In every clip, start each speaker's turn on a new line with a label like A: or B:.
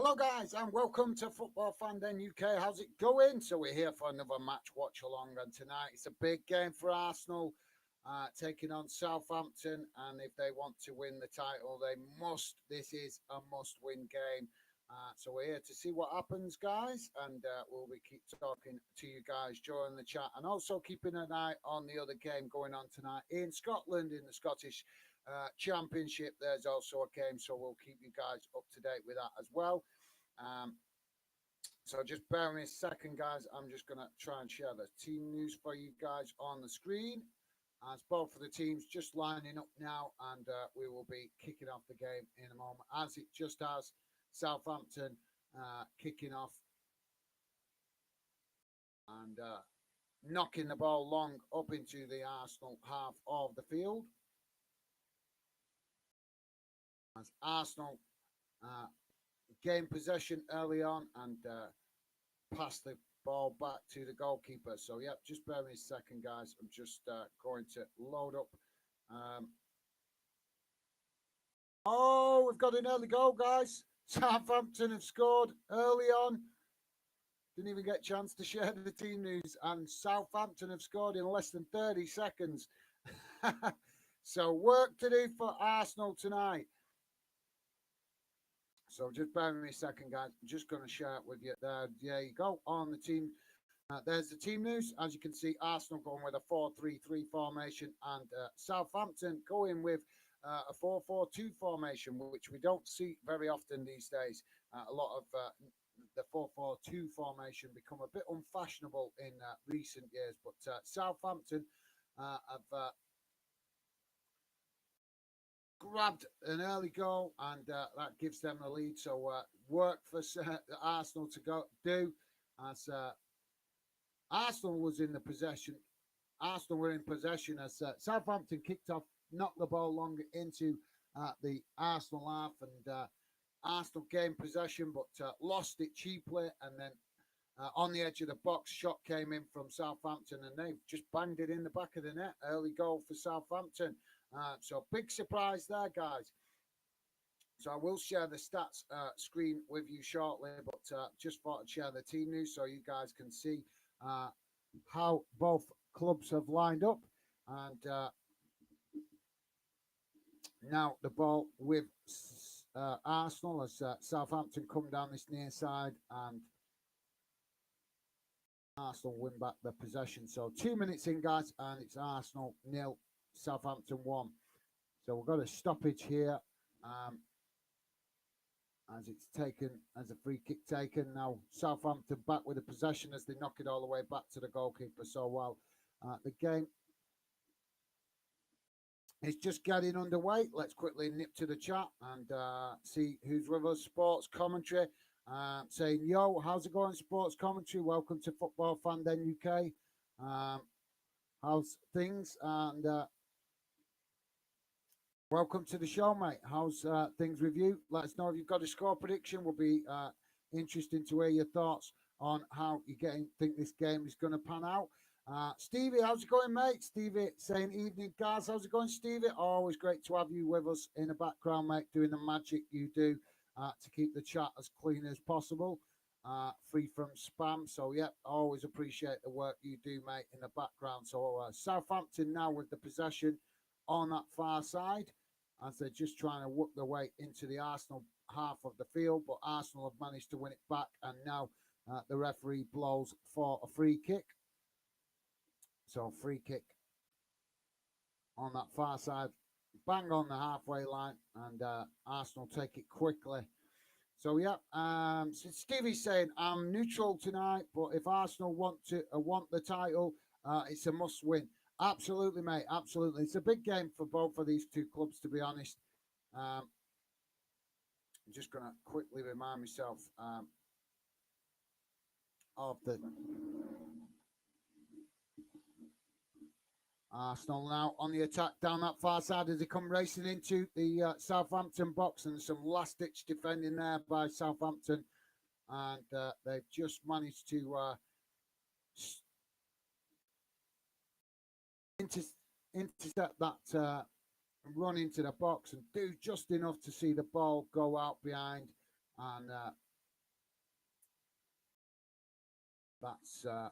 A: Hello, guys, and welcome to Football Fan Den UK. How's it going? So we're here for another match watch along, and tonight it's a big game for Arsenal, taking on Southampton. And if they want to win the title, they must. This is a must-win game. So we're here to see what happens, guys, and we'll be keep talking to you guys during the chat, and also keeping an eye on the other game going on tonight in Scotland in the Scottish Championship. There's also a game, so we'll keep you guys up to date with that as well. Um, so just bear with me a second, guys. I'm just going to try and share the team news for you guys on the screen. As both of the teams just lining up now, and we will be kicking off the game in a moment, as it just has Southampton kicking off and knocking the ball long up into the Arsenal half of the field. As Arsenal gain possession early on and pass the ball back to the goalkeeper. So, yeah, just bear with me a second, guys. I'm just going to load up. We've got an early goal, guys. Southampton have scored early on. Didn't even get a chance to share the team news. And Southampton have scored in less than 30 seconds. So, work to do for Arsenal tonight. So just bear with me a second, guys. I'm just going to share it with you. There you go on the team. There's the team news. As you can see, Arsenal going with a 4-3-3 formation, and Southampton going with a 4-4-2 formation, which we don't see very often these days. A lot of the 4-4-2 formation become a bit unfashionable in recent years, but Southampton have grabbed an early goal, and that gives them the lead. So work for Arsenal to go do, as Arsenal was in the possession. Arsenal were in possession as Southampton kicked off, knocked the ball long into the Arsenal half, and Arsenal gained possession but lost it cheaply. And then on the edge of the box, shot came in from Southampton, and they just banged it in the back of the net. Early goal for Southampton. So big surprise there, guys. So I will share the stats screen with you shortly, but just thought I'd share the team news so you guys can see how both clubs have lined up. And now the ball with Arsenal as Southampton come down this near side, and Arsenal win back the possession. So 2 minutes in, guys, and it's Arsenal 0, Southampton 1. So we've got a stoppage here as it's taken as a free kick taken. Now Southampton back with the possession as they knock it all the way back to the goalkeeper. So while the game is just getting underway, let's quickly nip to the chat and see who's with us. Sports commentary saying, yo, how's it going, sports commentary? Welcome to Football Fan Den UK. How's things? And welcome to the show, mate. How's things with you? Let us know if you've got a score prediction. Will be interesting to hear your thoughts on how you think this game is going to pan out. Stevie, how's it going, mate? Stevie saying, evening, guys. How's it going, Stevie? Always great to have you with us in the background, mate, doing the magic you do to keep the chat as clean as possible, free from spam. So, yeah, always appreciate the work you do, mate, in the background. So, Southampton now with the possession on that far side, as they're just trying to work their way into the Arsenal half of the field, but Arsenal have managed to win it back, and now the referee blows for a free kick. So free kick on that far side, bang on the halfway line, and Arsenal take it quickly. So yeah, so Stevie's saying I'm neutral tonight, but if Arsenal want the title, it's a must win. Absolutely, mate. Absolutely. It's a big game for both of these two clubs, to be honest. I'm just going to quickly remind myself of the Arsenal now on the attack down that far side as they come racing into the Southampton box, and some last-ditch defending there by Southampton. And they've just managed to intercept that run into the box and do just enough to see the ball go out behind. And That's a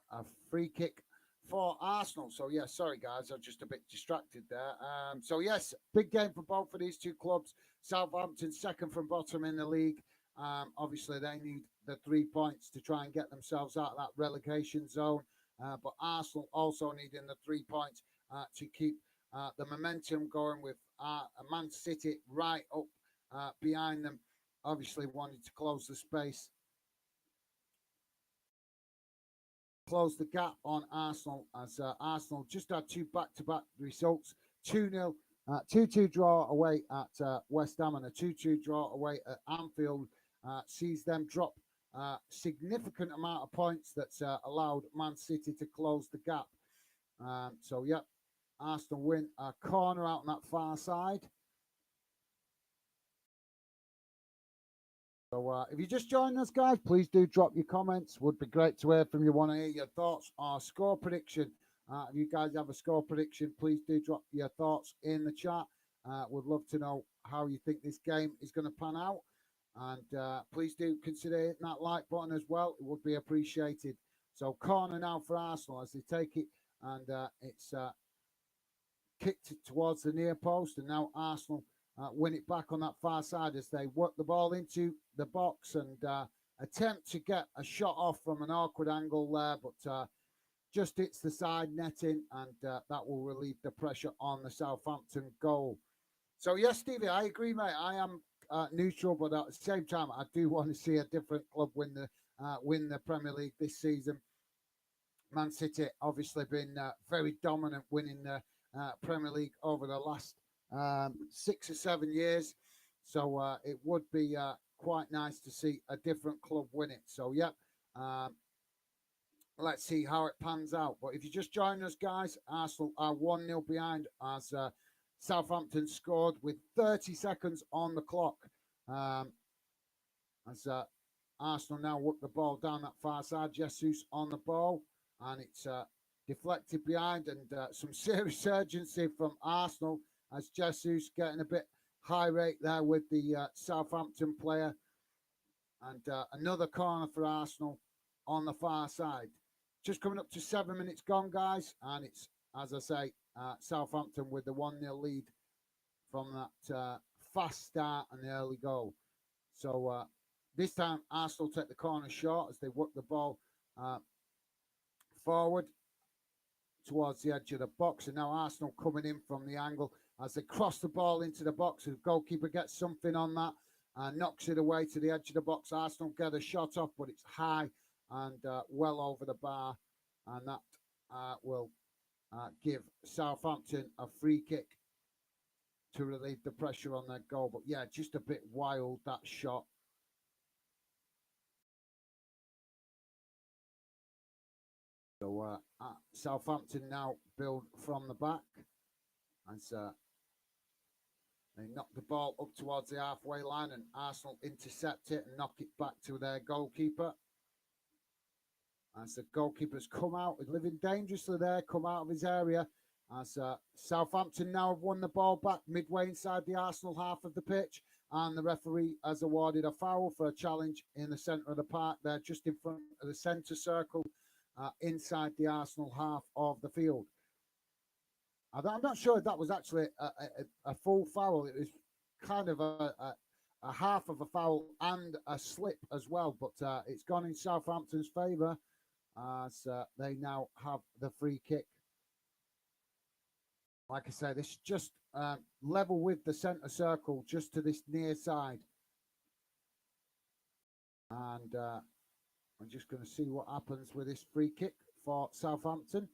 A: free kick for Arsenal. So, yeah, sorry, guys. I'm just a bit distracted there. So, yes, big game for both of these two clubs. Southampton, second from bottom in the league. Obviously, they need the 3 points to try and get themselves out of that relegation zone. But Arsenal also needing the 3 points to keep the momentum going with Man City right up behind them. Obviously, wanting to close the space, close the gap on Arsenal as Arsenal just had two back-to-back results, 2-0, 2-2 draw away at West Ham and a 2-2 draw away at Anfield sees them drop significant amount of points that's allowed Man City to close the gap. So, yep, Arsenal win a corner out on that far side. So if you just joined us, guys, please do drop your comments. Would be great to hear from you. Want to hear your thoughts or score prediction. If you guys have a score prediction, please do drop your thoughts in the chat. Would love to know how you think this game is going to pan out. And please do consider hitting that like button as well. It would be appreciated. So corner now for Arsenal as they take it. And it's kicked it towards the near post. And now Arsenal win it back on that far side as they work the ball into the box and attempt to get a shot off from an awkward angle there, but just hits the side netting, and that will relieve the pressure on the Southampton goal. So, yes, Stevie, I agree, mate. I am neutral, but at the same time, I do want to see a different club win the Premier League this season. Man City obviously been very dominant winning the Premier League over the last 6 or 7 years. So it would be quite nice to see a different club win it. So, yep, let's see how it pans out. But if you just join us, guys, Arsenal are 1-0 behind as Southampton scored with 30 seconds on the clock. As Arsenal now work the ball down that far side. Jesus on the ball, and it's deflected behind, and some serious urgency from Arsenal as Jesus getting a bit high rate there with the Southampton player. And another corner for Arsenal on the far side. Just coming up to 7 minutes gone, guys. And it's, as I say, Southampton with the 1-0 lead from that fast start and the early goal. So this time, Arsenal take the corner short as they work the ball forward towards the edge of the box. And now Arsenal coming in from the angle as they cross the ball into the box. The goalkeeper gets something on that and knocks it away to the edge of the box. Arsenal get a shot off, but it's high and well over the bar. And that will give Southampton a free kick to relieve the pressure on their goal. But yeah, just a bit wild, that shot. So Southampton now build from the back as they knock the ball up towards the halfway line, and Arsenal intercept it and knock it back to their goalkeeper. As the goalkeeper's come out, living dangerously there, come out of his area. As Southampton now have won the ball back midway inside the Arsenal half of the pitch, and the referee has awarded a foul for a challenge in the centre of the park there, just in front of the centre circle, inside the Arsenal half of the field. I'm not sure if that was actually a full foul. It was kind of a half of a foul and a slip as well, but it's gone in Southampton's favour as they now have the free kick. Like I say, this is just level with the centre circle, just to this near side. And I'm just going to see what happens with this free kick for Southampton.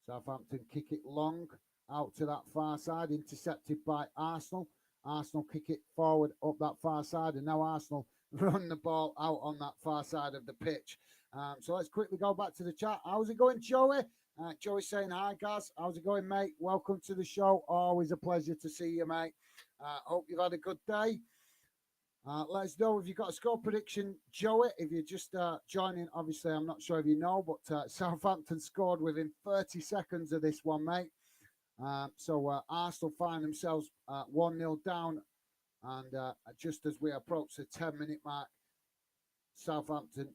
A: Southampton kick it long out to that far side, intercepted by Arsenal. Arsenal kick it forward up that far side, and now Arsenal run the ball out on that far side of the pitch. So let's quickly go back to the chat. How's it going, Joey? Joey saying, hi, guys. How's it going, mate? Welcome to the show. Always a pleasure to see you, mate. Hope you've had a good day. Let us know if you've got a score prediction, Joey. If you're just joining, obviously, I'm not sure if you know, but Southampton scored within 30 seconds of this one, mate. So Arsenal find themselves 1-0 down. And just as we approach the 10-minute mark, Southampton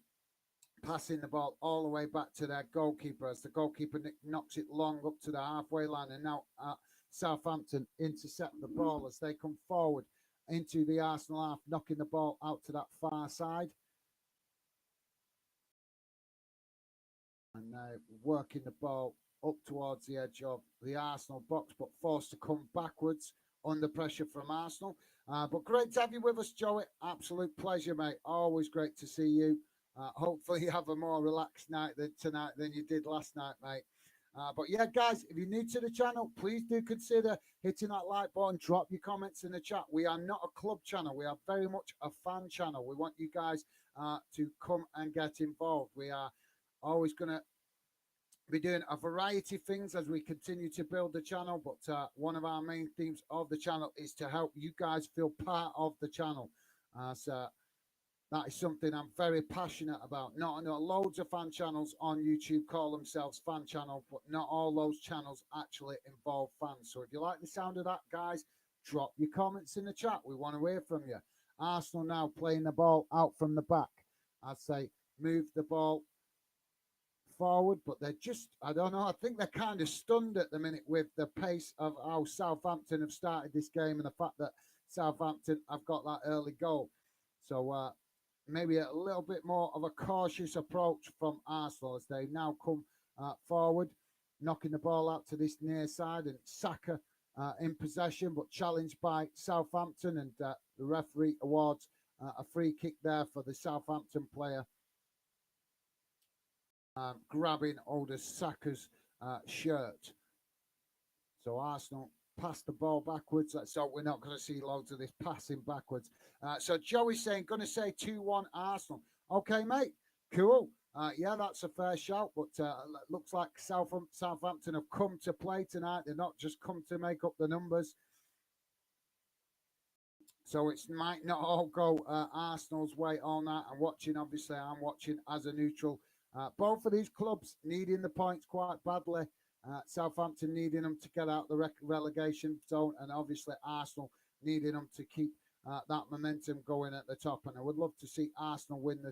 A: passing the ball all the way back to their goalkeeper as the goalkeeper knocks it long up to the halfway line. And now Southampton intercept the ball as they come forward into the Arsenal half, knocking the ball out to that far side. And now working the ball up towards the edge of the Arsenal box, but forced to come backwards under pressure from Arsenal. But great to have you with us, Joey. Absolute pleasure, mate. Always great to see you. Hopefully you have a more relaxed night tonight than you did last night, mate. But yeah, guys, if you're new to the channel, please do consider hitting that like button. Drop your comments in the chat. We are not a club channel. We are very much a fan channel. We want you guys to come and get involved. We are always going to be doing a variety of things as we continue to build the channel. But one of our main themes of the channel is to help you guys feel part of the channel. So that is something I'm very passionate about. Not loads of fan channels on YouTube call themselves fan channel, but not all those channels actually involve fans. So if you like the sound of that, guys, drop your comments in the chat. We want to hear from you. Arsenal now playing the ball out from the back. I'd say move the ball forward, but they're just, I don't know, I think they're kind of stunned at the minute with the pace of how Southampton have started this game and the fact that Southampton have got that early goal. So maybe a little bit more of a cautious approach from Arsenal as they now come forward, knocking the ball out to this near side, and Saka in possession, but challenged by Southampton, and the referee awards a free kick there for the Southampton player, grabbing Oda Saka's shirt. So Arsenal pass the ball backwards. So we're not going to see loads of this passing backwards. So Joey's saying, going to say 2-1 Arsenal. Okay, mate. Cool. Yeah, that's a fair shout. But looks like Southampton have come to play tonight. They're not just come to make up the numbers. So it might not all go Arsenal's way all night. I'm watching, obviously, I'm watching as a neutral. Both of these clubs needing the points quite badly. Southampton needing them to get out the relegation zone, and obviously Arsenal needing them to keep that momentum going at the top. And I would love to see Arsenal win the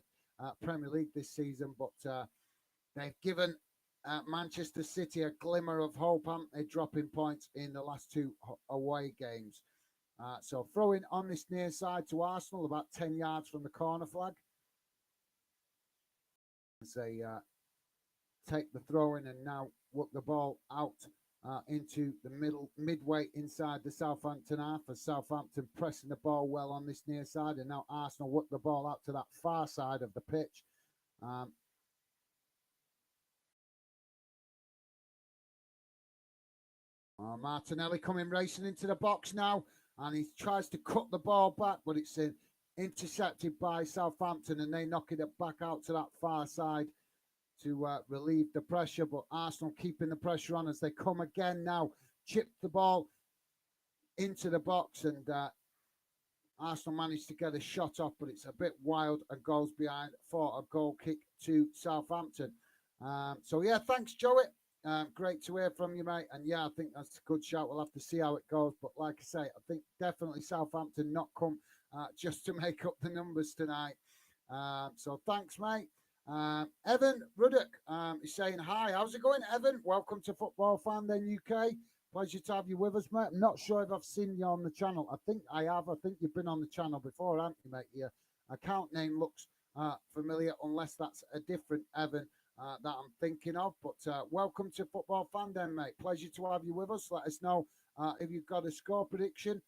A: Premier League this season, but they've given Manchester City a glimmer of hope, haven't they, dropping points in the last two away games. So throwing on this near side to Arsenal, about 10 yards from the corner flag. As they take the throw in and now work the ball out into the midway inside the Southampton half, as Southampton pressing the ball well on this near side, and now Arsenal work the ball out to that far side of the pitch. Martinelli coming racing into the box now, and he tries to cut the ball back, but it's intercepted by Southampton, and they knock it back out to that far side to relieve the pressure. But Arsenal keeping the pressure on as they come again now, chip the ball into the box, and Arsenal managed to get a shot off, but it's a bit wild and goes behind for a goal kick to Southampton. So yeah, thanks, Joey. Great to hear from you, mate. And yeah, I think that's a good shout. We'll have to see how it goes. But like I say, I think definitely Southampton not come just to make up the numbers tonight. So thanks, mate. Evan Ruddock is saying hi. How's it going, Evan? Welcome to Football Fan Then UK. Pleasure to have you with us, mate. I'm not sure if I've seen you on the channel. I think I have. I think you've been on the channel before, haven't you, mate? Your account name looks familiar, unless that's a different Evan that I'm thinking of. But welcome to Football Fan Den, mate. Pleasure to have you with us. Let us know if you've got a score prediction.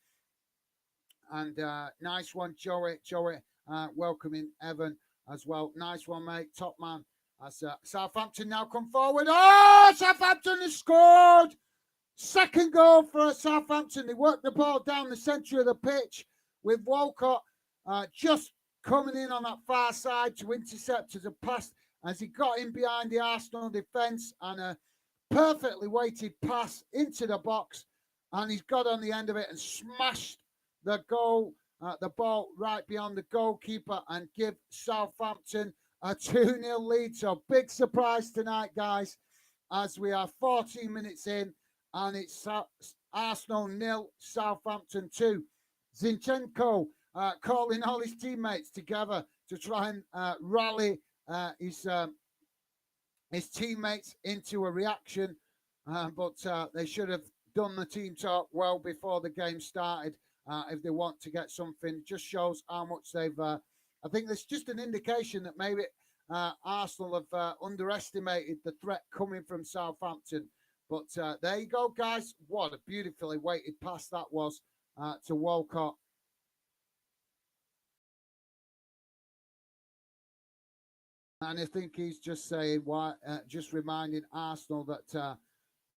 A: And nice one, Joey. Welcoming Evan as well. Nice one, mate. Top man. As Southampton now come forward. Oh, Southampton has scored. Second goal for Southampton. They worked the ball down the centre of the pitch with Walcott just coming in on that far side to intercept as a pass as he got in behind the Arsenal defence, and a perfectly weighted pass into the box, and he's got on the end of it and smashed the ball right beyond the goalkeeper and give Southampton a 2-0 lead. So big surprise tonight, guys, as we are 14 minutes in, and it's Arsenal 0, Southampton 2. Zinchenko calling all his teammates together to try and rally his teammates into a reaction, but they should have done the team talk well before the game started if they want to get something. Just shows how much they've. I think there's just an indication that maybe Arsenal have underestimated the threat coming from Southampton. But there you go, guys. What a beautifully weighted pass that was to Walcott. And I think he's just saying, why, just reminding Arsenal that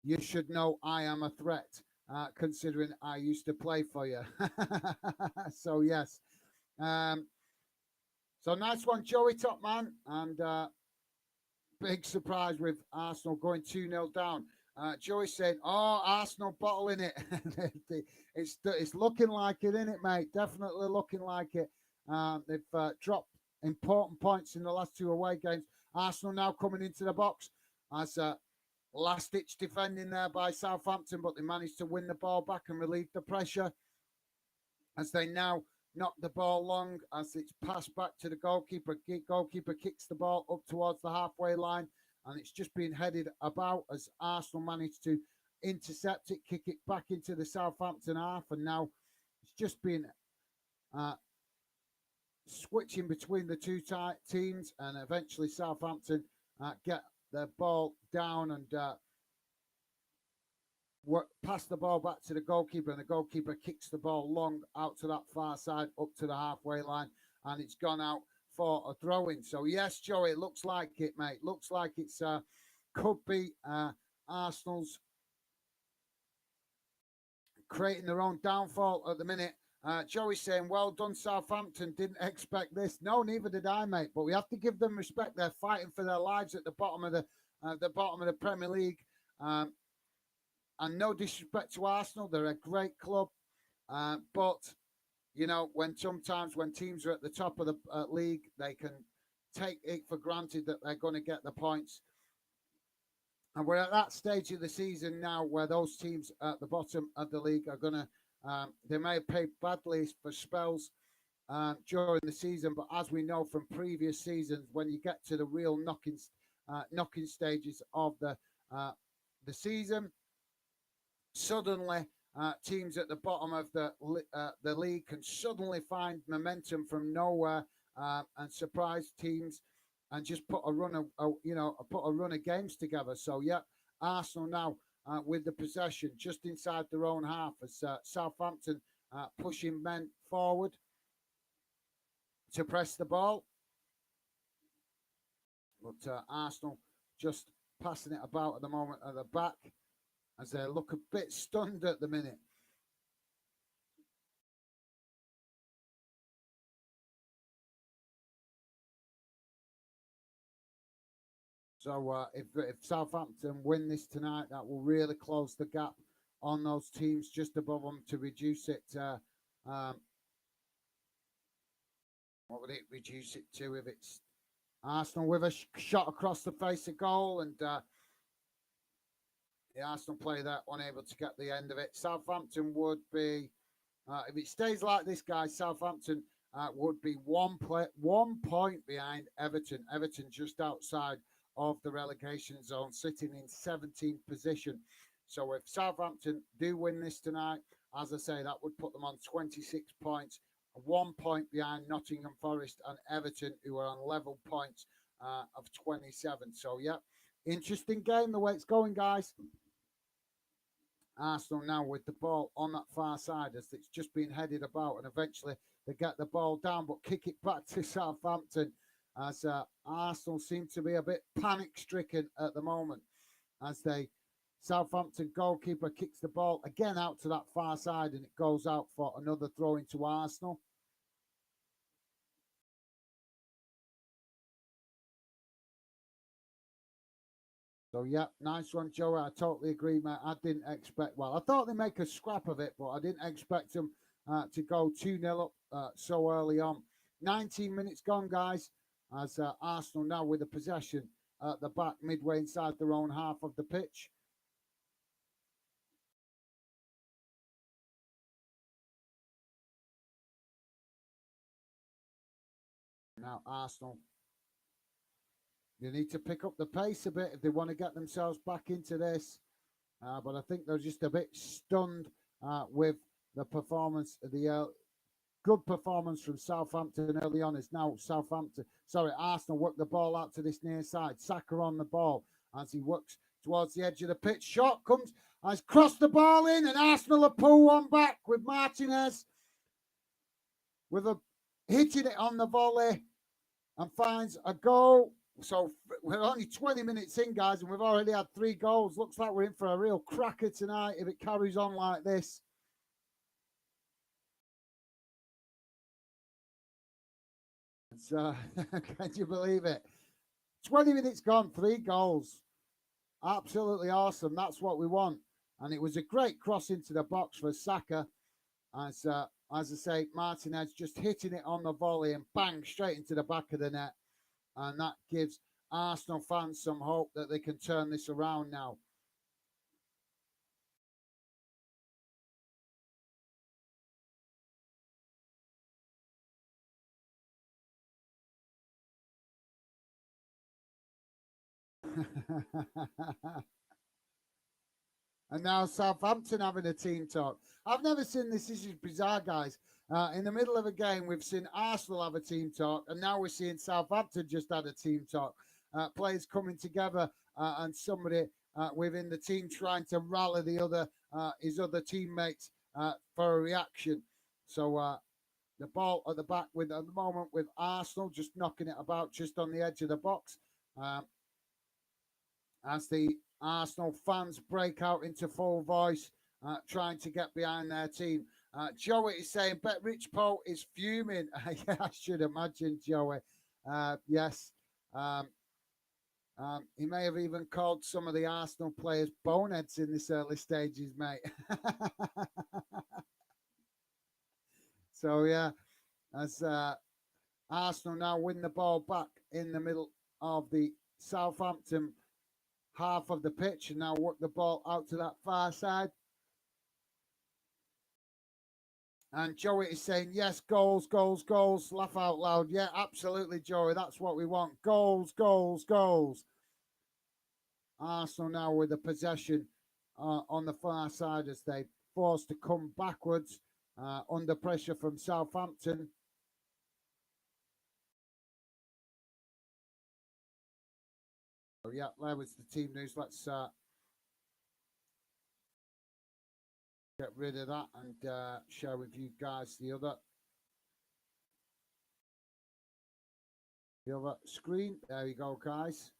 A: you should know I am a threat, considering I used to play for you. So, yes. So, nice one, Joey, top man. And big surprise with Arsenal going 2-0 down. Joey saying, oh, Arsenal bottling it. It's looking like it, isn't it, mate? Definitely looking like it. They've dropped important points in the last two away games. Arsenal now coming into the box as last-ditch defending there by Southampton, but they managed to win the ball back and relieve the pressure as they now knock the ball long as it's passed back to the goalkeeper. Goalkeeper kicks the ball up towards the halfway line, and it's just been headed about as Arsenal managed to intercept it, kick it back into the Southampton half, and now it's just been switching between the two teams, and eventually Southampton get the ball down and pass the ball back to the goalkeeper, and the goalkeeper kicks the ball long out to that far side up to the halfway line, and it's gone out for a throw-in. So yes, Joey, it looks like it, mate. Looks like it's could be Arsenal's creating their own downfall at the minute. Joey saying, well done, Southampton. Didn't expect this. No, neither did I, mate. But we have to give them respect. They're fighting for their lives at the bottom of the Premier League. And no disrespect to Arsenal, they're a great club. But you know, sometimes when teams are at the top of the league, they can take it for granted that they're going to get the points. And we're at that stage of the season now where those teams at the bottom of the league are going to, they may have paid badly for spells during the season, but as we know from previous seasons, when you get to the real knocking stages of the season, suddenly teams at the bottom of the league can suddenly find momentum from nowhere and surprise teams and just put a run of games together. So yeah, Arsenal now with the possession just inside their own half as Southampton pushing men forward to press the ball, but Arsenal just passing it about at the moment at the back as they look a bit stunned at the minute. So if Southampton win this tonight, that will really close the gap on those teams just above them to reduce it. What would it reduce it to if it's Arsenal with a shot across the face of goal and the Arsenal player unable to get the end of it? Southampton would be, if it stays like this, guys, Southampton would be 1 point behind Everton. Everton just outside of the relegation zone, sitting in 17th position. So if Southampton do win this tonight, as I say, that would put them on 26 points, 1 point behind Nottingham Forest and Everton, who are on level points of 27. So yeah, interesting game the way it's going, guys. Arsenal now with the ball on that far side as it's just been headed about, and eventually they get the ball down but kick it back to Southampton as Arsenal seem to be a bit panic-stricken at the moment as Southampton goalkeeper kicks the ball again out to that far side and it goes out for another throw into Arsenal. So, yeah, nice one, Joey. I totally agree, mate. I didn't expect, well, I thought they'd make a scrap of it, but I didn't expect them to go 2-0 up so early on. 19 minutes gone, guys, as Arsenal now with the possession at the back, midway inside their own half of the pitch. Now Arsenal They need to pick up the pace a bit if they want to get themselves back into this. But I think they're just a bit stunned with the performance, the good performance from Southampton early on. Is now Arsenal work the ball out to this near side. Saka on the ball as he works towards the edge of the pitch. Shot comes, has crossed the ball in, and Arsenal have pulled one back with Martinez with a hitting it on the volley and finds a goal. So we're only 20 minutes in, guys, and we've already had 3 goals. Looks like we're in for a real cracker tonight if it carries on like this. Can you believe it? 20 minutes gone, 3 goals. Absolutely awesome. That's what we want. And it was a great cross into the box for Saka. As I say, Martinez just hitting it on the volley and bang, straight into the back of the net. And that gives Arsenal fans some hope that they can turn this around now. And now Southampton having a team talk. I've never seen this. This is bizarre, guys. In the middle of a game, we've seen Arsenal have a team talk, and now we're seeing Southampton just had a team talk. Players coming together and somebody within the team trying to rally his other teammates for a reaction. So the ball at the back at the moment with Arsenal just knocking it about just on the edge of the box. As the Arsenal fans break out into full voice, trying to get behind their team. Joey is saying, bet Rich Poe is fuming. Yeah, I should imagine, Joey. Yes. He may have even called some of the Arsenal players boneheads in this early stages, mate. So, yeah, as Arsenal now win the ball back in the middle of the Southampton half of the pitch and now work the ball out to that far side. And Joey is saying, yes, goals, goals, goals. Laugh out loud. Yeah, absolutely, Joey. That's what we want. Goals, goals, goals. Arsenal now with the possession on the far side as they forced to come backwards under pressure from Southampton. So, yeah, there was the team news. Let's get rid of that and share with you guys the other screen. There you go, guys.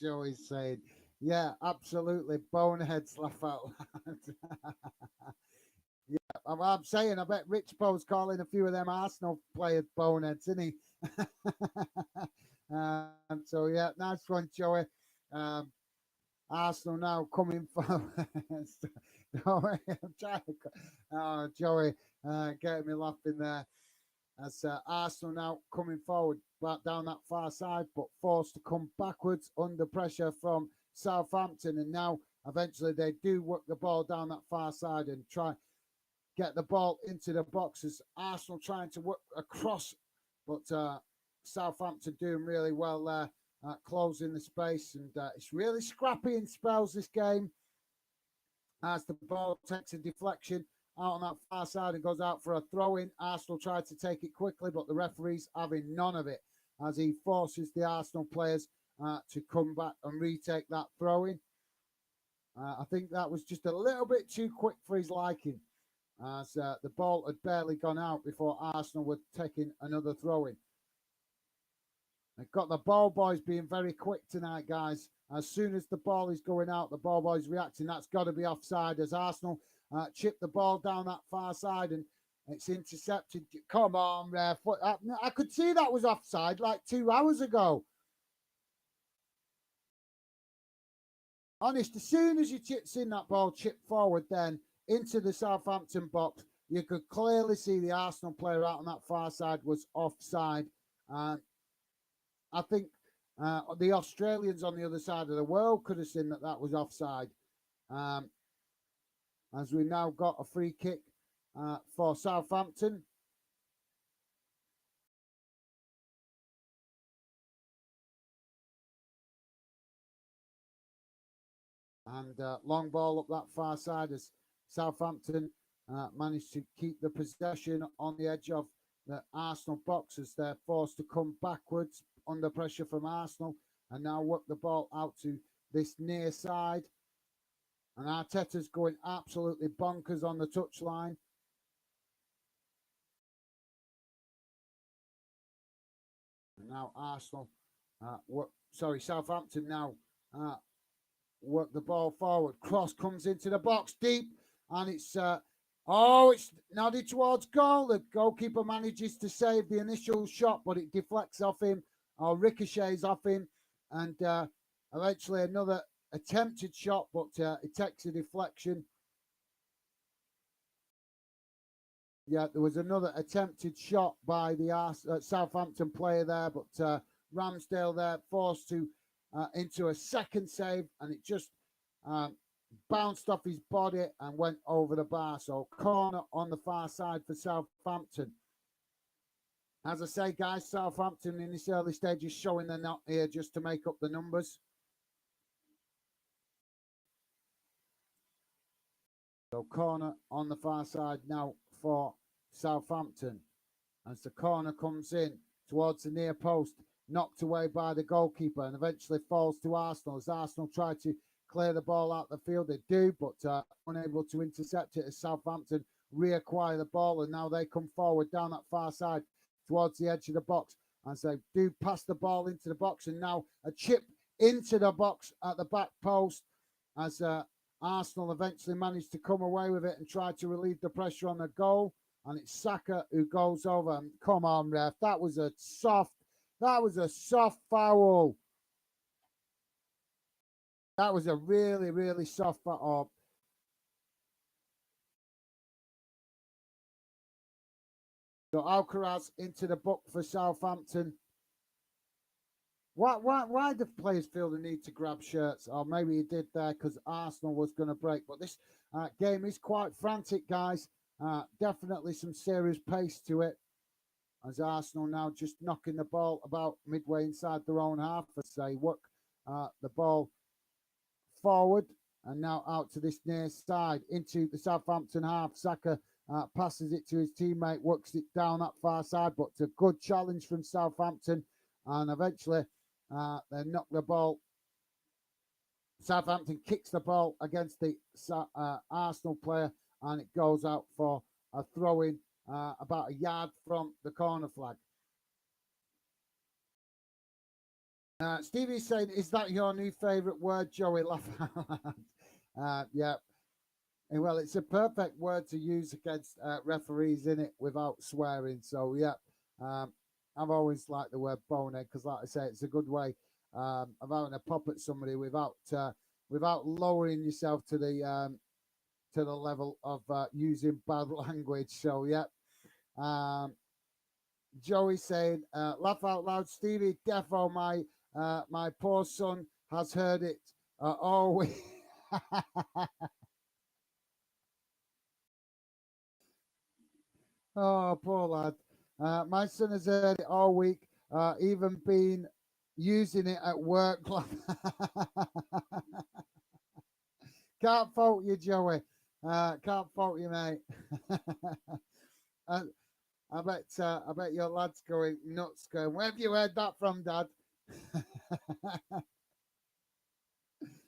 A: Joey's saying, yeah, absolutely, boneheads, laugh out loud. Yeah, I'm saying, I bet Rich Poe's calling a few of them Arsenal players boneheads, isn't he? So, yeah, nice one, Joey. Arsenal now coming for. Joey, I'm trying to. Oh, Joey, getting me laughing there. As Arsenal now coming forward back down that far side, but forced to come backwards under pressure from Southampton. And now eventually they do work the ball down that far side and try get the ball into the boxes. Arsenal trying to work across, but Southampton doing really well there, closing the space. And it's really scrappy in spells, this game, as the ball takes a deflection out on that far side and goes out for a throw-in. Arsenal tried to take it quickly, but the referee's having none of it as he forces the Arsenal players to come back and retake that throw-in. I think that was just a little bit too quick for his liking, as the ball had barely gone out before Arsenal were taking another throw-in. They've got the ball boys being very quick tonight, guys. As soon as the ball is going out, the ball boys reacting. That's got to be offside as Arsenal chip the ball down that far side and it's intercepted. Come on, ref. I could see that was offside like 2 hours ago. Honest, as soon as you seen that ball chip forward then into the Southampton box, you could clearly see the Arsenal player out on that far side was offside. I think The Australians on the other side of the world could have seen that that was offside. As we now got a free kick for Southampton. And long ball up that far side as Southampton managed to keep the possession on the edge of the Arsenal box as they're forced to come backwards under pressure from Arsenal and now work the ball out to this near side. And Arteta's going absolutely bonkers on the touchline. And now Southampton now work the ball forward. Cross comes into the box deep, and it's nodded towards goal. The goalkeeper manages to save the initial shot, but it deflects off him or ricochets off him, and eventually another attempted shot, but it takes a deflection. Yeah, there was another attempted shot by the Southampton player there, but Ramsdale there forced to into a second save, and it just bounced off his body and went over the bar. So corner on the far side for Southampton. As I say, guys, Southampton in this early stage is showing they're not here just to make up the numbers. So corner on the far side now for Southampton. As the corner comes in towards the near post, knocked away by the goalkeeper and eventually falls to Arsenal as Arsenal try to clear the ball out the field. They do, but unable to intercept it as Southampton reacquire the ball, and now they come forward down that far side towards the edge of the box as they do pass the ball into the box, and now a chip into the box at the back post as Arsenal eventually managed to come away with it and try to relieve the pressure on the goal. And it's Saka who goes over. And come on, ref. That was a soft foul. That was a really, really soft foul. So Alcaraz into the book for Southampton. Why do players feel the need to grab shirts? Or maybe he did there because Arsenal was going to break. But this game is quite frantic, guys. Definitely some serious pace to it. As Arsenal now just knocking the ball about midway inside their own half as they work the ball forward and now out to this near side into the Southampton half. Saka passes it to his teammate, works it down that far side, but it's a good challenge from Southampton, and eventually they knock the ball. Southampton kicks the ball against the Arsenal player, and it goes out for a throw-in about a yard from the corner flag. Stevie's saying, is that your new favourite word, Joey? Laugh out. Yeah. Well, it's a perfect word to use against referees, in it, without swearing. So, yeah, I've always liked the word bonehead because, like I say, it's a good way of having a pop at somebody without lowering yourself to the level of using bad language. So, yeah. Joey saying, laugh out loud, Stevie, defo, my poor son has heard it all week. Oh, poor lad. My son has heard it all week, even been using it at work. Can't fault you, Joey. Can't fault you, mate. I bet your lad's going nuts. Going, where have you heard that from, Dad?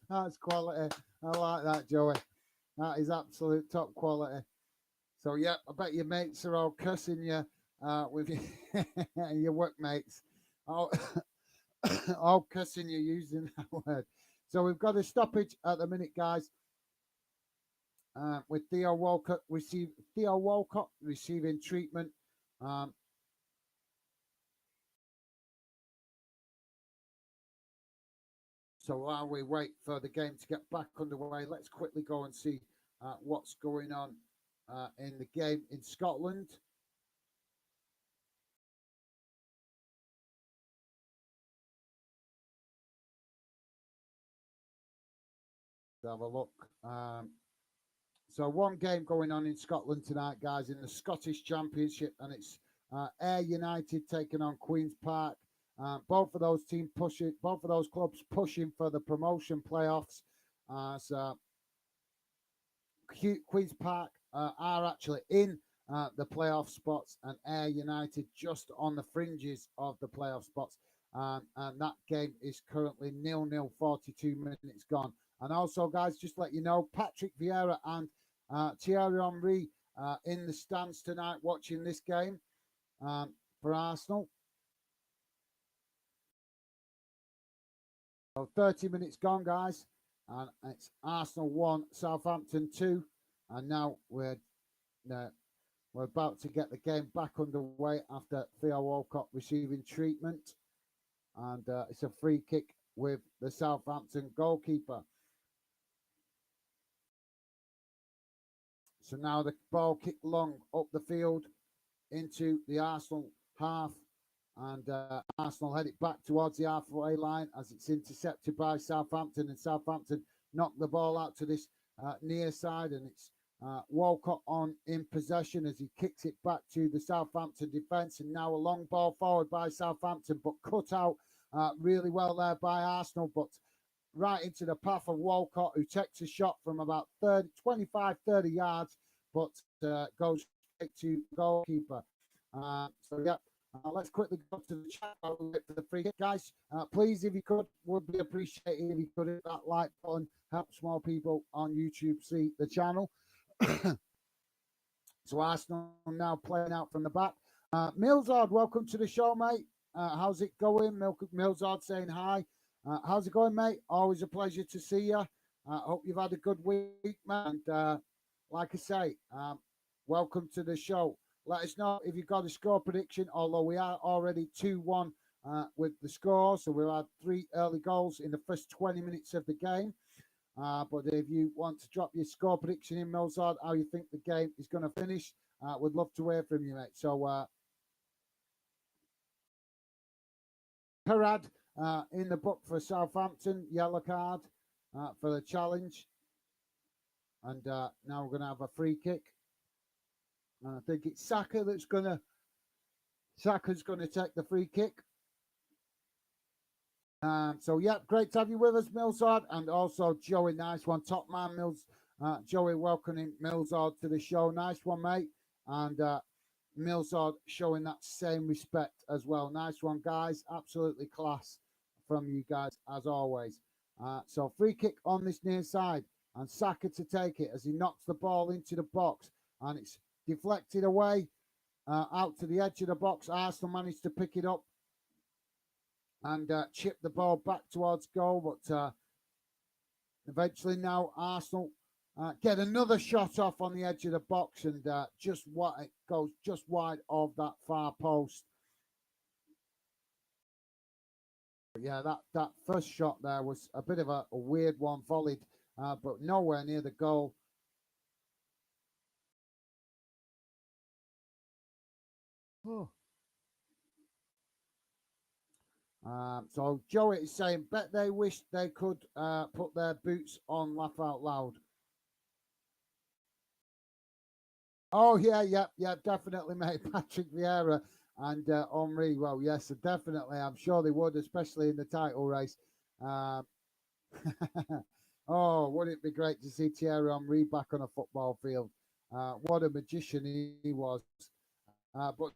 A: That's quality. I like that, Joey. That is absolute top quality. So, yeah, I bet your mates are all cussing you with your workmates. All, all cussing you using that word. So we've got a stoppage at the minute, guys. With Theo Walcott receiving treatment. So while we wait for the game to get back underway, let's quickly go and see what's going on in the game in Scotland. have a look. So one game going on in Scotland tonight, guys, in the Scottish Championship, and it's Ayr United taking on Queen's Park. Both of those clubs pushing for the promotion playoffs. So Queen's Park are actually in the playoff spots, and Ayr United just on the fringes of the playoff spots. And that game is currently 0-0, 42 minutes gone. And also, guys, just let you know, Patrick Vieira and Thierry Henry in the stands tonight watching this game for Arsenal. So 30 minutes gone, guys, and it's Arsenal 1, Southampton 2, and now we're about to get the game back underway after Theo Walcott receiving treatment, and it's a free kick with the Southampton goalkeeper. So now the ball kicked long up the field into the Arsenal half, and Arsenal head it back towards the halfway line as it's intercepted by Southampton, and Southampton knock the ball out to this near side, and it's Walcott on in possession as he kicks it back to the Southampton defence, and now a long ball forward by Southampton, but cut out really well there by Arsenal, but right into the path of Walcott, who takes a shot from about 25, 30 yards, but goes straight to the goalkeeper. So, yeah, let's quickly go to the chat while we wait for the free kick. Guys, please, if you could, would be appreciated if you could hit that like button, helps more people on YouTube see the channel. So Arsenal now playing out from the back. Milzard, welcome to the show, mate. How's it going? Milzard saying hi. How's it going, mate? Always a pleasure to see you. Hope you've had a good week, man. And like I say, welcome to the show. Let us know if you've got a score prediction, although we are already 2-1 with the score. So we've had 3 early goals in the first 20 minutes of the game. But if you want to drop your score prediction in, Milzard, how you think the game is going to finish, would love to hear from you, mate. So, Parad in the book for Southampton, yellow card for the challenge. And now we're going to have a free kick. I think it's Saka's going to take the free kick. So, yeah, great to have you with us, Milzard, and also Joey, nice one. Top man, Joey, welcoming Milzard to the show. Nice one, mate. And Milzard showing that same respect as well. Nice one, guys. Absolutely class from you guys, as always. So, free kick on this near side, and Saka to take it as he knocks the ball into the box, and it's deflected away out to the edge of the box. Arsenal managed to pick it up and chip the ball back towards goal, but eventually now Arsenal get another shot off on the edge of the box, and it goes just wide of that far post. Yeah, that first shot there was a bit of a weird one, volleyed, but nowhere near the goal. Oh. So Joey is saying, bet they wish they could put their boots on, laugh out loud. Oh, yeah, definitely, mate. Patrick Vieira and Henry. Well, yes, definitely. I'm sure they would, especially in the title race. Oh, wouldn't it be great to see Thierry Henry back on a football field? What a magician he was. But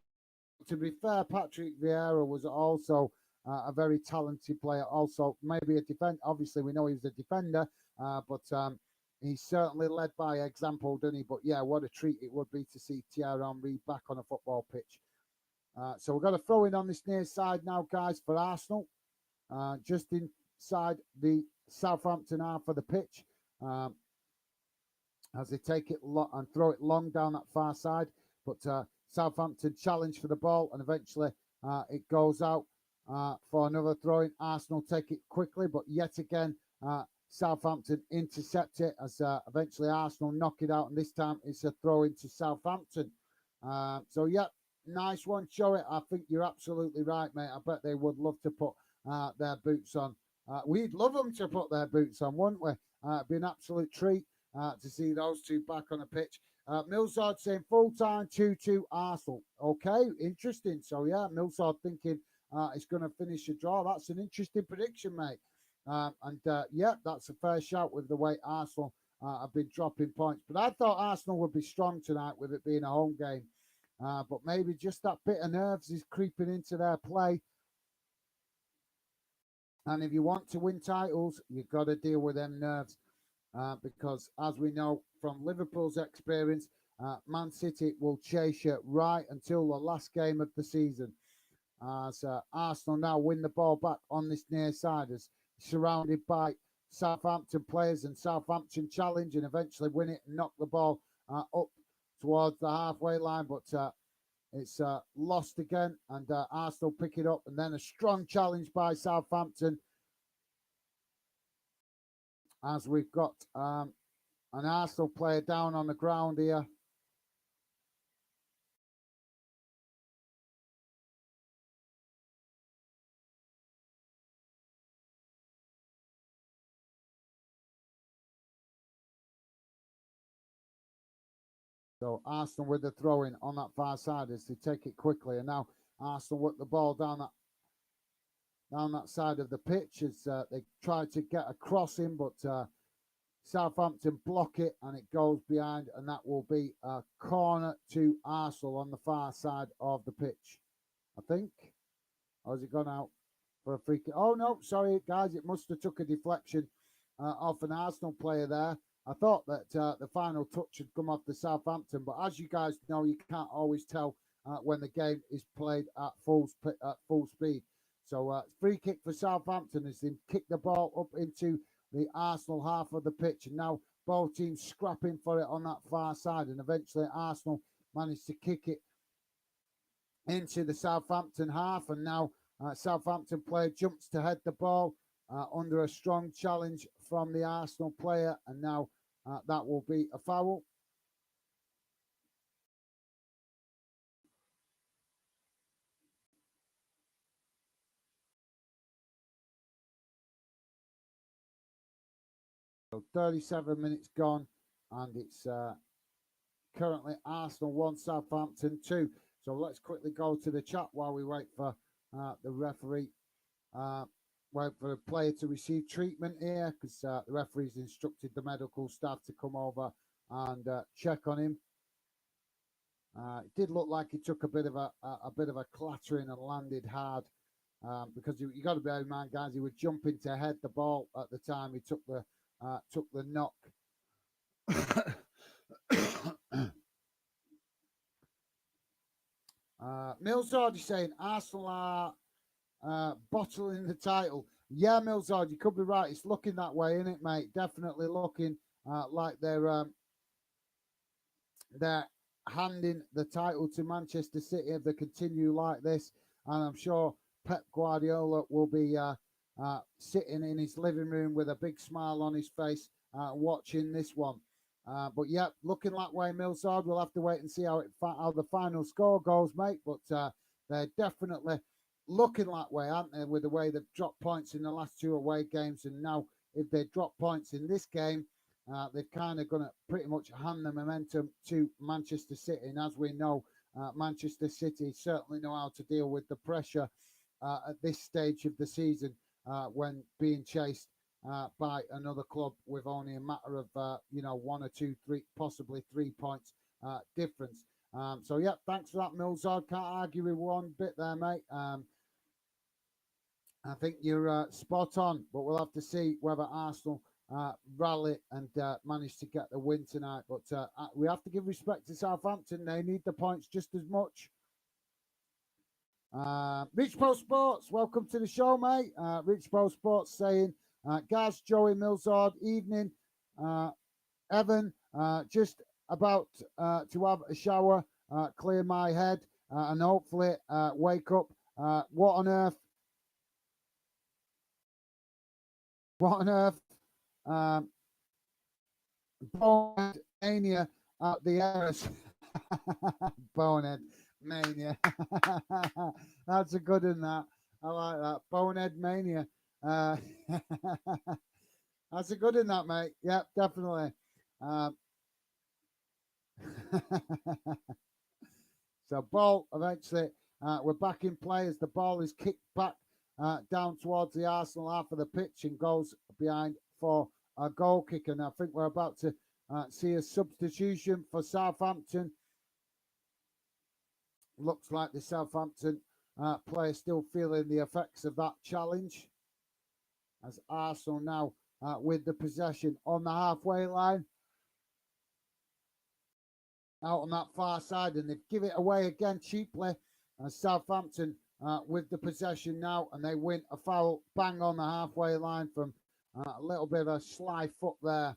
A: to be fair, Patrick Vieira was also a very talented player. Also, maybe a defender. Obviously, we know he was a defender, but he certainly led by example, didn't he? But yeah, what a treat it would be to see Thierry Henry back on a football pitch. So we've got a throw in on this near side now, guys, for Arsenal. Just inside the Southampton half of the pitch. As they take it and throw it long down that far side. But Southampton challenge for the ball, and eventually it goes out for another throw in. Arsenal take it quickly, but yet again, Southampton intercept it as eventually Arsenal knock it out, and this time it's a throw into Southampton. So, yeah, nice one, Joey. I think you're absolutely right, mate. I bet they would love to put their boots on We'd love them to put their boots on, wouldn't we? It'd be an absolute treat to see those two back on the pitch. Millsard saying full time 2-2 Arsenal. Okay, interesting. So, yeah, Millsard thinking it's going to finish a draw. That's an interesting prediction, mate. Yeah, that's a fair shout with the way Arsenal have been dropping points. But I thought Arsenal would be strong tonight with it being a home game. But maybe just that bit of nerves is creeping into their play. And if you want to win titles, you've got to deal with them nerves. Because as we know from Liverpool's experience, Man City will chase you right until the last game of the season. As Arsenal now win the ball back on this near side, as surrounded by Southampton players, and Southampton challenge and eventually win it and knock the ball up towards the halfway line. But it's lost again, and Arsenal pick it up, and then a strong challenge by Southampton. As we've got an Arsenal player down on the ground here. So Arsenal with the throw-in on that far side as they take it quickly. And now Arsenal work the ball down that side of the pitch as they try to get a crossing, but Southampton block it and it goes behind, and that will be a corner to Arsenal on the far side of the pitch, I think. Or has it gone out for a free kick? Oh, no, sorry, guys. It must have took a deflection off an Arsenal player there. I thought that the final touch had come off the Southampton, but as you guys know, you can't always tell when the game is played at full speed. So free kick for Southampton as they kick the ball up into the Arsenal half of the pitch, and now both teams scrapping for it on that far side, and eventually Arsenal managed to kick it into the Southampton half, and now Southampton player jumps to head the ball under a strong challenge from the Arsenal player, and now that will be a foul. So 37 minutes gone, and it's currently Arsenal 1, Southampton 2. So let's quickly go to the chat while we wait for the referee, wait for the player to receive treatment here, because the referee's instructed the medical staff to come over and check on him. It did look like he took a bit of a clattering and landed hard, because you got to bear in mind, guys, he was jumping to head the ball at the time he took the knock. Millsard is saying Arsenal are bottling the title. Yeah, Millsard, you could be right. It's looking that way, isn't it, mate? Definitely looking like they're handing the title to Manchester City if they continue like this. And I'm sure Pep Guardiola will be sitting in his living room with a big smile on his face watching this one. But yeah, looking that way, Millsard. We'll have to wait and see how the final score goes, mate. But they're definitely looking that way, aren't they? With the way they've dropped points in the last two away games, and now if they drop points in this game, they're kind of going to pretty much hand the momentum to Manchester City. And as we know, Manchester City certainly know how to deal with the pressure at this stage of the season when being chased by another club with only a matter of 1 or 2, 3, possibly 3 points difference. So yeah, thanks for that, Millsard. Can't argue with one bit there, mate. I think you're spot on, but we'll have to see whether Arsenal rally and manage to get the win tonight. But we have to give respect to Southampton. They need the points just as much. Rich Pro Sports, welcome to the show, mate. Rich Pro Sports saying, Gaz, Joey, Millsard, evening. Evan, just about to have a shower, clear my head, and hopefully wake up. What on earth? What on earth? Bonehead Mania at the Airs. Bonehead Mania. That's a good one, that. I like that. Bonehead Mania Uh, that's a good in that, mate. Yep, definitely. Um, so ball eventually, we're back in play as the ball is kicked back down towards the Arsenal half of the pitch and goes behind for a goal kick. And I think we're about to see a substitution for Southampton. Looks like the Southampton player still feeling the effects of that challenge as Arsenal now with the possession on the halfway line. Out on that far side, and they give it away again cheaply. Southampton with the possession now, and they win a foul bang on the halfway line from a little bit of a sly foot there.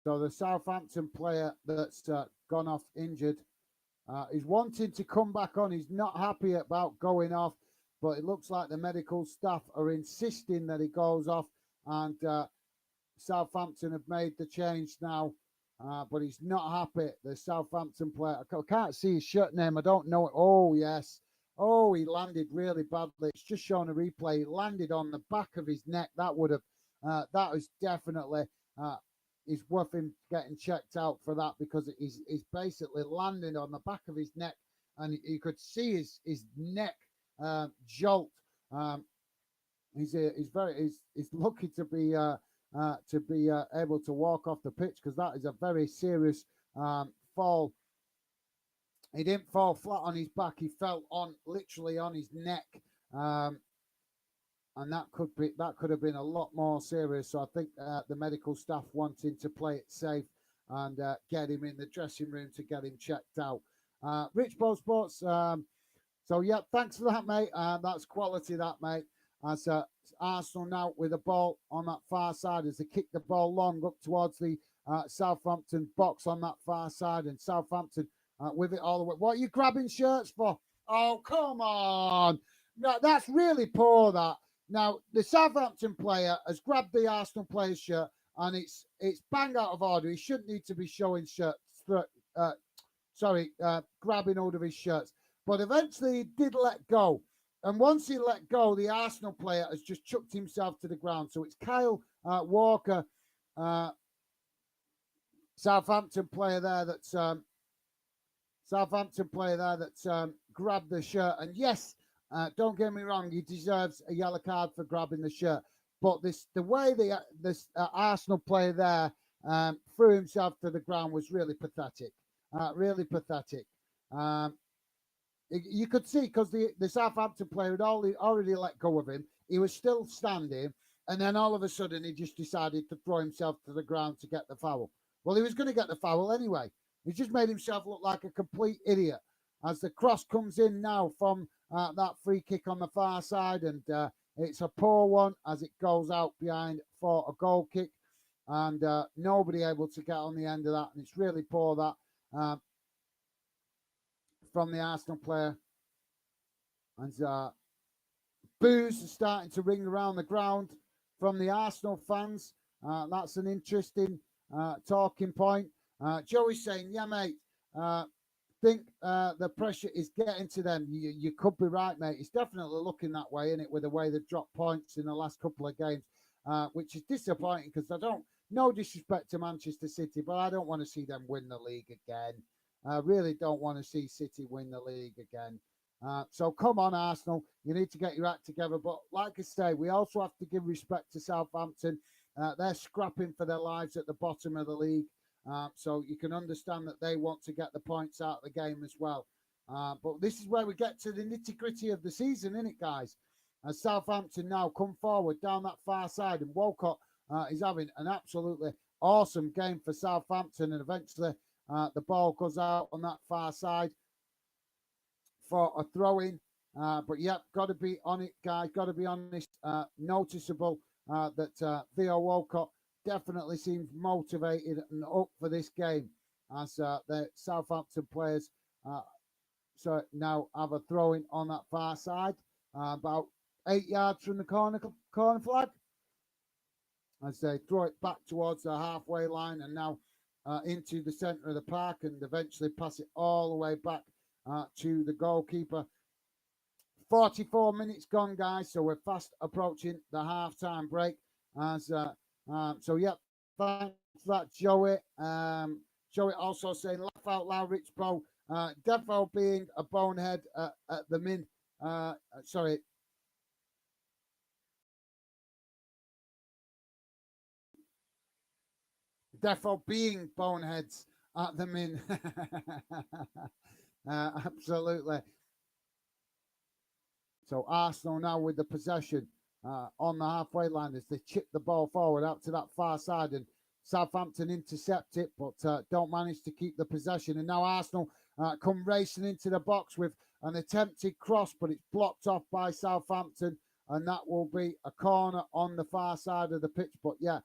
A: So the Southampton player that's gone off injured is wanting to come back on. He's not happy about going off, but it looks like the medical staff are insisting that he goes off, and Southampton have made the change now, but he's not happy. The Southampton player, I can't see his shirt name. I don't know it. Oh, yes. Oh, he landed really badly. It's just showing a replay. He landed on the back of his neck. That would have, that was definitely, is worth him getting checked out for that because he's basically landing on the back of his neck, and you could see his neck jolt. He's lucky to be able to walk off the pitch because that is a very serious fall. He didn't fall flat on his back; he fell on literally on his neck, and that could have been a lot more serious. So I think the medical staff wanting to play it safe and get him in the dressing room to get him checked out. Rich Bow Sports. So yeah, thanks for that, mate. That's quality, that mate. As Arsenal now with the ball on that far side as they kick the ball long up towards the Southampton box on that far side, and Southampton with it all the way. What are you grabbing shirts for? Oh, come on. No, that's really poor, that. Now, the Southampton player has grabbed the Arsenal player's shirt, and it's bang out of order. He shouldn't need to be showing shirts. Grabbing hold of his shirts. But eventually he did let go. And once he let go, the Arsenal player has just chucked himself to the ground. So it's Kyle Walker, Southampton player there that's grabbed the shirt. And yes, don't get me wrong, he deserves a yellow card for grabbing the shirt. But the way this Arsenal player there threw himself to the ground was really pathetic. Really pathetic. You could see because the Southampton player had already let go of him. He was still standing, and then all of a sudden he just decided to throw himself to the ground to get the foul. Well, he was going to get the foul anyway. He just made himself look like a complete idiot. As the cross comes in now from that free kick on the far side, and it's a poor one as it goes out behind for a goal kick, and nobody able to get on the end of that, and it's really poor that. From the Arsenal player. And boos are starting to ring around the ground from the Arsenal fans. That's an interesting talking point. Joey's saying, yeah, mate, think the pressure is getting to them. You could be right, mate. It's definitely looking that way, isn't it, with the way they've dropped points in the last couple of games, which is disappointing because no disrespect to Manchester City, but I don't want to see them win the league again. I really don't want to see City win the league again. So come on, Arsenal. You need to get your act together. But like I say, we also have to give respect to Southampton. They're scrapping for their lives at the bottom of the league. So you can understand that they want to get the points out of the game as well. But this is where we get to the nitty-gritty of the season, isn't it, guys? As Southampton now come forward down that far side, and Walcott is having an absolutely awesome game for Southampton, and eventually the ball goes out on that far side for a throw-in. But yeah, got to be on it, guys. Got to be honest. Noticeable that Theo Walcott definitely seems motivated and up for this game as the Southampton players so now have a throw-in on that far side, about 8 yards from the corner flag, as they throw it back towards the halfway line, and now into the centre of the park and eventually pass it all the way back to the goalkeeper. 44 minutes gone, guys, so we're fast approaching the half-time break. So, yeah, thanks for that, Joey. Joey also saying, laugh out loud, Rich Bo. Defo being a bonehead at the min. Sorry. Defo being boneheads at the min. Absolutely. So Arsenal now with the possession on the halfway line as they chip the ball forward out to that far side, and Southampton intercept it, but don't manage to keep the possession. And now Arsenal come racing into the box with an attempted cross, but it's blocked off by Southampton, and that will be a corner on the far side of the pitch. But yeah,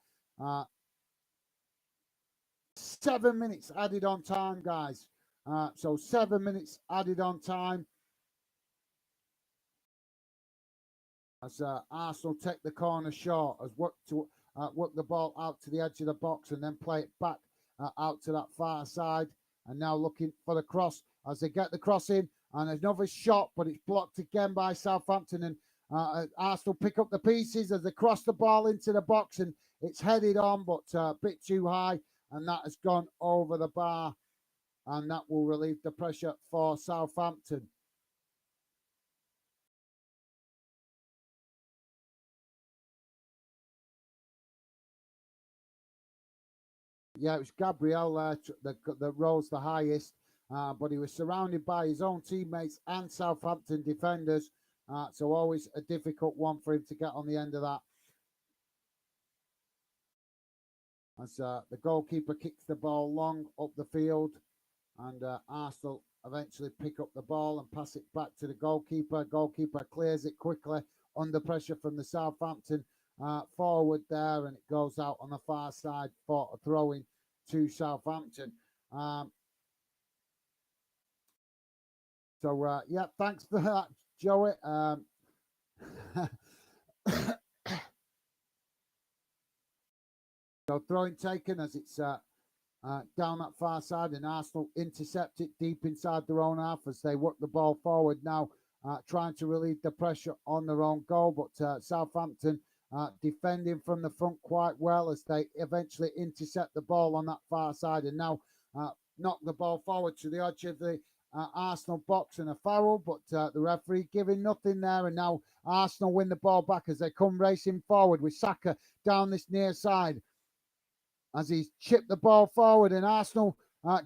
A: 7 minutes added on time, guys. So 7 minutes added on time. As Arsenal take the corner short, as work the ball out to the edge of the box and then play it back out to that far side. And now looking for the cross as they get the cross in, and another shot, but it's blocked again by Southampton. And Arsenal pick up the pieces as they cross the ball into the box, and it's headed on, but a bit too high, and that has gone over the bar, and that will relieve the pressure for Southampton. Yeah, it was Gabriel that rose the highest, but he was surrounded by his own teammates and Southampton defenders, so always a difficult one for him to get on the end of that. As the goalkeeper kicks the ball long up the field, and Arsenal eventually pick up the ball and pass it back to the goalkeeper. Goalkeeper clears it quickly under pressure from the Southampton forward there, and it goes out on the far side for a throw-in to Southampton. Yeah, thanks for that, Joey. So throwing taken as it's down that far side, and Arsenal intercept it deep inside their own half as they work the ball forward now, trying to relieve the pressure on their own goal. But Southampton defending from the front quite well as they eventually intercept the ball on that far side, and now knock the ball forward to the edge of the Arsenal box, and a foul, but the referee giving nothing there. And now Arsenal win the ball back as they come racing forward with Saka down this near side as he's chipped the ball forward, and Arsenal,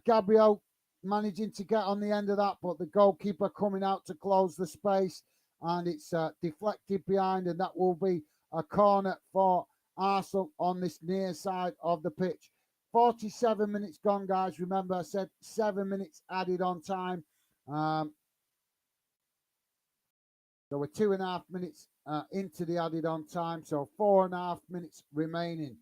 A: Gabriel managing to get on the end of that, but the goalkeeper coming out to close the space, and it's deflected behind, and that will be a corner for Arsenal on this near side of the pitch. 47 minutes gone, guys. Remember, I said 7 minutes added on time. So we're 2.5 minutes into the added on time, so 4.5 minutes remaining.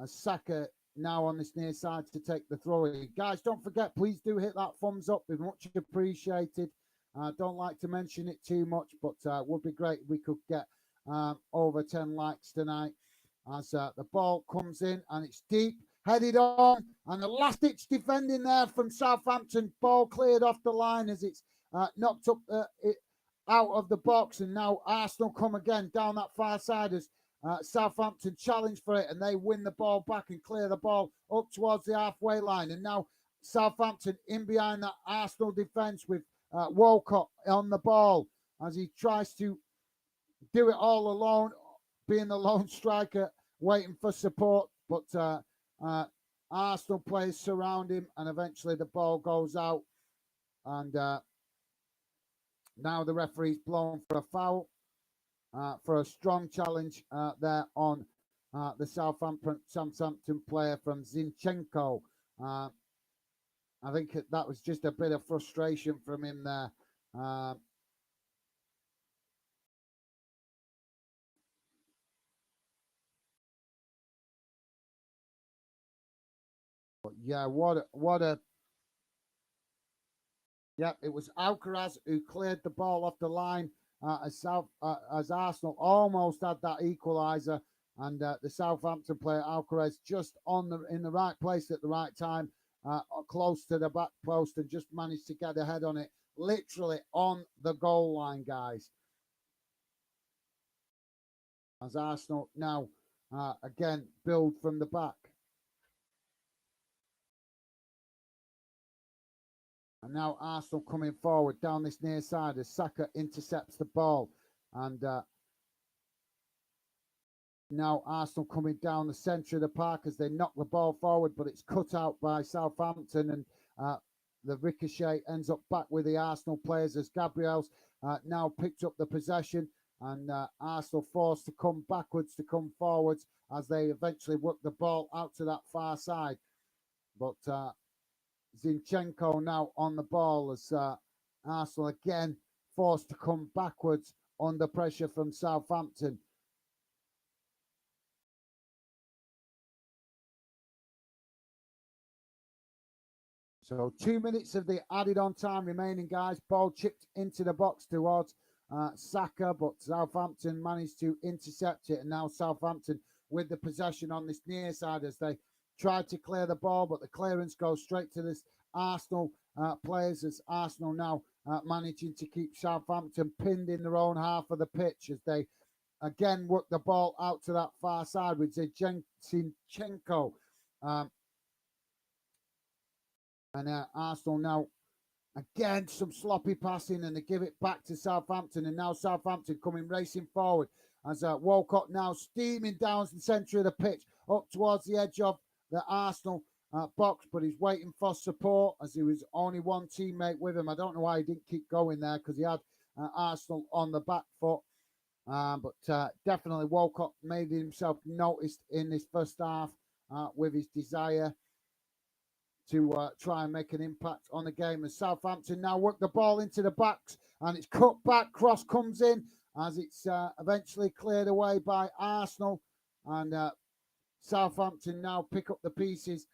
A: As Saka now on this near side to take the throw in. Guys, don't forget, please do hit that thumbs up. It's much appreciated. Don't like to mention it too much, but would be great if we could get over 10 likes tonight. As the ball comes in and it's deep, headed on, and the last ditch defending there from Southampton. Ball cleared off the line as it's knocked up out of the box, and now Arsenal come again down that far side as Southampton challenge for it, and they win the ball back and clear the ball up towards the halfway line. And now Southampton in behind that Arsenal defence with Walcott on the ball as he tries to do it all alone, being the lone striker, waiting for support. But Arsenal players surround him, and eventually the ball goes out. And now the referee's blown for a foul. For a strong challenge there on the Southampton player from Zinchenko. I think that was just a bit of frustration from him there. But yeah, what a yeah, it was Alcaraz who cleared the ball off the line as Arsenal almost had that equaliser, and the Southampton player Alcaraz just in the right place at the right time, close to the back post, and just managed to get a head on it, literally on the goal line, guys. As Arsenal now again build from the back. And now Arsenal coming forward down this near side as Saka intercepts the ball. And now Arsenal coming down the centre of the park as they knock the ball forward, but it's cut out by Southampton, and the ricochet ends up back with the Arsenal players as Gabriel's now picked up the possession, and Arsenal forced to come backwards to come forwards as they eventually work the ball out to that far side. But Zinchenko now on the ball as Arsenal again forced to come backwards under pressure from Southampton. So 2 minutes of the added on time remaining, guys. Ball chipped into the box towards Saka, but Southampton managed to intercept it. And now Southampton with the possession on this near side as they tried to clear the ball, but the clearance goes straight to this Arsenal players, as Arsenal now managing to keep Southampton pinned in their own half of the pitch as they again work the ball out to that far side with Zinchenko. And Arsenal now, again, some sloppy passing, and they give it back to Southampton. And now Southampton coming racing forward as Walcott now steaming down the centre of the pitch up towards the edge of the Arsenal box. But he's waiting for support as there was only one teammate with him. I don't know why he didn't keep going there because he had Arsenal on the back foot. But definitely Walcott made himself noticed in this first half with his desire to try and make an impact on the game. As Southampton now work the ball into the backs, and it's cut back. Cross comes in as it's eventually cleared away by Arsenal. And Southampton now pick up the pieces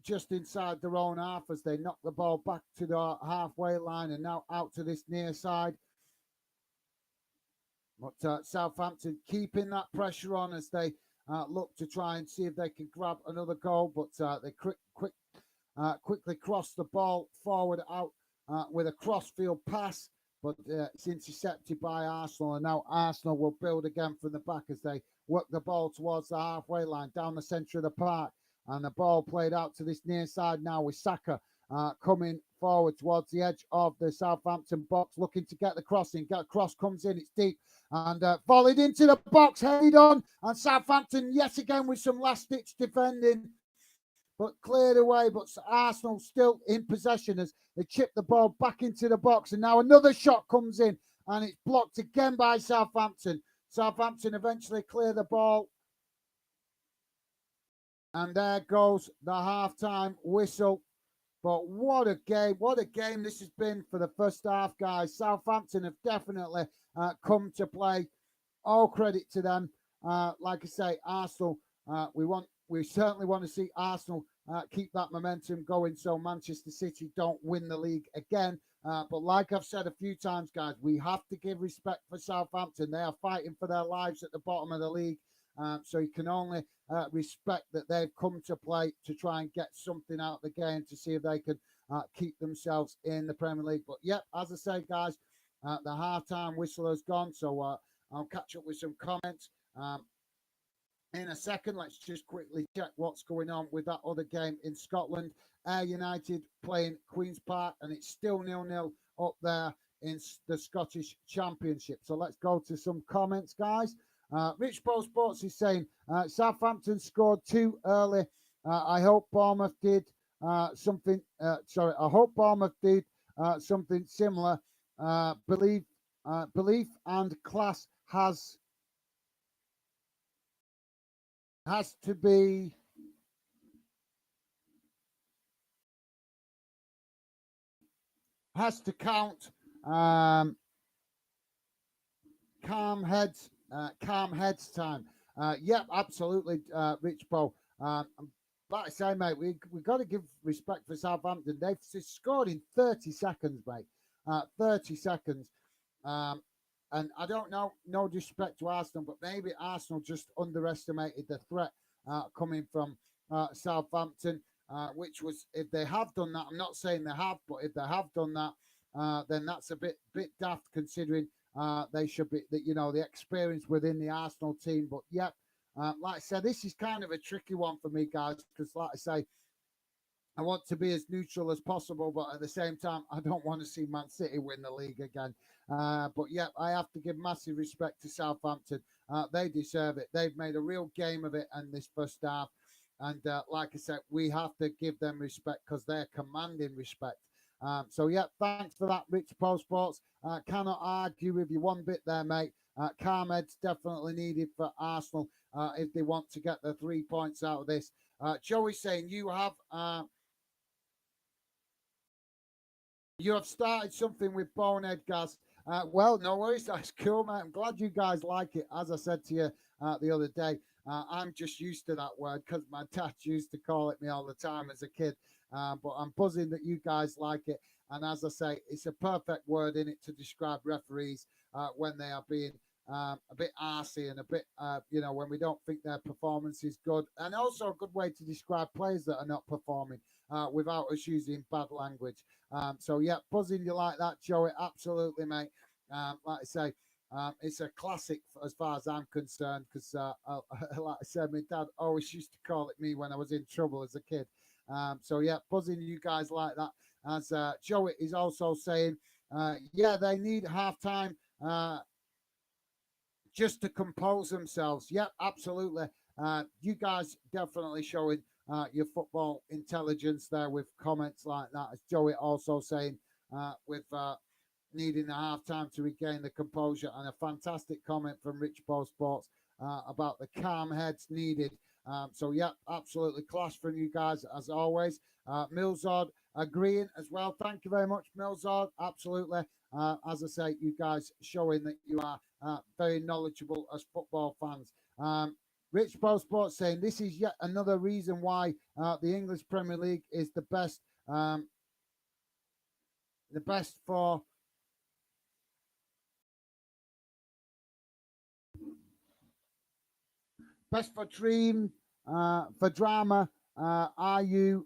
A: just inside their own half as they knock the ball back to the halfway line and now out to this near side. But Southampton keeping that pressure on as they look to try and see if they can grab another goal, but they quickly cross the ball forward out with a crossfield pass, but it's intercepted by Arsenal, and now Arsenal will build again from the back as they work the ball towards the halfway line down the centre of the park, and the ball played out to this near side now with Saka coming forward towards the edge of the Southampton box, looking to get the crossing. Cross comes in, it's deep, and volleyed into the box, headed on, and Southampton yet again with some last-ditch defending, but cleared away. But Arsenal still in possession as they chip the ball back into the box, and now another shot comes in, and it's blocked again by Southampton. Southampton eventually clear the ball, and there goes the half-time whistle. But what a game this has been for the first half, guys. Southampton have definitely come to play. All credit to them. Like I say, Arsenal, we certainly want to see Arsenal keep that momentum going so Manchester City don't win the league again. But like I've said a few times, guys, we have to give respect for Southampton. They are fighting for their lives at the bottom of the league. So you can only respect that they've come to play to try and get something out of the game to see if they can keep themselves in the Premier League. But yeah, as I say, guys, the half-time whistle has gone. So I'll catch up with some comments in a second. Let's just quickly check what's going on with that other game in Scotland. Ayr United playing Queen's Park, and it's still 0-0 up there in the Scottish Championship. So let's go to some comments, guys. Rich Bo Sports is saying Southampton scored too early. I hope Bournemouth did something. I hope Bournemouth did something similar. Belief and class has to count. Calm heads time. Yep, absolutely, Rich Bo. Like I say, mate, we've got to give respect for Southampton. They've scored in 30 seconds, mate. 30 seconds. And I don't know, no disrespect to Arsenal, but maybe Arsenal just underestimated the threat coming from Southampton, which was, if they have done that, I'm not saying they have, but if they have done that, then that's a bit daft considering they should be, the experience within the Arsenal team. But yep, like I said, this is kind of a tricky one for me, guys, because like I say, I want to be as neutral as possible, but at the same time, I don't want to see Man City win the league again. But yeah, I have to give massive respect to Southampton. They deserve it. They've made a real game of it in this first half. And like I said, we have to give them respect because they're commanding respect. So yeah, thanks for that, Rich Post Sports. Cannot argue with you one bit there, mate. Carmed's definitely needed for Arsenal if they want to get the 3 points out of this. Joey's saying you have started something with Bonehead Gas. Well, no worries. That's cool, mate. I'm glad you guys like it. As I said to you the other day, I'm just used to that word because my dad used to call it me all the time as a kid. But I'm buzzing that you guys like it. And as I say, it's a perfect word in it to describe referees when they are being a bit arsey and a bit, when we don't think their performance is good. And also a good way to describe players that are not performing without us using bad language. So, yeah, buzzing you like that, Joey. Absolutely, mate. Like I say, it's a classic as far as I'm concerned because, like I said, my dad always used to call it me when I was in trouble as a kid. So, yeah, buzzing you guys like that. As Joey is also saying, yeah, they need halftime just to compose themselves. Yep, absolutely. You guys definitely showing your football intelligence there with comments like that. As Joey also saying with needing a half time to regain the composure, and a fantastic comment from Rich Bo Sports about the calm heads needed. So, yeah, absolutely class from you guys as always. Milzard agreeing as well. Thank you very much, Milzard. Absolutely. As I say, you guys showing that you are very knowledgeable as football fans. Rich Bo Sports saying this is yet another reason why the English Premier League is the best for dream, for drama. Are you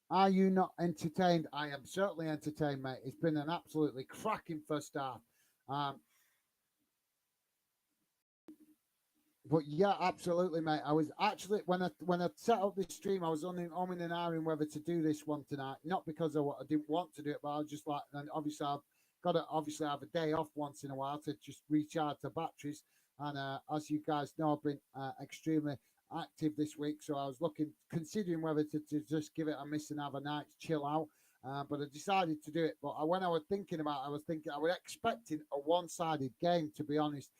A: not entertained? I am certainly entertained, mate. It's been an absolutely cracking first half. Um, but yeah, absolutely, mate. I was actually when I set up this stream, I was on and ahhing whether to do this one tonight. Not because I didn't want to do it, but I was just like, and obviously I've got to obviously have a day off once in a while to just recharge the batteries. And as you guys know, I've been extremely active this week, so I was considering whether to just give it a miss and have a night chill out. But I decided to do it. But when I was thinking I was expecting a one-sided game, to be honest.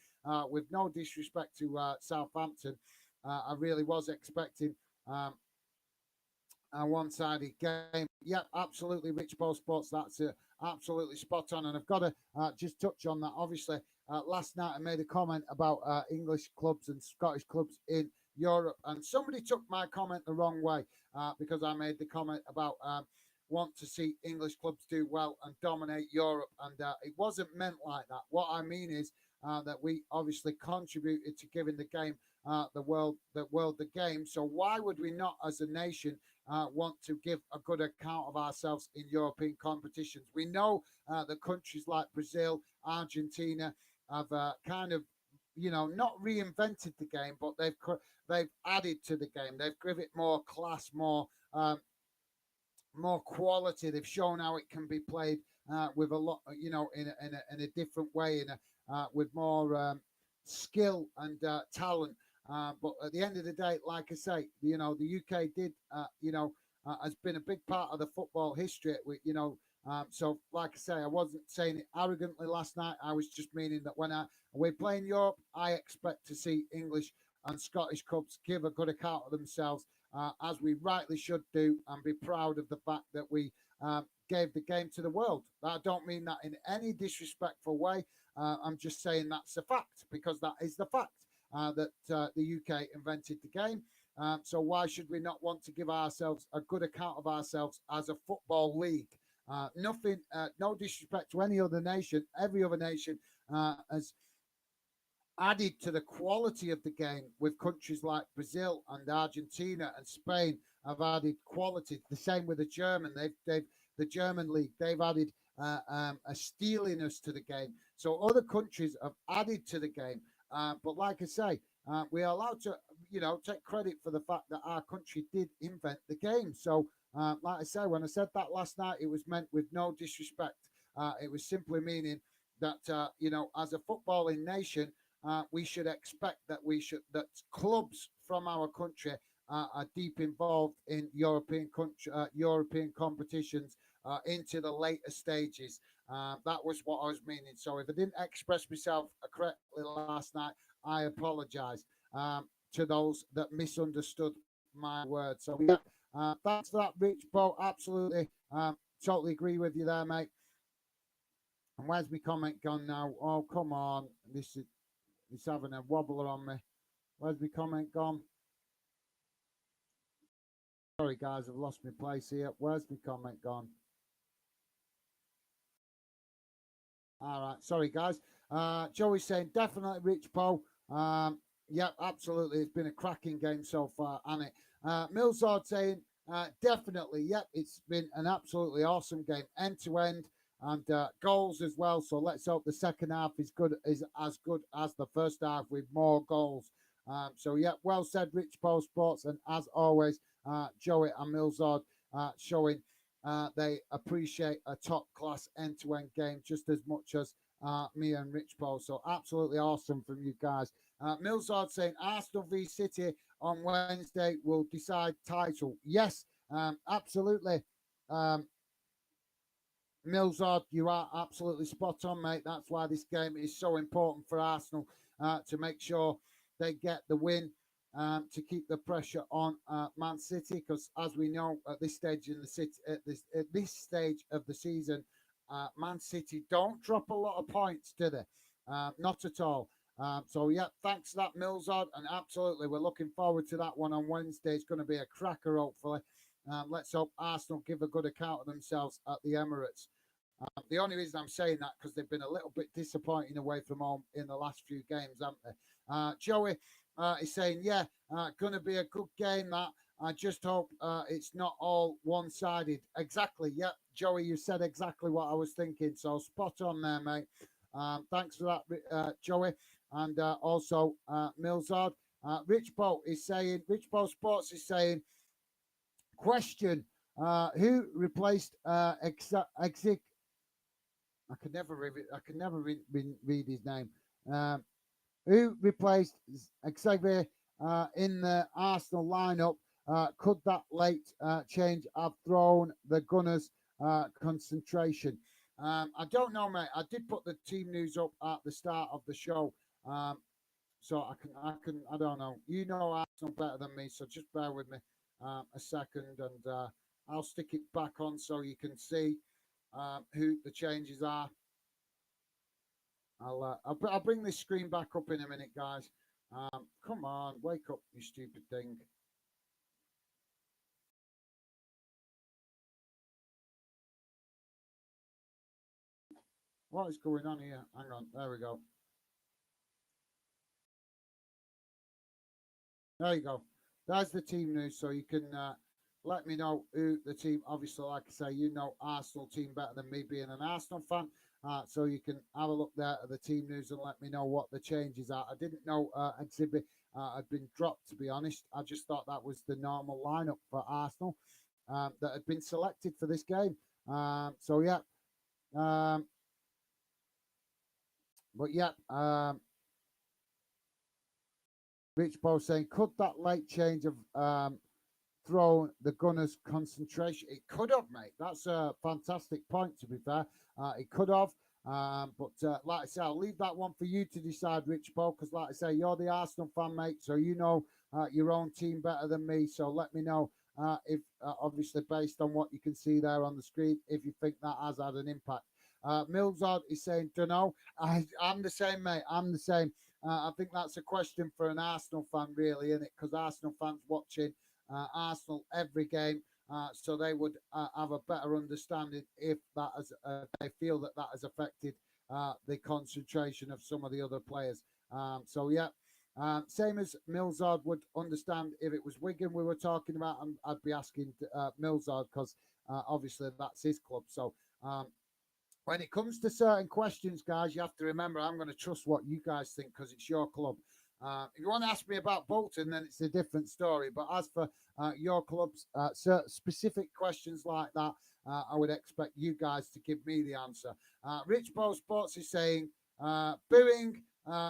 A: With no disrespect to Southampton, I really was expecting a one-sided game. Yep, absolutely, Rich Ball Sports. That's absolutely spot on. And I've got to just touch on that. Obviously, last night I made a comment about English clubs and Scottish clubs in Europe, and somebody took my comment the wrong way because I made the comment about want to see English clubs do well and dominate Europe, and it wasn't meant like that. What I mean is that we obviously contributed to giving the game the world the game. So why would we not, as a nation, want to give a good account of ourselves in European competitions? We know that countries like Brazil, Argentina have kind of, not reinvented the game, but they've added to the game. They've given it more class, more quality. They've shown how it can be played with a lot, in a different way, with more skill and talent. But at the end of the day, like I say, the UK did, has been a big part of the football history. So like I say, I wasn't saying it arrogantly last night. I was just meaning that when we're playing Europe, I expect to see English and Scottish clubs give a good account of themselves, as we rightly should do, and be proud of the fact that we gave the game to the world. I don't mean that in any disrespectful way. I'm just saying that's a fact, because that is the fact that the UK invented the game. So why should we not want to give ourselves a good account of ourselves as a football league? No disrespect to any other nation. Every other nation has added to the quality of the game with countries like Brazil and Argentina and Spain have added quality. The same with the German. They've the German league. They've added a steeliness to the game. So other countries have added to the game. But like I say, we are allowed to, take credit for the fact that our country did invent the game. So, like I say, when I said that last night, it was meant with no disrespect. It was simply meaning that, as a footballing nation, we should expect that clubs from our country are deep involved in European competitions into the later stages. That was what I was meaning. So if I didn't express myself correctly last night, I apologise to those that misunderstood my words. So yeah, thanks for that, Rich Bo. Absolutely, totally agree with you there, mate. And where's my comment gone now? Oh, come on, it's having a wobbler on me. Where's my comment gone? Sorry, guys, I've lost my place here. Where's my comment gone? All right, sorry, guys. Joey's saying definitely Rich Poe. Yeah, absolutely. It's been a cracking game so far, hasn't it? Millsard saying definitely. Yep, it's been an absolutely awesome game, end to end, and goals as well. So let's hope the second half is as good as the first half with more goals. So yeah, well said, Rich Poe Sports, and as always, Joey and Millsard showing they appreciate a top class end to end game just as much as me and Rich Paul. So absolutely awesome from you guys. Millsard saying Arsenal v City on Wednesday will decide title. Yes, absolutely. Millsard, you are absolutely spot on, mate. That's why this game is so important for Arsenal to make sure they get the win. To keep the pressure on Man City, because as we know at this stage in the city, at this stage of the season, Man City don't drop a lot of points, do they? Not at all. So yeah, thanks for that, Millsard, and absolutely, we're looking forward to that one on Wednesday. It's going to be a cracker, hopefully. Let's hope Arsenal give a good account of themselves at the Emirates. The only reason I'm saying that because they've been a little bit disappointing away from home in the last few games, haven't they? Joey is saying, yeah, going to be a good game. That I just hope it's not all one-sided. Exactly. Yep, Joey, you said exactly what I was thinking. So spot on there, mate. Thanks for that, Joey, and also Millsard. Rich Boat is saying, Rich Boat Sports is saying, question: who replaced Exik? I could never read his name. Who replaced Xavier in the Arsenal lineup? Could that late change have thrown the Gunners' concentration? I don't know, mate. I did put the team news up at the start of the show, so I don't know. You know Arsenal better than me, so just bear with me a second, and I'll stick it back on so you can see who the changes are. I'll bring this screen back up in a minute, guys. Come on, wake up, you stupid thing. What is going on here? Hang on, there we go. There you go. That's the team news, so you can let me know who the team. Obviously, like I say, you know Arsenal team better than me, being an Arsenal fan. So you can have a look there at the team news and let me know what the changes are. I didn't know Exhibit had been dropped, to be honest. I just thought that was the normal lineup for Arsenal that had been selected for this game. So yeah, but yeah, Rich Bo saying, could that late change have thrown the Gunners' concentration? It could have, mate. That's a fantastic point, to be fair. It could have. But like I say, I'll leave that one for you to decide, Rich Bo, because like I say, you're the Arsenal fan, mate, so you know your own team better than me. So let me know if, obviously, based on what you can see there on the screen, if you think that has had an impact. Millsard is saying, don't know. I'm the same, mate. I'm the same. I think that's a question for an Arsenal fan, really, isn't it? Because Arsenal fans watching Arsenal every game, so they would have a better understanding if that has, they feel that has affected the concentration of some of the other players. So yeah, same as Millsard would understand if it was Wigan we were talking about, and I'd be asking Millsard because obviously that's his club. So when it comes to certain questions, guys, you have to remember I'm going to trust what you guys think because it's your club. If you want to ask me about Bolton, then it's a different story. But as for your club's specific questions like that, I would expect you guys to give me the answer. Rich Bo Sports is saying booing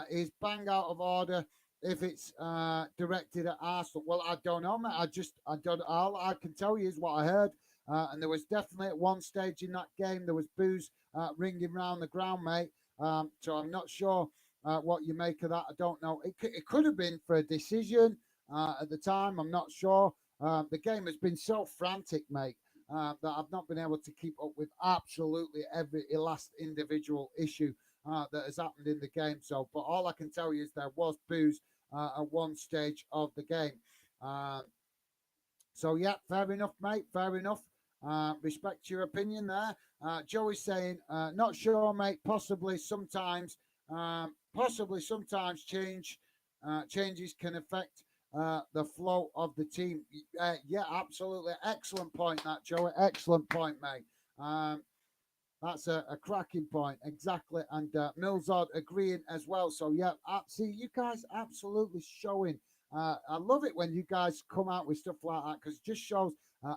A: is bang out of order if it's directed at Arsenal. Well, I don't know, mate. I don't. All I can tell you is what I heard. And there was definitely at one stage in that game there was boos ringing round the ground, mate. So I'm not sure what you make of that. I don't know. It could have been for a decision at the time. I'm not sure. The game has been so frantic, mate, that I've not been able to keep up with absolutely every last individual issue that has happened in the game. So, but all I can tell you is there was boos at one stage of the game. So yeah, fair enough, mate. Fair enough. Respect your opinion there. Joey's saying, not sure, mate. Possibly sometimes changes can affect the flow of the team. Yeah, absolutely. Excellent point, that Joey. Excellent point, mate. That's a cracking point, exactly. And Millsard agreeing as well. So yeah, see, you guys absolutely showing. I love it when you guys come out with stuff like that because it just shows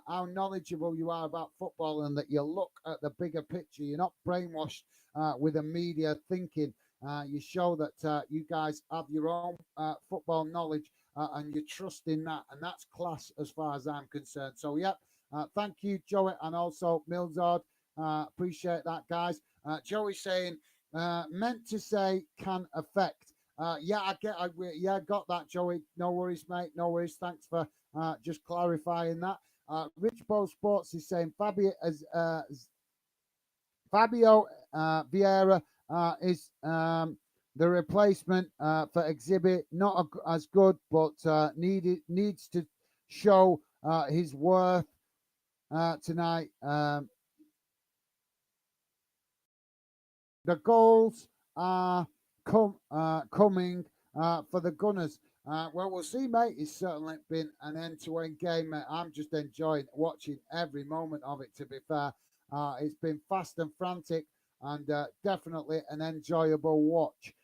A: how knowledgeable you are about football and that you look at the bigger picture. You're not brainwashed with the media thinking. You show that you guys have your own football knowledge and you trust in that, and that's class as far as I'm concerned. So yeah, thank you, Joey, and also Millsard. Appreciate that, guys. Joey saying meant to say can affect. Yeah, yeah, got that, Joey. No worries, mate. No worries. Thanks for just clarifying that. Rich Bo Sports is saying Fabio Vieira is the replacement for Exhibit. Not as good, but needs to show his worth tonight. The goals are coming for the Gunners. Well, we'll see, mate. It's certainly been an end-to-end game, mate. I'm just enjoying watching every moment of it, to be fair. It's been fast and frantic and definitely an enjoyable watch.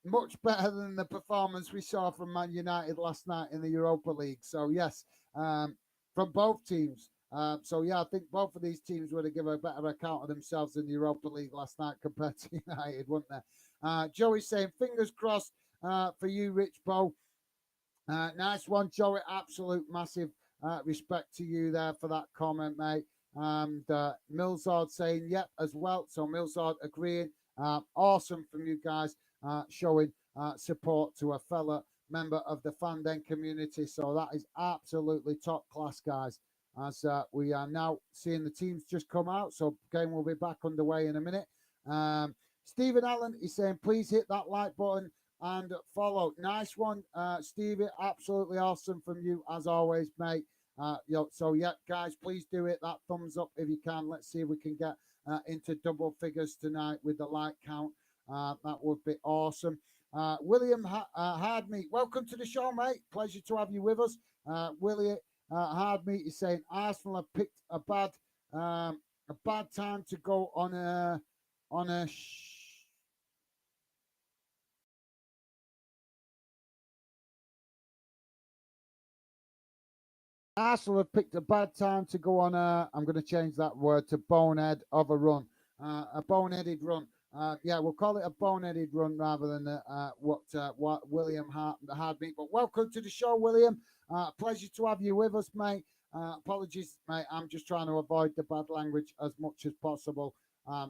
A: Much better than the performance we saw from Man United last night in the Europa League. So, yes, from both teams. So yeah, I think both of these teams would have given a better account of themselves in the Europa League last night compared to United, wouldn't they? Joey's saying fingers crossed for you, Rich Bo. Nice one, Joey. Absolute massive respect to you there for that comment, mate. And Millsard saying yep as well. So Millsard agreeing. Awesome from you guys showing support to a fella member of the Fanden community. So that is absolutely top class, guys. As we are now seeing the teams just come out. So game will be back underway in a minute. Stephen Allen is saying, please hit that like button and follow. Nice one, Stevie. Absolutely awesome from you, as always, mate. So, yeah, guys, please do it. That thumbs up if you can. Let's see if we can get into double figures tonight with the like count. That would be awesome. William Hardmeat, welcome to the show, mate. Pleasure to have you with us. William Hardmeat is saying Arsenal have picked a bad time to go on a Arsenal have picked a bad time to go on I'm going to change that word to bonehead of a run, a boneheaded run. Yeah, we'll call it a boneheaded run rather than what William Hardmeat. But welcome to the show, William. Pleasure to have you with us, mate. Apologies, mate. I'm just trying to avoid the bad language as much as possible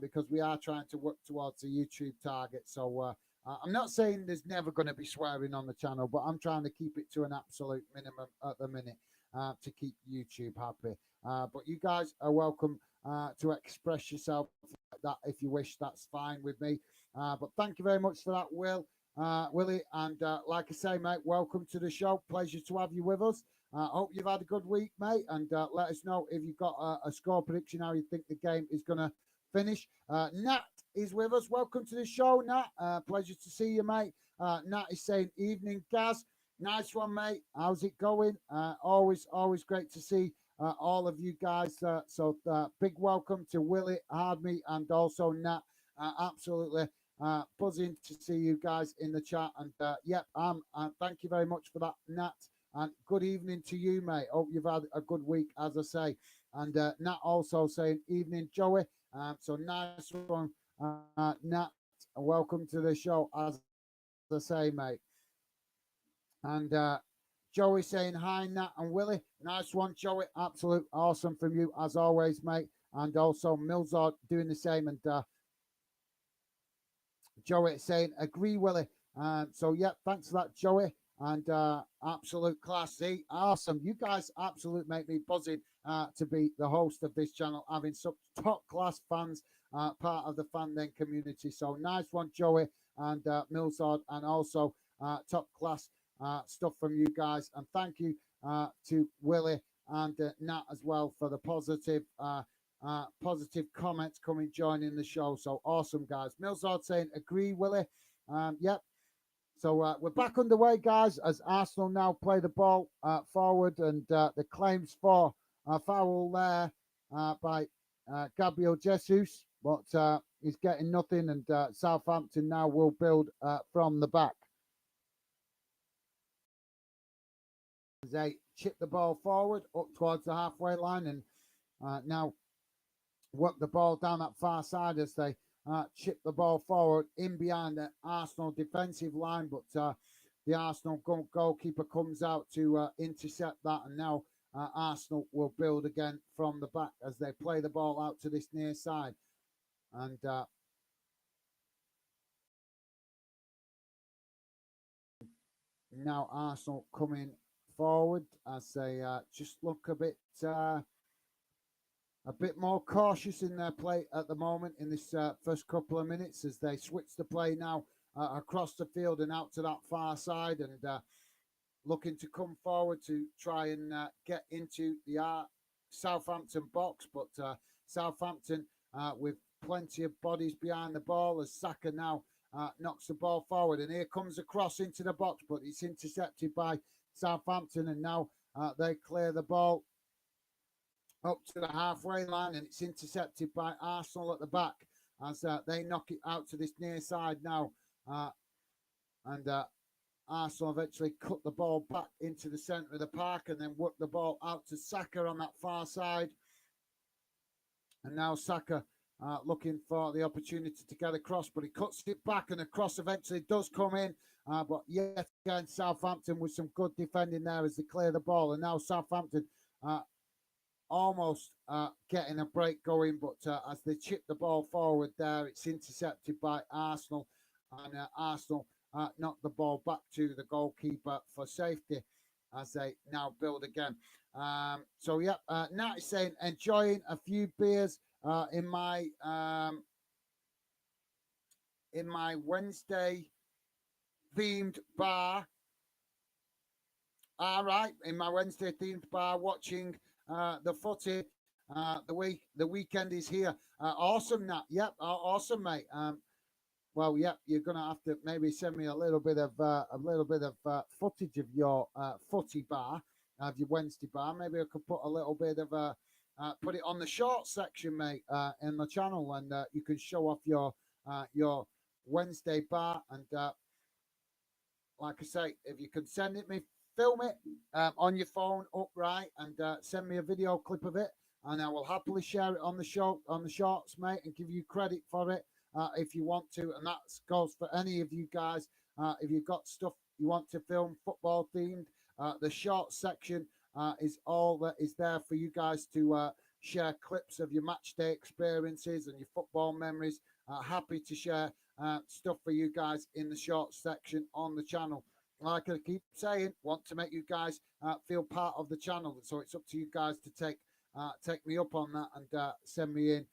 A: because we are trying to work towards a YouTube target. So I'm not saying there's never going to be swearing on the channel, but I'm trying to keep it to an absolute minimum at the minute to keep YouTube happy. But you guys are welcome to express yourself like that if you wish. That's fine with me. But thank you very much for that, Willie. And like I say, mate, welcome to the show. Pleasure to have you with us. Hope you've had a good week, mate. And let us know if you've got a score prediction, how you think the game is going to finish. Nat is with us. Welcome to the show, Nat. Pleasure to see you, mate. Nat is saying, evening, Gaz. Nice one, mate. How's it going? Always great to see all of you guys. Big welcome to Willie, Hardme, and also Nat. Absolutely buzzing to see you guys in the chat. And thank you very much for that, Nat. And good evening to you, mate. Hope you've had a good week, as I say. And Nat also saying, evening, Joey. So nice one, Nat. Welcome to the show, as I say, mate. And Joey saying hi, Nat and Willie. Nice one, Joey. Absolute awesome from you, as always, mate. And also Milzard doing the same. And Joey saying, agree, Willie. Thanks for that, Joey. And absolute class. See, awesome. You guys absolute make me buzzing to be the host of this channel, having such top class fans, part of the fan then community. So nice one, Joey and Milzard, and also top class stuff from you guys. And thank you to Willie and Nat as well for the positive comments coming joining the show. So awesome, guys. Milzard saying agree, Willie. Yep. So we're back underway, guys, as Arsenal now play the ball forward, and the claims for a foul there by Gabriel Jesus, but he's getting nothing, and Southampton now will build from the back. They chip the ball forward up towards the halfway line, and now work the ball down that far side as they chip the ball forward in behind the Arsenal defensive line, but the Arsenal goalkeeper comes out to intercept that, and now Arsenal will build again from the back as they play the ball out to this near side. And now Arsenal coming forward as they just look a bit more cautious in their play at the moment in this first couple of minutes, as they switch the play now across the field and out to that far side, and looking to come forward to try and get into the Southampton box. But Southampton with plenty of bodies behind the ball, as Saka now knocks the ball forward, and here comes a cross into the box, but it's intercepted by Southampton, and now they clear the ball up to the halfway line, and it's intercepted by Arsenal at the back as they knock it out to this near side now. And Arsenal eventually cut the ball back into the centre of the park and then work the ball out to Saka on that far side. And now Saka looking for the opportunity to get across, but he cuts it back, and the cross eventually does come in. But yet again, Southampton with some good defending there as they clear the ball. And now Southampton almost getting a break going, but as they chip the ball forward there, it's intercepted by Arsenal, and Arsenal knock the ball back to the goalkeeper for safety as they now build again. Nat is saying, enjoying a few beers in my Wednesday themed bar. All right, in my Wednesday themed bar, watching the footy. The weekend is here. Awesome, Nat. Yep, awesome, mate. Well, yep, you're gonna have to maybe send me a little bit of footage of your footy bar, of your Wednesday bar. Maybe I could put a little bit of put it on the short section, mate, in the channel, and you can show off your Wednesday bar. And like I say, if you can send it me, film it on your phone upright, and send me a video clip of it, and I will happily share it on the shorts, mate, and give you credit for it if you want to. And that goes for any of you guys. If you've got stuff you want to film football themed, the short section is all that is there for you guys to share clips of your match day experiences and your football memories. Happy to share stuff for you guys in the short section on the channel. Like I keep saying, want to make you guys feel part of the channel, so it's up to you guys to take me up on that and send me in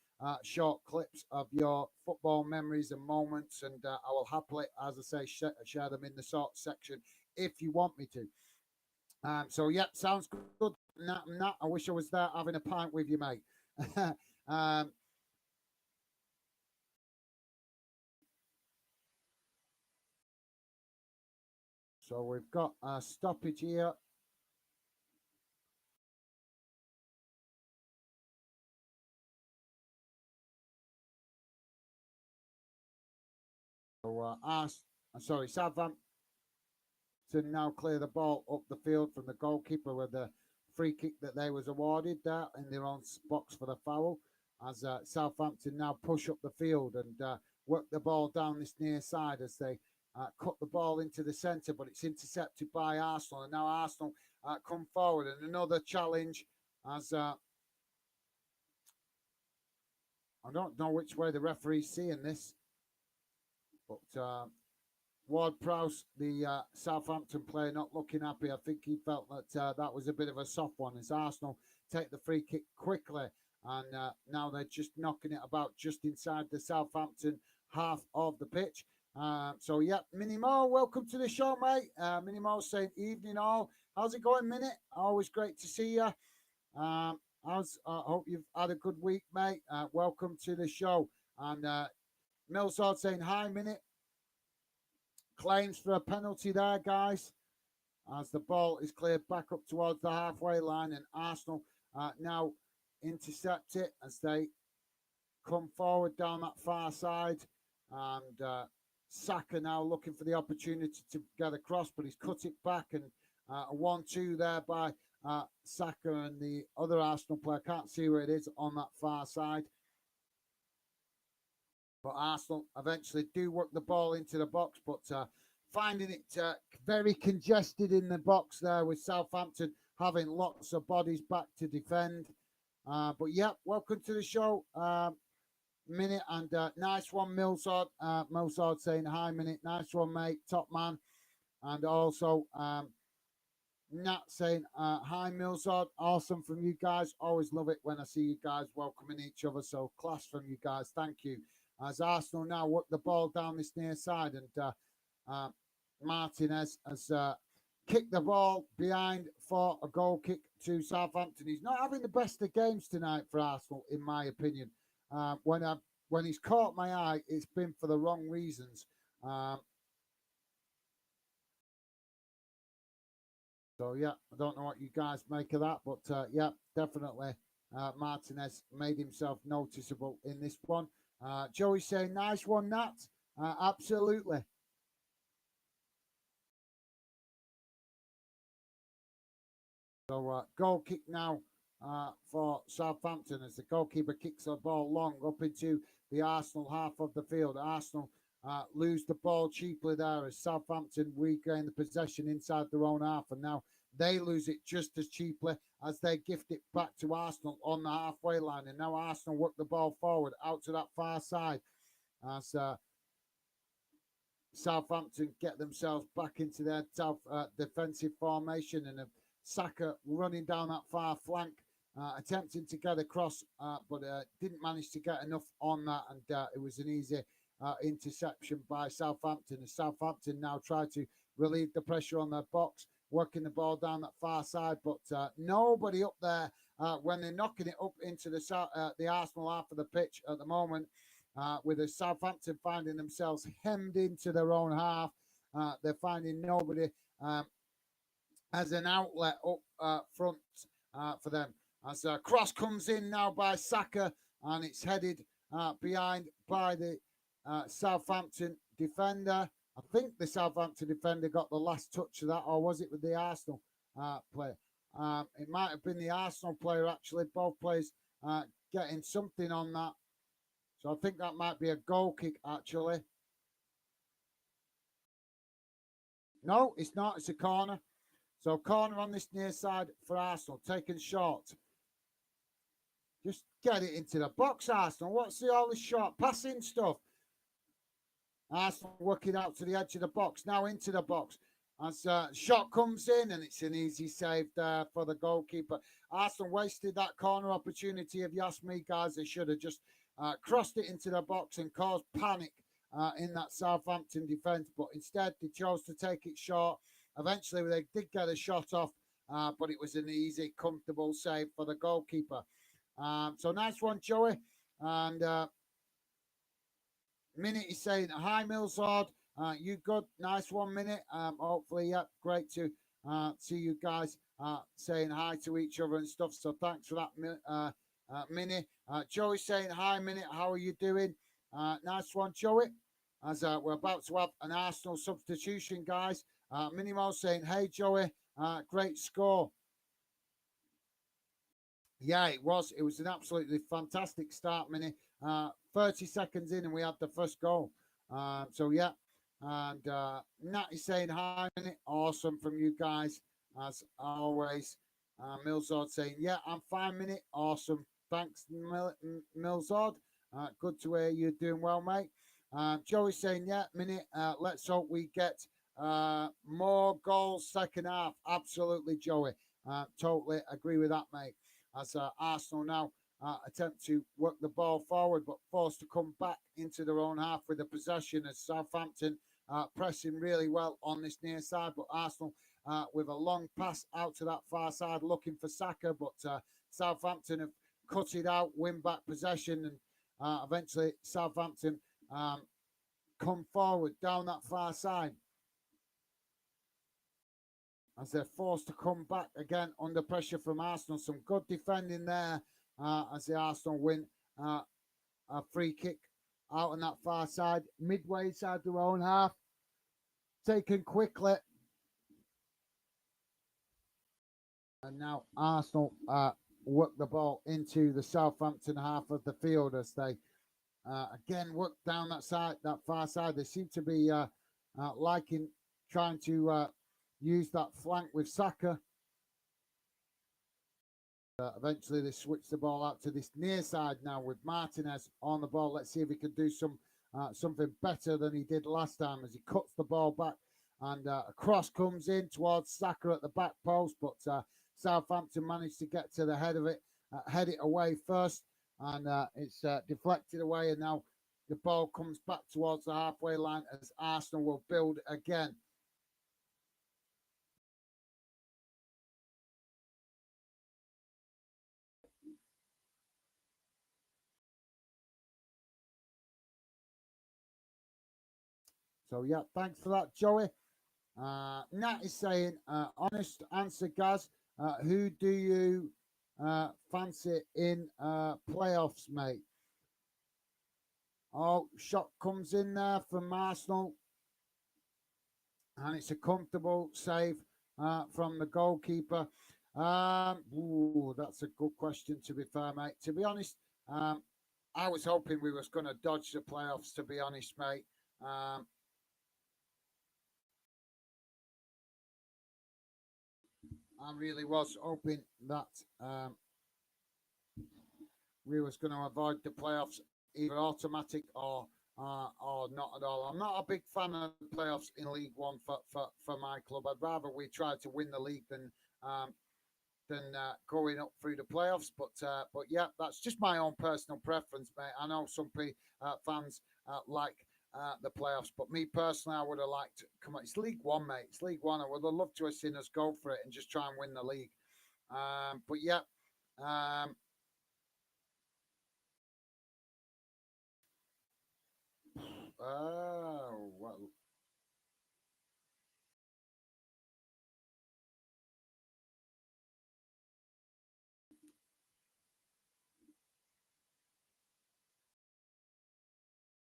A: short clips of your football memories and moments, and I will happily, as I say, share them in the short section if you want me to. Sounds good. Nat, I wish I was there having a pint with you, mate. So we've got a stoppage here. So Southampton now clear the ball up the field from the goalkeeper with the free kick that they was awarded there in their own box for the foul. As Southampton now push up the field and work the ball down this near side as they cut the ball into the centre, but it's intercepted by Arsenal. And now Arsenal come forward and another challenge as I don't know which way the referee's seeing this, but Ward Prowse, the Southampton player, not looking happy. I think he felt that that was a bit of a soft one as Arsenal take the free kick quickly. And now they're just knocking it about just inside the Southampton half of the pitch. So, yeah, Minnie Mo, welcome to the show, mate. Minnie Mo saying, evening all. How's it going, Minnie? Always great to see you. I hope you've had a good week, mate. Welcome to the show. And Millsard saying, hi, Minnie. Claims for a penalty there, guys, as the ball is cleared back up towards the halfway line, and Arsenal now intercept it as they come forward down that far side. And Saka now looking for the opportunity to get across, but he's cut it back, and a 1-2 there by Saka and the other Arsenal player. Can't see where it is on that far side. But Arsenal eventually do work the ball into the box, but finding it very congested in the box there with Southampton having lots of bodies back to defend. But yeah, welcome to the show, Minute, and nice one, Millsard. Millsard saying hi, Minute. Nice one, mate. Top man. And also Nat saying hi, Millsard. Awesome from you guys. Always love it when I see you guys welcoming each other. So class from you guys. Thank you. As Arsenal now work the ball down this near side, and Martinez has kicked the ball behind for a goal kick to Southampton. He's not having the best of games tonight for Arsenal, in my opinion. When he's caught my eye, it's been for the wrong reasons. So, yeah, I don't know what you guys make of that, but yeah, definitely Martinez made himself noticeable in this one. Joey saying, nice one, Nat. Absolutely. So, goal kick now for Southampton as the goalkeeper kicks the ball long up into the Arsenal half of the field. Arsenal lose the ball cheaply there as Southampton regain the possession inside their own half, and now they lose it just as cheaply as they gift it back to Arsenal on the halfway line. And now Arsenal work the ball forward out to that far side as Southampton get themselves back into their defensive formation, and Saka running down that far flank, attempting to get across, but didn't manage to get enough on that, and it was an easy interception by Southampton. As Southampton now try to relieve the pressure on their box, working the ball down that far side, but nobody up there when they're knocking it up into the Arsenal half of the pitch at the moment. With the Southampton finding themselves hemmed into their own half, they're finding nobody as an outlet up front for them. As a cross comes in now by Saka, and it's headed behind by the Southampton defender. I think the Southampton defender got the last touch of that, or was it with the Arsenal player? It might have been the Arsenal player, actually. Both players getting something on that. So I think that might be a goal kick, actually. No, it's not. It's a corner. So corner on this near side for Arsenal, taken short. Just get it into the box, Arsenal. What's all this short passing stuff? Arsenal working out to the edge of the box, now into the box. As shot comes in, and it's an easy save there for the goalkeeper. Arsenal wasted that corner opportunity. If you ask me, guys, they should have just crossed it into the box and caused panic in that Southampton defence. But instead, they chose to take it short. Eventually, they did get a shot off, but it was an easy, comfortable save for the goalkeeper. So nice one, Joey. And Minute is saying, hi, Millsard. You good? Nice 1 minute. Hopefully, yeah, great to see you guys saying hi to each other and stuff. So thanks for that, Minnie. Joey saying hi, Minnie. How are you doing? Nice one, Joey. As we're about to have an Arsenal substitution, guys. Minnie Mo saying, hey, Joey, great score. Yeah, it was. It was an absolutely fantastic start, Minnie. 30 seconds in, and we had the first goal. So, yeah. And Nat is saying hi, Minnie. Awesome from you guys, as always. Milzord saying, yeah, I'm fine, Minnie. Awesome. Thanks, Milzord. Good to hear you're doing well, mate. Joey saying, yeah, Minnie, let's hope we get more goals second half. Absolutely, Joey. Totally agree with that, mate, as Arsenal now attempt to work the ball forward, but forced to come back into their own half with the possession as Southampton pressing really well on this near side. But Arsenal with a long pass out to that far side looking for Saka, but Southampton have cut it out, win back possession, and eventually Southampton come forward down that far side as they're forced to come back again under pressure from Arsenal. Some good defending there as the Arsenal win a free kick out on that far side, midway inside their own half, taken quickly. And now Arsenal work the ball into the Southampton half of the field as they again work down that side, that far side. They seem to be liking trying to use that flank with Saka. Eventually, they switch the ball out to this near side now with Martinez on the ball. Let's see if he can do something better than he did last time as he cuts the ball back and a cross comes in towards Saka at the back post, but Southampton managed to get to the head of it, head it away first, and it's deflected away, and now the ball comes back towards the halfway line as Arsenal will build again. So, yeah, thanks for that, Joey. Nat is saying, honest answer, Gaz. Who do you fancy in playoffs, mate? Oh, shot comes in there from Arsenal, and it's a comfortable save from the goalkeeper. That's a good question, to be fair, mate. To be honest, I was hoping we was going to dodge the playoffs, to be honest, mate. I really was hoping that we was going to avoid the playoffs, either automatic or not at all. I'm not a big fan of the playoffs in League One for my club. I'd rather we try to win the league than going up through the playoffs. But yeah, that's just my own personal preference, mate. I know some fans like the playoffs, but me personally, I would have liked. Come on, it's League One, mate. It's League One. I would have loved to have seen us go for it and just try and win the league. But yeah. Oh well.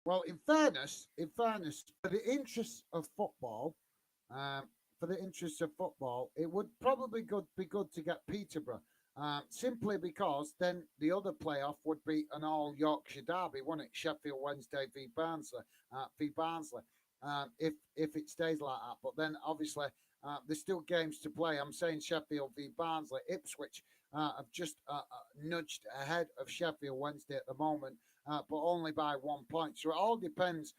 A: Well, in fairness, for the interests of football, um, it would probably be good to get Peterborough, simply because then the other playoff would be an all Yorkshire derby, wouldn't it? Sheffield Wednesday v Barnsley, if it stays like that. But then obviously there's still games to play. I'm saying Sheffield v Barnsley, Ipswich have just nudged ahead of Sheffield Wednesday at the moment, but only by 1 point. So it all depends.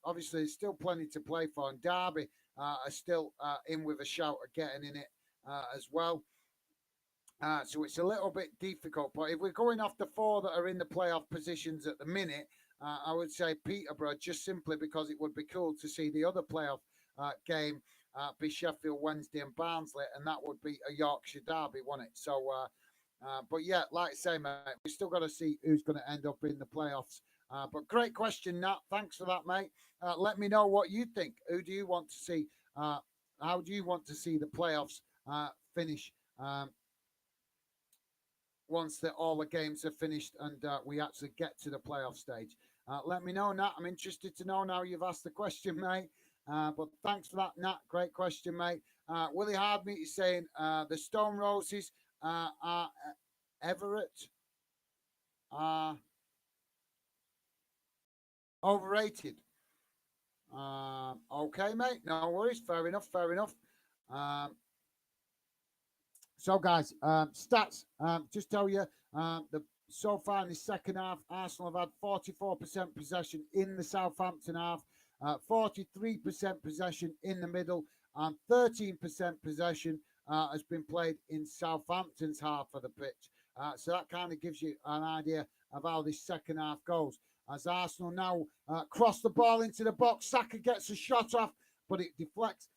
A: Obviously, there's still plenty to play for, and Derby are still in with a shout of getting in it as well. So it's a little bit difficult. But if we're going off the four that are in the playoff positions at the minute, I would say Peterborough, just simply because it would be cool to see the other playoff game be Sheffield Wednesday and Barnsley, and that would be a Yorkshire derby, wouldn't it? So, but yeah, like I say, mate, we still got to see who's going to end up in the playoffs But great question, Nat. Thanks for that, mate. Let me know what you think. Who do you want to see? Uh, how do you want to see the playoffs finish once all the games are finished and we actually get to the playoff stage? Let me know, Nat. I'm interested to know now you've asked the question, mate. But thanks for that, Nat. Great question, mate. Willie Hardmeat is saying the Stone Roses are Everett are overrated. Okay, mate. No worries. Fair enough. Fair enough. Um, so, guys, stats. Just tell you the so far in the second half, Arsenal have had 44% possession in the Southampton half, 43% possession in the middle, and 13% possession has been played in Southampton's half of the pitch. So that kind of gives you an idea of how this second half goes. As Arsenal now cross the ball into the box, Saka gets a shot off, but it deflects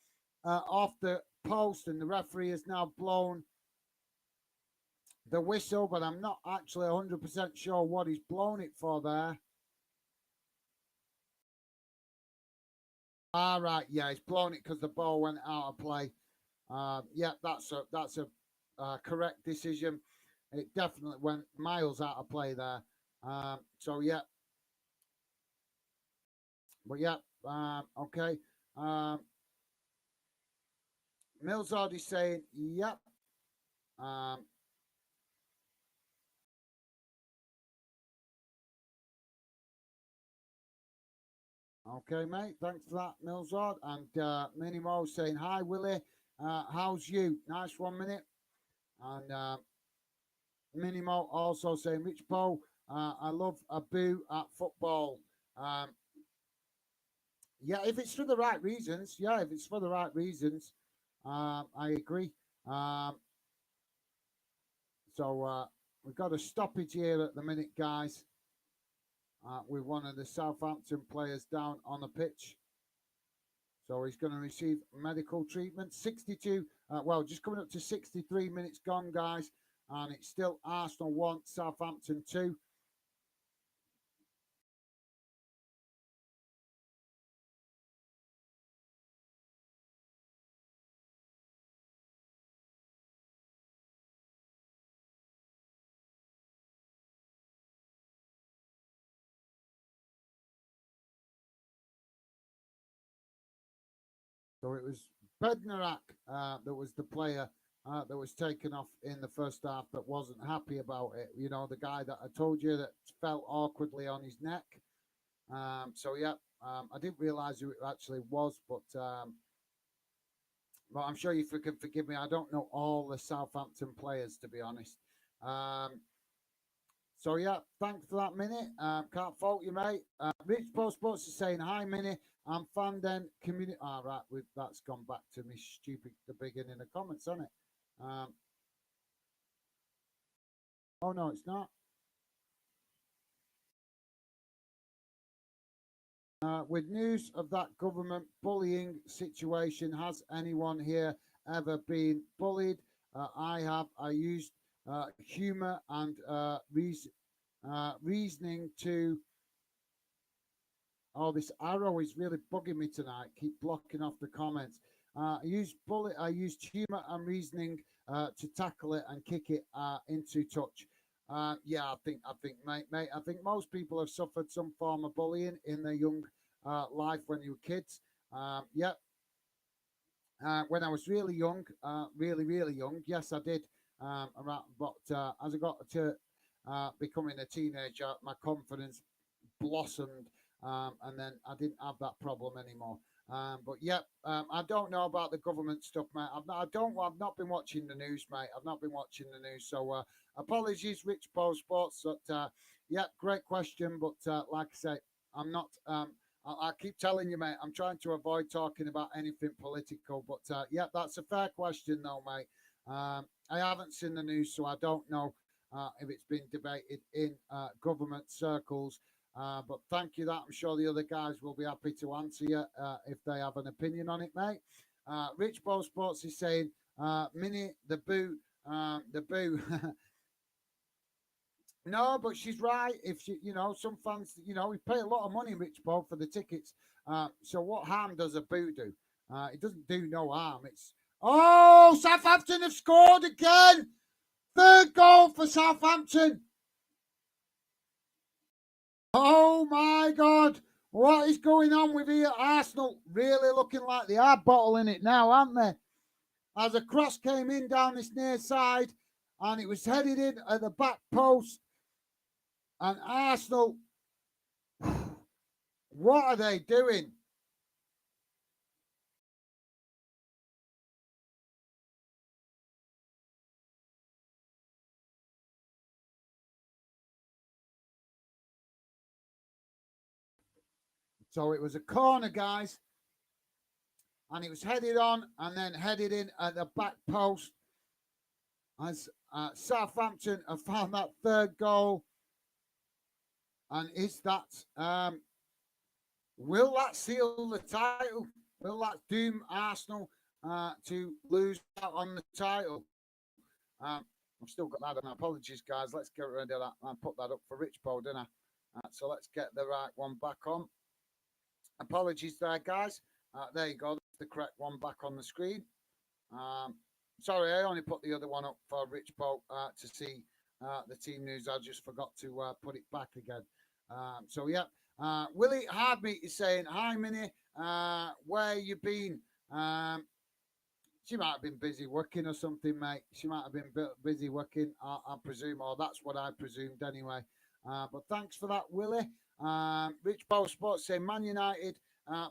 A: off the post, and the referee has now blown the whistle, but I'm not actually 100% sure what he's blown it for there. All right, yeah, he's blown it because the ball went out of play. Yeah, that's a correct decision. It definitely went miles out of play there. So yeah, but yeah, okay. Millsard is saying, yep. Okay, mate. Thanks for that, Millsard. And Minimo saying, hi, Willie. How's you? Nice 1 minute. And Minimo also saying, Rich Poe, I love a boo at football. Yeah, if it's for the right reasons. Yeah, if it's for the right reasons. I agree. So we've got a stoppage here at the minute, guys. With one of the Southampton players down on the pitch. So he's going to receive medical treatment. 62, well, just coming up to 63 minutes gone, guys. And it's still Arsenal 1, Southampton 2. So it was Bednarak that was the player that was taken off in the first half that wasn't happy about it. You know, the guy that I told you that fell awkwardly on his neck. So, yeah, I didn't realise who it actually was, but I'm sure you can forgive me. I don't know all the Southampton players, to be honest. So, yeah, thanks for that, Minnie. Can't fault you, mate. Rich Post Sports is saying, hi, Minnie. I'm Fanden Community. All right, that's gone back to me stupid, the beginning of comments, hasn't it? Oh, no, it's not. With news of that government bullying situation, has anyone here ever been bullied? I have. I used humor and reasoning to. Oh, this arrow is really bugging me tonight. Keep blocking off the comments. I used humor and reasoning to tackle it and kick it into touch. Yeah, I think, mate, I think most people have suffered some form of bullying in their young life when you were kids. Yeah, when I was really young, really young, yes, I did. But as I got to becoming a teenager, my confidence blossomed, and then I didn't have that problem anymore. But yeah, I don't know about the government stuff, mate. I've not been watching the news, mate. I've not been watching the news, so apologies, Rich Post Sports. But yeah, great question, but like I say, I'm not. I keep telling you, mate. I'm trying to avoid talking about anything political, but yeah, that's a fair question, though, mate. I haven't seen the news, so I don't know if it's been debated in government circles. But thank you that I'm sure the other guys will be happy to answer you if they have an opinion on it, mate. Rich Bow Sports is saying, Mini, the boo, No, but she's right. If she, some fans, we pay a lot of money, Rich Paul, for the tickets. So what harm does a boo do? It doesn't do no harm. Southampton have scored again. Third goal for Southampton. Oh my God. What is going on with here? Arsenal really looking like they are bottling it now, aren't they? As a cross came in down this near side and it was headed in at the back post. And Arsenal, what are they doing? So it was a corner, guys, and it was headed on and then headed in at the back post as Southampton have found that third goal. And will that seal the title? Will that doom Arsenal to lose out on the title? I've still got that, and apologies, guys. Let's get rid of that and put that up for Rich Paul, didn't I? So let's get the right one back on. Apologies there, guys. There you go. That's the correct one back on the screen. Sorry, I only put the other one up for Rich Paul to see the team news. I just forgot to put it back again. So, yeah. Willie Hardmeat is saying, hi, Minnie. Where you been? She might have been busy working or something, mate. She might have been busy working, I presume, or that's what I presumed anyway. But thanks for that, Willie. Rich Paul Sports saying Man United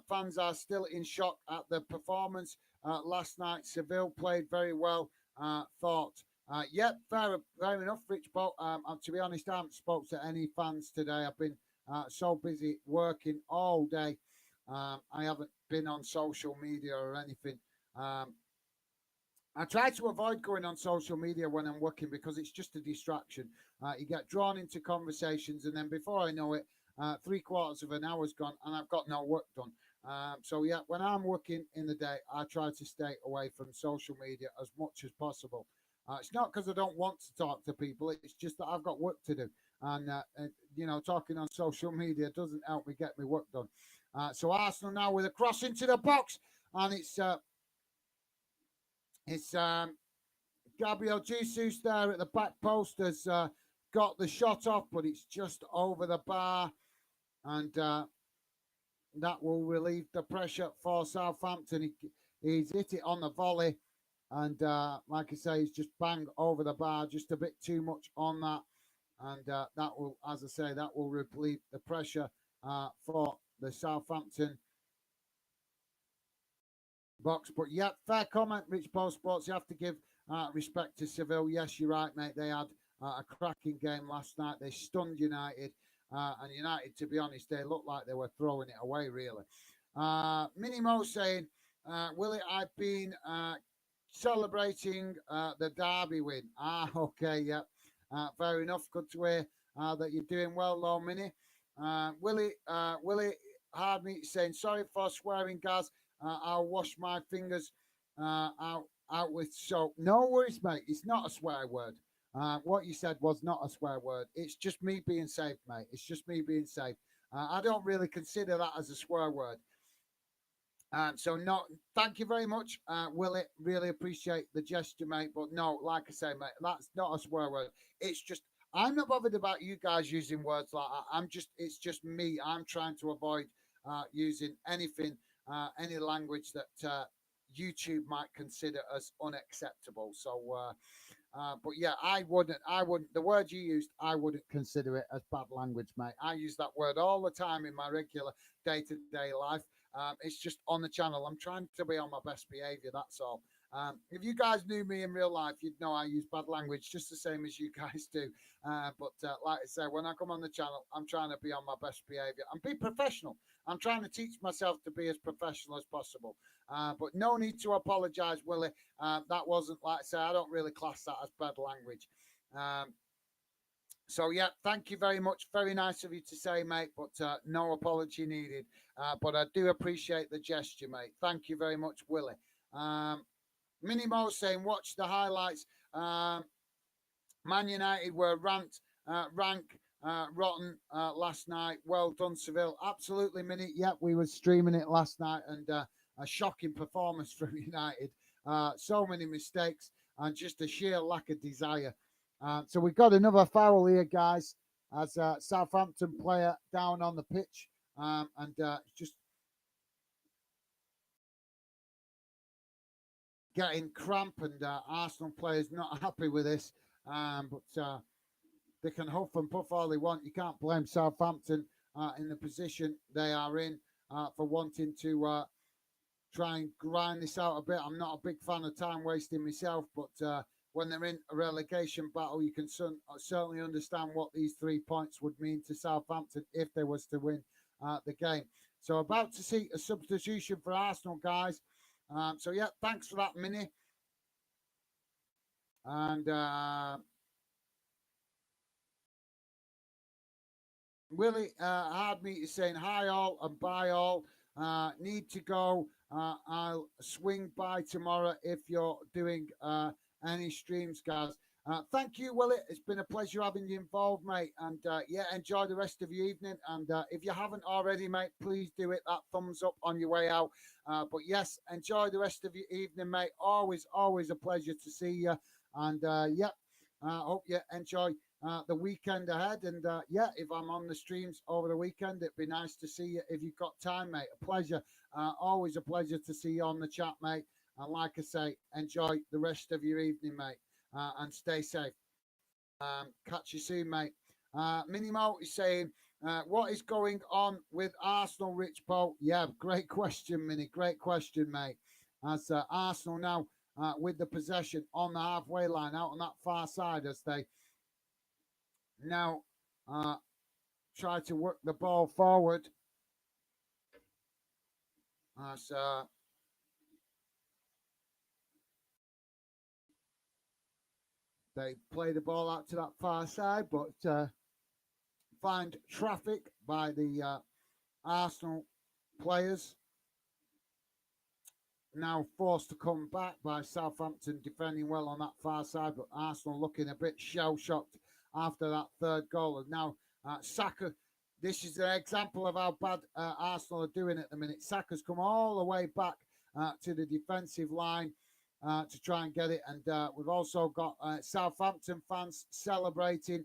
A: fans are still in shock at the performance last night. Seville played very well. Thought. Yep, fair enough, Rich Paul. To be honest, I haven't spoke to any fans today. I've been so busy working all day. I haven't been on social media or anything. I try to avoid going on social media when I'm working because it's just a distraction. You get drawn into conversations, and then before I know it, 3/4 of an hour's gone, and I've got no work done. So yeah, when I'm working in the day, I try to stay away from social media as much as possible. It's not because I don't want to talk to people; it's just that I've got work to do, and talking on social media doesn't help me get my work done. So Arsenal now with a cross into the box, and it's Gabriel Jesus there at the back post has got the shot off, but it's just over the bar, and that will relieve the pressure for Southampton. He's hit it on the volley, and like I say, he's just bang over the bar, just a bit too much on that, and that will, as I say, that will relieve the pressure for the Southampton box. But yeah, fair comment, Rich Paul Sports. You have to give respect to Seville. Yes, you're right, mate. They had a cracking game last night. They stunned United. And United, to be honest, they looked like they were throwing it away, really. Minnie Mo saying, Willie, I've been celebrating the Derby win. Okay, yeah. Fair enough. Good to hear that you're doing well, though, Minnie. Willie Hardmeat saying, sorry for swearing, guys. I'll wash my fingers out with soap. No worries, mate. It's not a swear word. What you said was not a swear word. It's just me being safe, mate. It's just me being safe. I don't really consider that as a swear word. So no, thank you very much, Willie. Really appreciate the gesture, mate. But no, like I say, mate, that's not a swear word. It's just I'm not bothered about you guys using words like that. It's just me. I'm trying to avoid using anything, any language that YouTube might consider as unacceptable. So. But yeah, I wouldn't. The word you used, I wouldn't consider it as bad language, mate. I use that word all the time in my regular day-to-day life. It's just on the channel. I'm trying to be on my best behavior. That's all. If you guys knew me in real life, you'd know I use bad language just the same as you guys do. But like I say, when I come on the channel, I'm trying to be on my best behavior and be professional. I'm trying to teach myself to be as professional as possible. But no need to apologise, Willie. That wasn't, like I say, I don't really class that as bad language. So yeah, thank you very much. Very nice of you to say, mate, but no apology needed. But I do appreciate the gesture, mate. Thank you very much, Willie. Minnie Mo saying, watch the highlights. Man United were ranked rank rotten last night. Well done, Seville. Absolutely, Minute. Yep, we were streaming it last night, and a shocking performance from United. So many mistakes and just a sheer lack of desire. So we've got another foul here, guys, as a Southampton player down on the pitch, and just getting cramp, and Arsenal players not happy with this. But they can huff and puff all they want. You can't blame Southampton in the position they are in for wanting to try and grind this out a bit. I'm not a big fan of time wasting myself, but when they're in a relegation battle, you can certainly understand what these 3 points would mean to Southampton if they was to win the game. So about to see a substitution for Arsenal, guys. So yeah, thanks for that, Mini. And Willie Hardmeat is saying hi all and bye all. Need to go. I'll swing by tomorrow if you're doing any streams, guys. Thank you, Willie. It's been a pleasure having you involved, mate. And yeah, enjoy the rest of your evening. And if you haven't already, mate, please do it. That thumbs up on your way out. But yes, enjoy the rest of your evening, mate. Always, always a pleasure to see you. And yeah, hope you enjoy the weekend ahead. And yeah, if I'm on the streams over the weekend, it'd be nice to see you if you've got time, mate. A pleasure. Always a pleasure to see you on the chat, mate. And like I say, enjoy the rest of your evening, mate. And stay safe. Catch you soon, mate. Minimo is saying, what is going on with Arsenal, Rich Paul? Yeah, great question, Mini. Great question, mate. As Arsenal now with the possession on the halfway line, out on that far side, as they now try to work the ball forward. As they play the ball out to that far side, but find traffic by the Arsenal players. Now forced to come back by Southampton, defending well on that far side, but Arsenal looking a bit shell-shocked after that third goal. And now Saka, this is an example of how bad Arsenal are doing at the minute. Saka's come all the way back to the defensive line to try and get it. And we've also got Southampton fans celebrating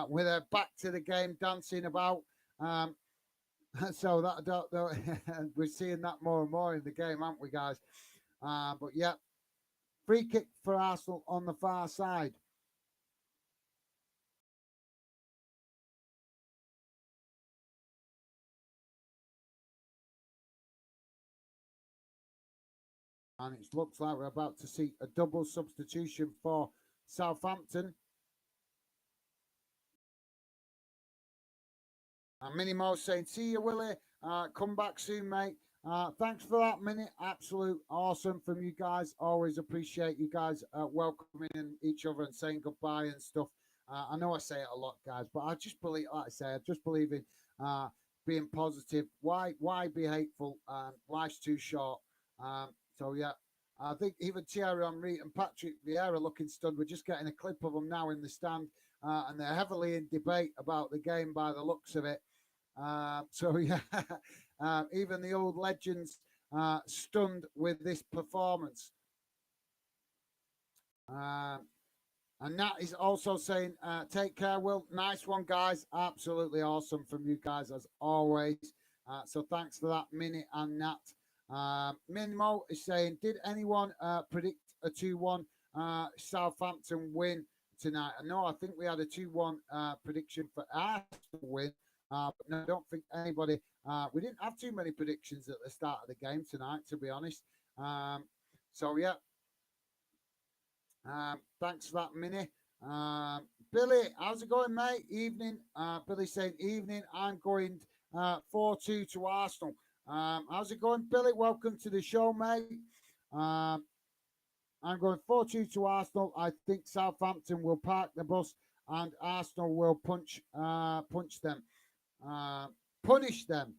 A: with their back to the game, dancing about. So that we're seeing that more and more in the game, aren't we, guys? But yeah, free kick for Arsenal on the far side. And it looks like we're about to see a double substitution for Southampton. And Minimo saying, see you, Willie. Come back soon, mate. Thanks for that, Minnie. Absolute awesome from you guys. Always appreciate you guys welcoming in each other and saying goodbye and stuff. I know I say it a lot, guys, but I just believe, like I say, I just believe in being positive. Why be hateful? Life's too short. So yeah, I think even Thierry Henry and Patrick Vieira looking stunned. We're just getting a clip of them now in the stand, and they're heavily in debate about the game by the looks of it. So yeah, even the old legends stunned with this performance. And Nat is also saying, take care, Will. Nice one, guys. Absolutely awesome from you guys, as always. So thanks for that, Minnie and Nat. Minmo is saying, did anyone predict a 2-1 Southampton win tonight? No, I think we had a 2-1 prediction for Arsenal win. But no, I don't think anybody. We didn't have too many predictions at the start of the game tonight, to be honest. So yeah. Thanks for that, Minnie. Billy, how's it going, mate? Evening. Billy saying evening. I'm going 4-2 to Arsenal. How's it going, Billy? Welcome to the show, mate. I'm going 4-2 to Arsenal. I think Southampton will park the bus and Arsenal will punch them. Punish them.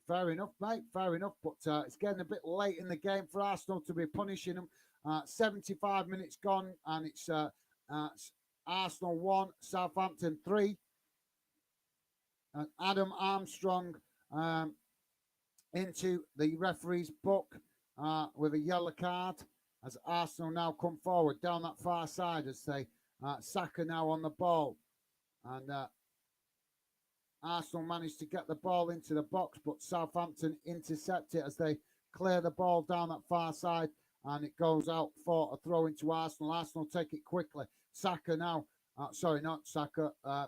A: Fair enough, mate. Fair enough. But it's getting a bit late in the game for Arsenal to be punishing them. 75 minutes gone, and it's Arsenal 1, Southampton 3. And Adam Armstrong into the referee's book with a yellow card as Arsenal now come forward down that far side as they Saka now on the ball. And Arsenal managed to get the ball into the box, but Southampton intercept it as they clear the ball down that far side, and it goes out for a throw into Arsenal. Arsenal take it quickly. Saka now, sorry, not Saka. I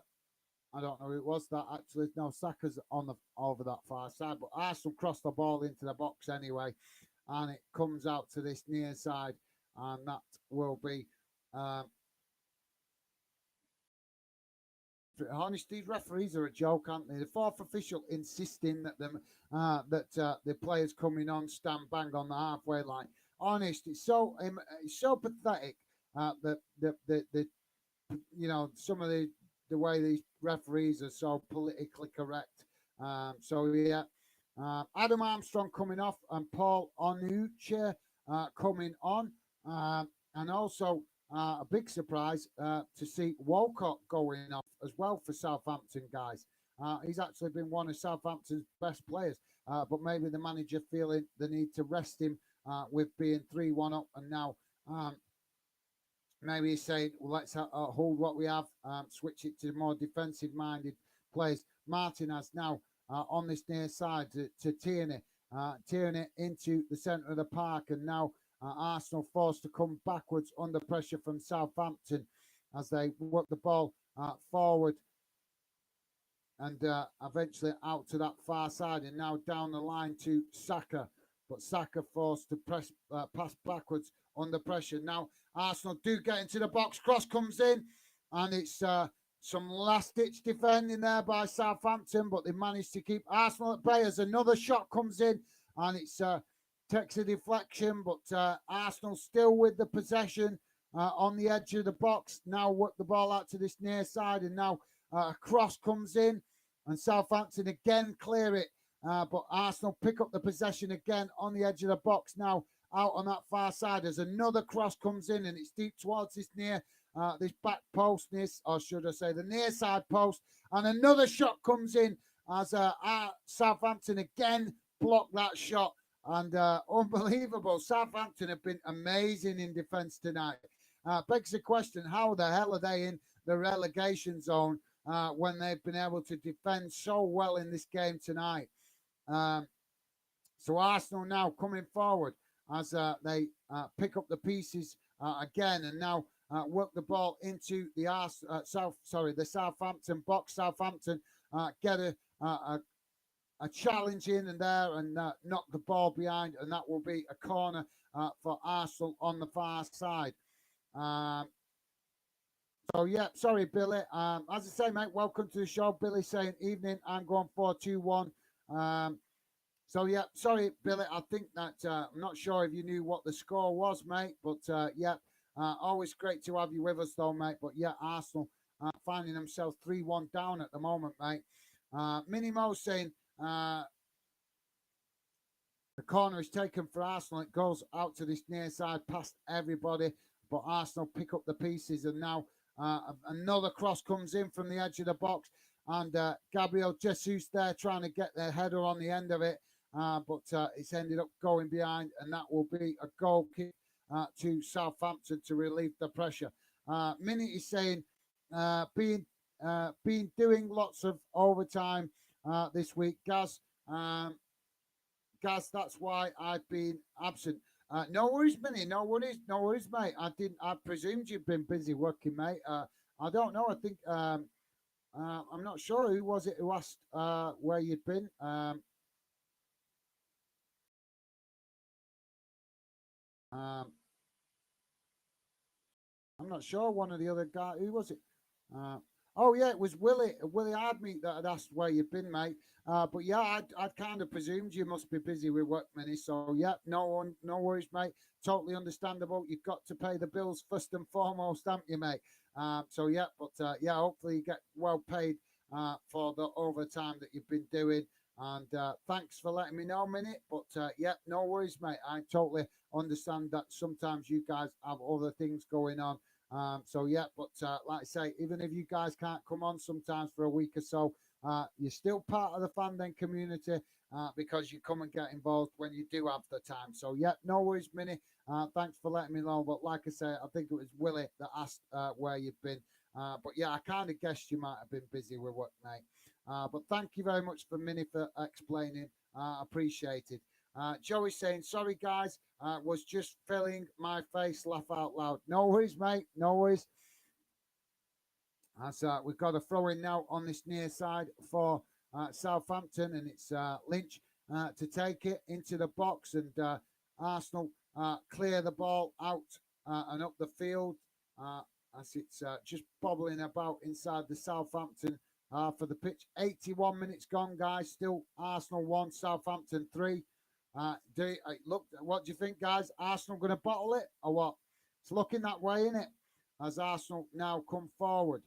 A: don't know who it was that actually. No, Saka's on the over that far side, but Arsenal crossed the ball into the box anyway, and it comes out to this near side, and that will be. Honest, these referees are a joke, aren't they? The fourth official insisting that the players coming on stand bang on the halfway line. Honest, it's so pathetic that the you know some of the way these referees are so politically correct. So yeah, Adam Armstrong coming off and Paul Onuche coming on, and also. A big surprise to see Walcott going off as well for Southampton, guys. He's actually been one of Southampton's best players, but maybe the manager feeling the need to rest him with being 3-1 up, and now maybe he's saying, well, let's hold what we have, switch it to more defensive-minded players. Martinez now on this near side to Tierney. Tierney into the centre of the park, and now Arsenal forced to come backwards under pressure from Southampton as they work the ball forward and eventually out to that far side, and now down the line to Saka. But Saka forced to pass backwards under pressure. Now Arsenal do get into the box. Cross comes in, and it's some last-ditch defending there by Southampton, but they managed to keep Arsenal at bay as another shot comes in, and it's takes a deflection, but Arsenal still with the possession on the edge of the box. Now work the ball out to this near side, and now a cross comes in, and Southampton again clear it, but Arsenal pick up the possession again on the edge of the box. Now out on that far side as another cross comes in, and it's deep towards this back post, or should I say the near side post, and another shot comes in as Southampton again block that shot. And unbelievable. Southampton have been amazing in defence tonight. Begs the question, how the hell are they in the relegation zone when they've been able to defend so well in this game tonight? So Arsenal now coming forward as they pick up the pieces again, and now work the ball into the Southampton box. Southampton get a challenge in and there and knock the ball behind, and that will be a corner for Arsenal on the far side. So yeah, sorry Billy. As I say, mate, welcome to the show. Billy saying evening. I'm going 4-2-1. So yeah, sorry Billy. I think that I'm not sure if you knew what the score was, mate. But yeah, always great to have you with us, though, mate. But yeah, Arsenal finding themselves 3-1 down at the moment, mate. Minnie Mo saying. The corner is taken for Arsenal. It goes out to this near side past everybody, but Arsenal pick up the pieces, and now another cross comes in from the edge of the box, and Gabriel Jesus there trying to get their header on the end of it, but it's ended up going behind, and that will be a goal kick to Southampton to relieve the pressure. Minnie is saying been doing lots of overtime this week, Gaz. Gaz, that's why I've been absent. No worries, Minnie. No worries, mate. I presumed you've been busy working, mate. I don't know. I think I'm not sure who was it who asked where you'd been. I'm not sure. One of the other guys. Who was it? Oh yeah, it was Willie Hardmeat that had asked where you've been, mate. But yeah, I'd kind of presumed you must be busy with work, Minnie. So yeah, no worries, mate. Totally understandable. You've got to pay the bills first and foremost, haven't you, mate? So yeah, but yeah, hopefully you get well paid for the overtime that you've been doing. And thanks for letting me know, Minnie. But yeah, no worries, mate. I totally understand that sometimes you guys have other things going on. So yeah, but like I say, even if you guys can't come on sometimes for a week or so, you're still part of the fandom community because you come and get involved when you do have the time. So yeah, no worries, Minnie. Thanks for letting me know. But like I say, I think it was Willie that asked where you've been. But yeah, I kind of guessed you might have been busy with work, mate. But thank you very much for Minnie for explaining. Appreciated. Joey saying, sorry guys, was just filling my face, laugh out loud. No worries, mate. No worries. As we've got a throw in now on this near side for Southampton, and it's Lynch to take it into the box, and Arsenal clear the ball out and up the field as it's just bobbling about inside the Southampton for the pitch. 81 minutes gone, guys. Still Arsenal 1, Southampton 3. Look, what do you think, guys? Arsenal going to bottle it or what? It's looking that way, isn't it? As Arsenal now come forward.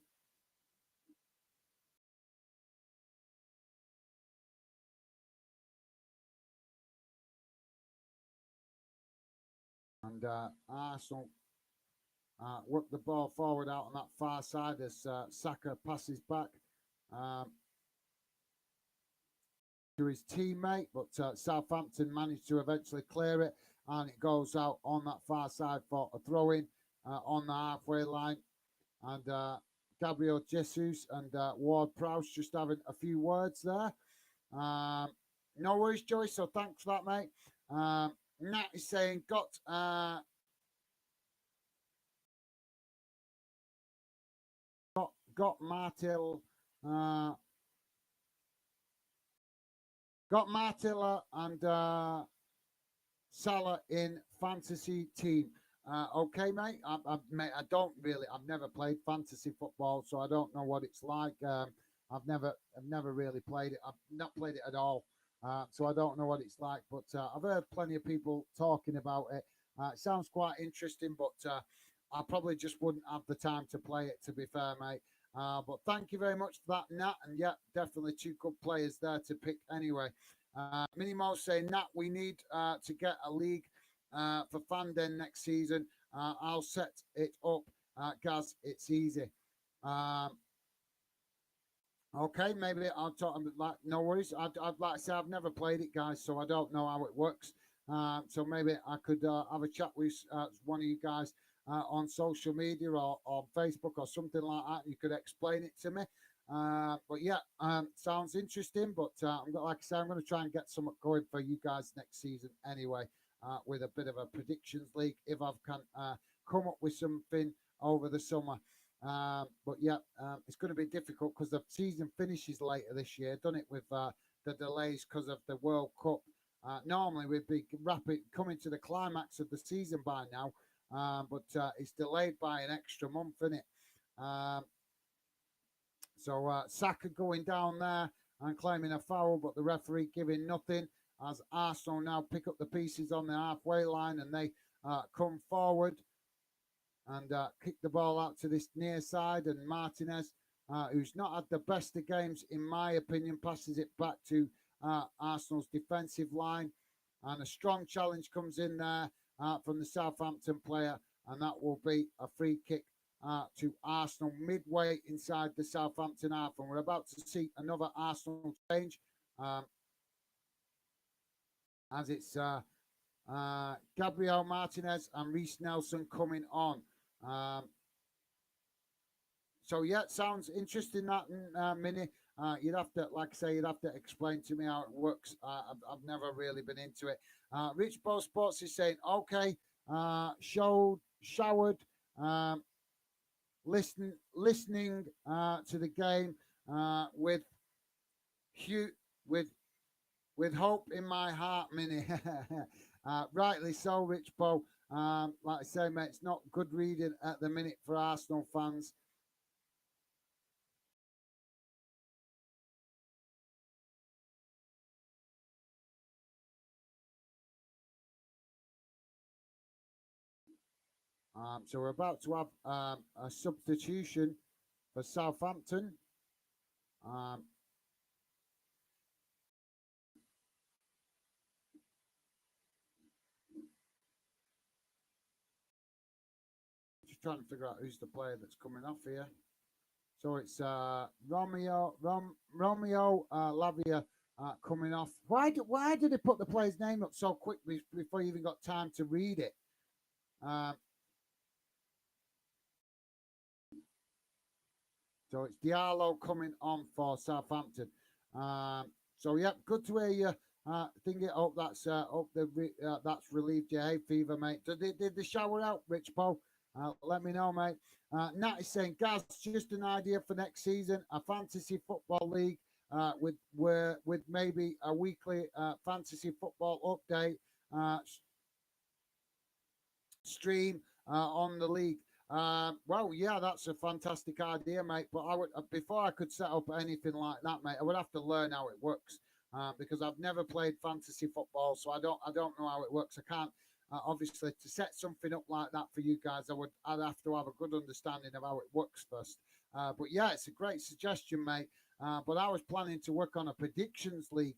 A: And Arsenal work the ball forward out on that far side as Saka passes back to his teammate, but Southampton managed to eventually clear it, and it goes out on that far side for a throw-in on the halfway line. And Gabriel Jesus and Ward-Prowse just having a few words there. No worries, Joey, so thanks for that, mate. Nat is saying, got Martil and Salah in fantasy team. Okay, mate. I've never played fantasy football, so I don't know what it's like. I've never really played it. I've not played it at all, so I don't know what it's like. But I've heard plenty of people talking about it. It sounds quite interesting, but I probably just wouldn't have the time to play it. To be fair, mate. But thank you very much for that, Nat. And yeah, definitely two good players there to pick anyway. Minimo saying, Nat, we need to get a league for Fanden next season. I'll set it up, Gaz. It's easy. Okay, maybe I'll talk like no worries. I'd like to say I've never played it, guys, so I don't know how it works. So maybe I could have a chat with one of you guys on social media or on Facebook or something like that. You could explain it to me. But yeah, sounds interesting. But like I say, I'm going to try and get something going for you guys next season anyway, with a bit of a predictions league if I can come up with something over the summer. But yeah, it's going to be difficult because the season finishes later this year, done it with the delays because of the World Cup. Normally we'd be coming to the climax of the season by now, but it's delayed by an extra month, isn't it? So Saka going down there and claiming a foul, but the referee giving nothing as Arsenal now pick up the pieces on the halfway line and they come forward and kick the ball out to this near side. And Martinez, who's not had the best of games, in my opinion, passes it back to Arsenal's defensive line. And a strong challenge comes in there from the Southampton player, and that will be a free kick to Arsenal midway inside the Southampton half. And we're about to see another Arsenal change as it's Gabriel Martinez and Reece Nelson coming on. So yeah, it sounds interesting that Mini. You'd have to, like I say, you'd have to explain to me how it works. I've never really been into it. Rich Bo Sports is saying, okay, showered, listening to the game with Hugh with hope in my heart, Mini. Rightly so, Rich Bo. Like I say, mate, it's not good reading at the minute for Arsenal fans. So we're about to have a substitution for Southampton. trying to figure out who's the player that's coming off here. So it's Romeo Lavia coming off. Why did they put the player's name up so quick before you even got time to read it? So it's Diallo coming on for Southampton. So yeah, good to hear you. Think it up. That's that's relieved your hay fever, mate. Did the shower out, Rich Paul? Let me know, mate. Nat is saying, Gaz, just an idea for next season: a fantasy football league with maybe a weekly fantasy football update stream on the league. Well, yeah, that's a fantastic idea, mate. But I would before I could set up anything like that, mate, I would have to learn how it works because I've never played fantasy football, so I don't know how it works. I can't obviously to set something up like that for you guys. I'd have to have a good understanding of how it works first. But yeah, it's a great suggestion, mate. But I was planning to work on a predictions league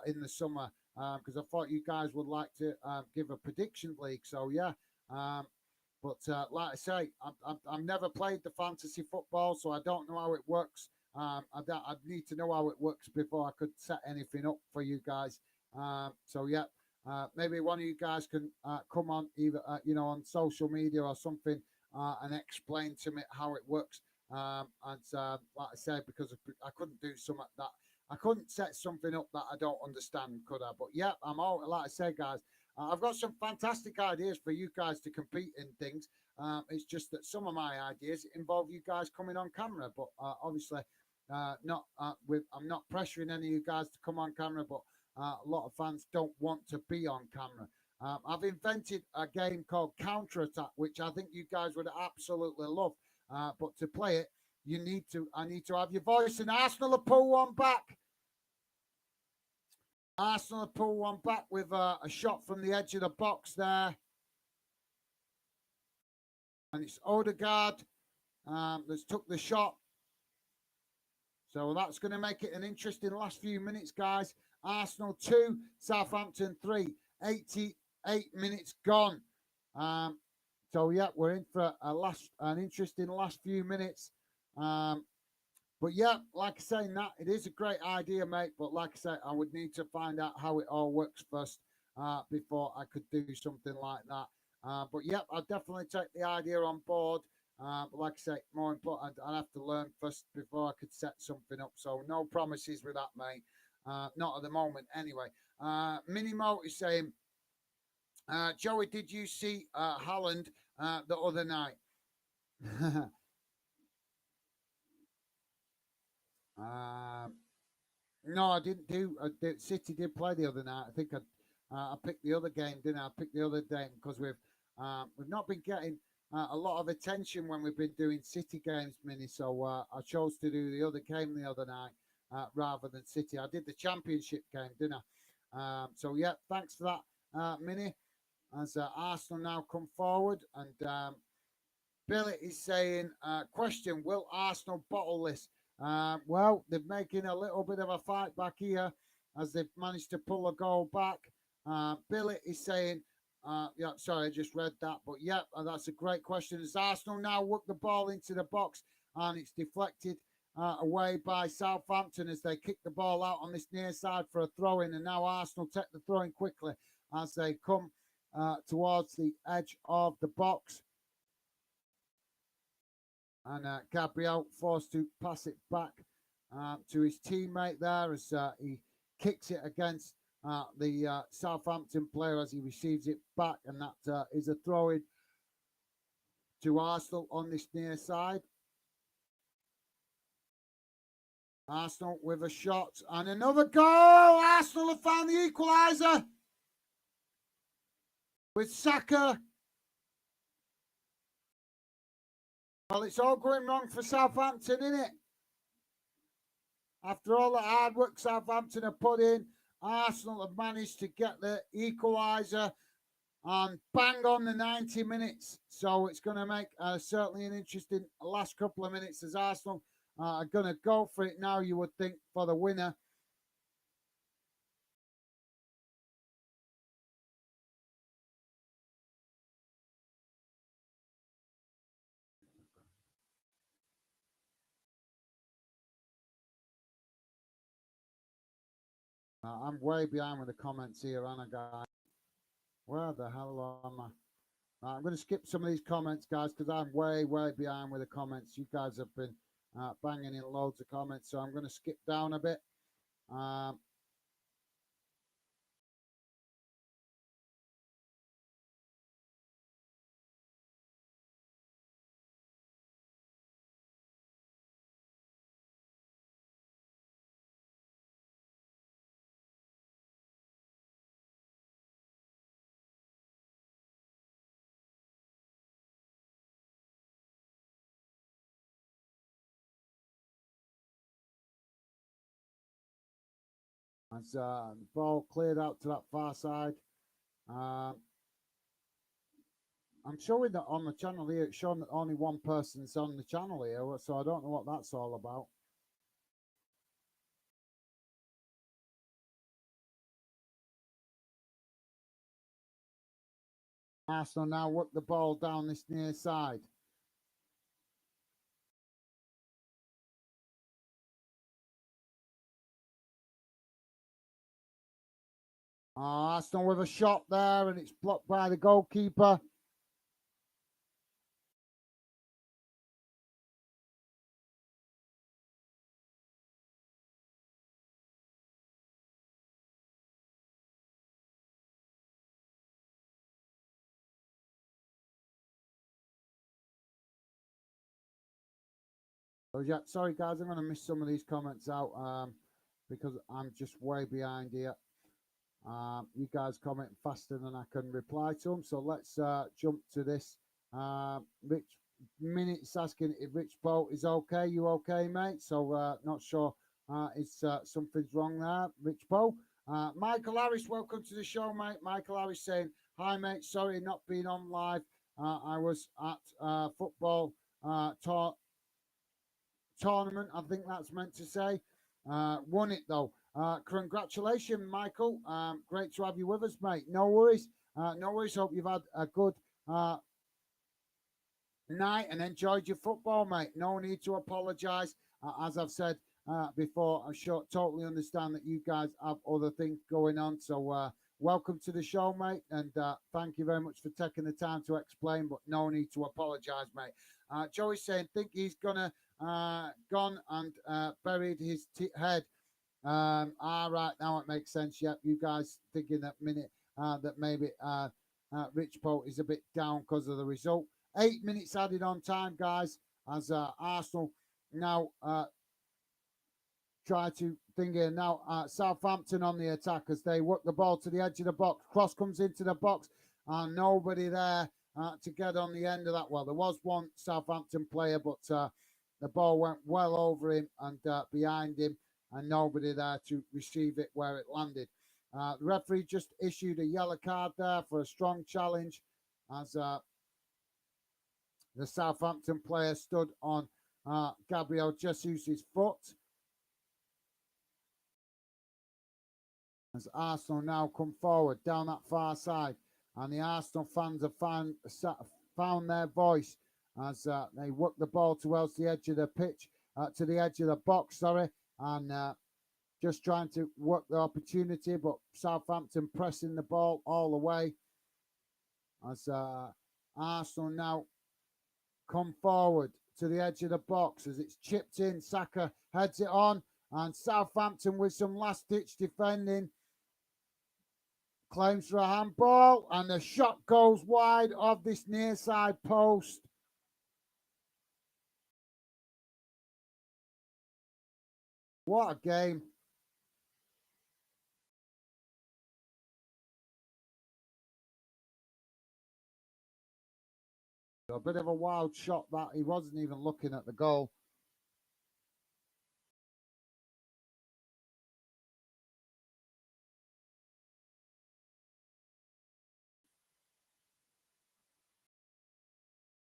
A: in the summer because I thought you guys would like to give a prediction league. So yeah. But like I say, I've never played the fantasy football, so I don't know how it works. I'd need to know how it works before I could set anything up for you guys. So yeah, maybe one of you guys can come on either on social media or something and explain to me how it works. And like I said, because I couldn't do some of that. I couldn't set something up that I don't understand, could I? But yeah, I'm all like I say, guys. I've got some fantastic ideas for you guys to compete in things. It's just that some of my ideas involve you guys coming on camera, but obviously not. I'm not pressuring any of you guys to come on camera, but a lot of fans don't want to be on camera. I've invented a game called Counter Attack, which I think you guys would absolutely love. But to play it, I need to have your voice, and Arsenal will pull one back. Arsenal pull one back with a shot from the edge of the box there. And it's Odegaard that's took the shot. So that's going to make it an interesting last few minutes, guys. Arsenal 2, Southampton 3. 88 minutes gone. So, yeah, we're in for an interesting last few minutes. But yeah, like I say, Nat, it is a great idea, mate. But like I say, I would need to find out how it all works first before I could do something like that. But yeah, I'll definitely take the idea on board. But like I say, more important, I'd have to learn first before I could set something up. So no promises with that, mate. Not at the moment, anyway. Minimo is saying, Joey, did you see Haaland the other night? No, I didn't do. City did play the other night. I think I picked the other game, didn't I? I picked the other game because we've not been getting a lot of attention when we've been doing City games, Mini. So I chose to do the other game the other night rather than City. I did the Championship game, didn't I? So yeah, thanks for that, Mini. As Arsenal now come forward, and Billy is saying, question: will Arsenal bottle this? Well, they're making a little bit of a fight back here as they've managed to pull a goal back. Billy is saying, yeah, sorry, I just read that. But yeah, that's a great question. As Arsenal now work the ball into the box and it's deflected away by Southampton as they kick the ball out on this near side for a throw in. And now Arsenal take the throw in quickly as they come towards the edge of the box. And Gabriel forced to pass it back to his teammate there as he kicks it against the Southampton player as he receives it back. And that is a throw-in to Arsenal on this near side. Arsenal with a shot and another goal. Arsenal have found the equaliser with Saka. Well, it's all going wrong for Southampton, isn't it? After all the hard work Southampton have put in, Arsenal have managed to get the equaliser and bang on the 90 minutes. So it's going to make certainly an interesting last couple of minutes as Arsenal are going to go for it now, you would think, for the winner. I'm way behind with the comments here, Anna, guys. Where the hell am I? I'm going to skip some of these comments, guys, because I'm way behind with the comments. You guys have been banging in loads of comments, so I'm going to skip down a bit. Um, as the ball cleared out to that far side. Um, I'm showing that on the channel here. It's showing that only one person's on the channel here, so I don't know what that's all about. Arsenal now work the ball down this near side. Arsenal with a shot there, and it's blocked by the goalkeeper. Oh, yeah, sorry guys, I'm going to miss some of these comments out because I'm just way behind here. You guys comment faster than I can reply to them, so let's jump to this. Rich Minutes asking if Rich Bolt is okay. You okay, mate? So not sure if something's wrong there, Rich Bolt. Michael Harris, welcome to the show, mate. Michael Harris saying, hi, mate. Sorry not being on live. I was at football tournament, I think that's meant to say. Won it though. Congratulations, Michael. Great to have you with us, mate. No worries. No worries. Hope you've had a good night and enjoyed your football, mate. No need to apologise. As I've said before, I totally understand that you guys have other things going on. So welcome to the show, mate. And thank you very much for taking the time to explain, but no need to apologise, mate. Joey's saying, think he's gone and buried his head. Right, now it makes sense. Yep, you guys thinking that minute that maybe Rich Pope is a bit down because of the result. 8 minutes added on time, guys, as Arsenal now try to think here. Now Southampton on the attack as they work the ball to the edge of the box. Cross comes into the box, and nobody there to get on the end of that. Well, there was one Southampton player, but the ball went well over him and behind him, and nobody there to receive it where it landed. The referee just issued a yellow card there for a strong challenge as the Southampton player stood on Gabriel Jesus' foot. As Arsenal now come forward down that far side, and the Arsenal fans have found their voice as they work the ball towards the edge of the pitch, to the edge of the box, sorry, and just trying to work the opportunity, but Southampton pressing the ball all the way as Arsenal now come forward to the edge of the box as it's chipped in. Saka heads it on, and Southampton with some last-ditch defending claims for a handball, and the shot goes wide of this near side post. What a game. A bit of a wild shot that he wasn't even looking at the goal.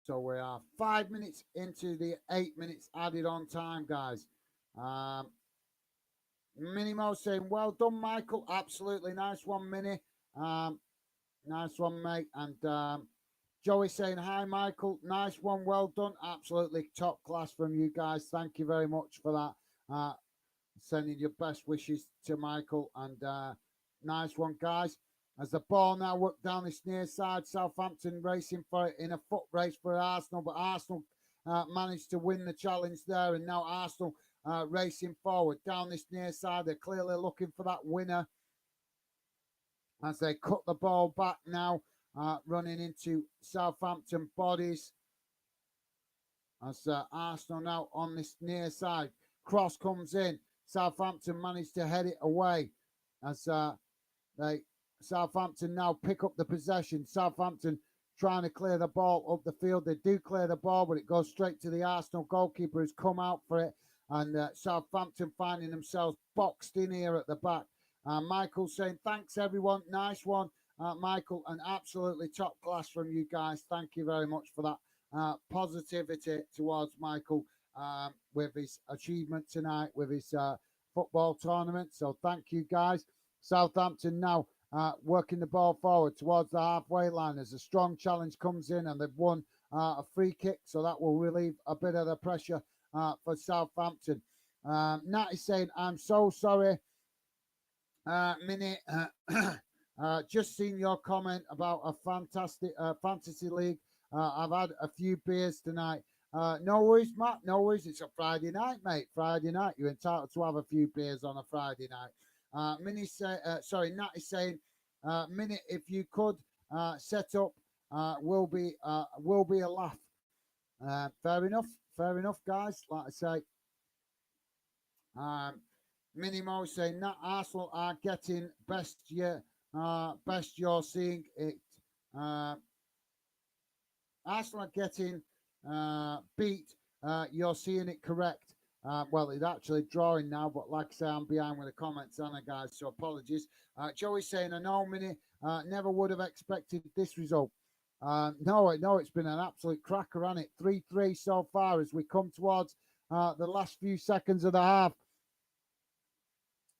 A: So we are 5 minutes into the 8 minutes added on time, guys. Minimo saying, well done, Michael. Absolutely nice one, Mini. Nice one, mate. And Joey saying, hi, Michael. Nice one. Well done. Absolutely top class from you guys. Thank you very much for that. Sending your best wishes to Michael, and nice one, guys. As the ball now worked down this near side, Southampton racing for it in a foot race for Arsenal, but Arsenal managed to win the challenge there, and now Arsenal racing forward down this near side. They're clearly looking for that winner as they cut the ball back now, running into Southampton bodies. As Arsenal now on this near side, cross comes in. Southampton managed to head it away as Southampton now pick up the possession. Southampton trying to clear the ball up the field. They do clear the ball, but it goes straight to the Arsenal goalkeeper who's come out for it. And Southampton finding themselves boxed in here at the back. Michael saying, thanks everyone. Nice one, Michael. And absolutely top class from you guys. Thank you very much for that positivity towards Michael with his achievement tonight, with his football tournament. So thank you guys. Southampton now working the ball forward towards the halfway line as a strong challenge comes in, and they've won a free kick, so that will relieve a bit of the pressure for Southampton. Nat is saying, I'm so sorry, Minnie. Just seen your comment about a fantastic fantasy league. I've had a few beers tonight. No worries, Matt. No worries. It's a Friday night, mate. Friday night. You're entitled to have a few beers on a Friday night. Nat is saying, Minnie, if you could set up, will be a laugh. Fair enough, guys. Like I say, Minnie Mo saying that Arsenal are getting best you're seeing it. Arsenal are getting beat. You're seeing it correct. Well, it's actually drawing now, but like I say, I'm behind with the comments, Anna, guys, so apologies. Joey's saying, I know, Minnie, never would have expected this result. No, it's been an absolute cracker, hasn't it? 3-3 so far as we come towards the last few seconds of the half.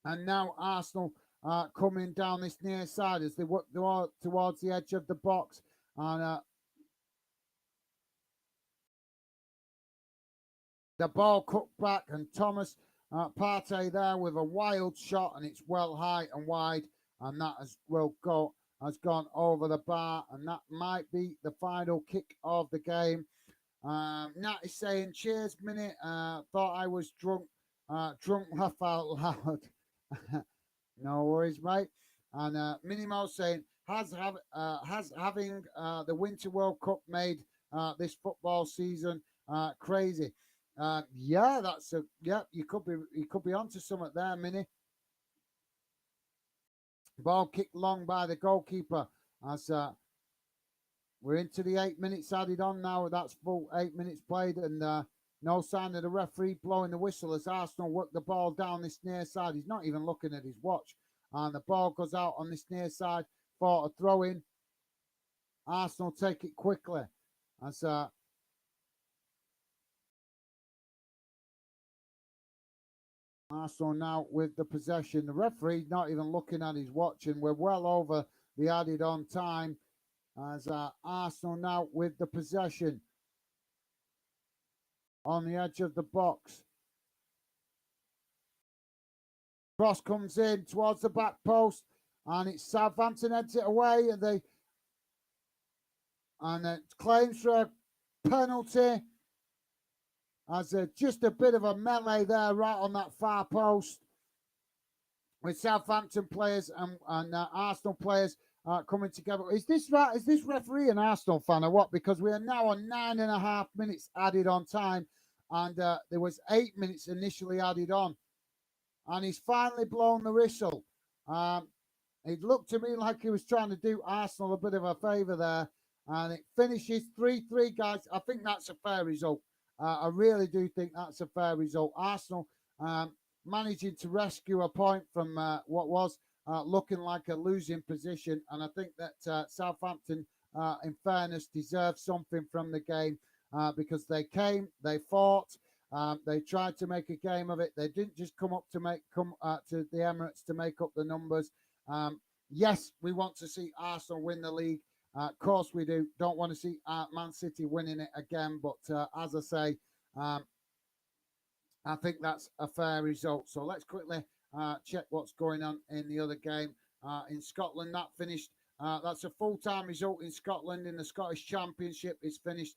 A: And now Arsenal coming down this near side as they work towards the edge of the box. And the ball cut back, and Thomas Partey there with a wild shot, and it's well high and wide, and that has gone over the bar, and that might be the final kick of the game. Nat is saying, cheers, Minnie. Thought I was drunk. Drunk laugh out loud. No worries, mate. And Minnie Mo saying, has having the Winter World Cup made this football season crazy? Yeah, you could be onto something there, Minnie. Ball kicked long by the goalkeeper as we're into the 8 minutes added on now. That's full 8 minutes played, and no sign of the referee blowing the whistle as Arsenal work the ball down this near side. He's not even looking at his watch, and the ball goes out on this near side for a throw in. Arsenal take it quickly as Arsenal now with the possession. The referee not even looking at his watch, and we're well over the added on time as Arsenal now with the possession on the edge of the box. Cross comes in towards the back post, and it's Southampton heads it away, and it claims for a penalty. As just a bit of a melee there right on that far post with Southampton players and Arsenal players coming together. Is this right? Is this referee an Arsenal fan or what? Because we are now on 9.5 minutes added on time, and there was 8 minutes initially added on, and he's finally blown the whistle. It looked to me like he was trying to do Arsenal a bit of a favour there, and it finishes 3-3, guys. I think that's a fair result. I really do think that's a fair result. Arsenal managing to rescue a point from what was looking like a losing position. And I think that Southampton, in fairness, deserved something from the game because they came, they fought, they tried to make a game of it. They didn't just come to the Emirates to make up the numbers. Yes, we want to see Arsenal win the league. Of course we do. Don't want to see Man City winning it again. But as I say, I think that's a fair result. So let's quickly check what's going on in the other game. In Scotland, that finished. That's a full-time result in Scotland in the Scottish Championship. It's finished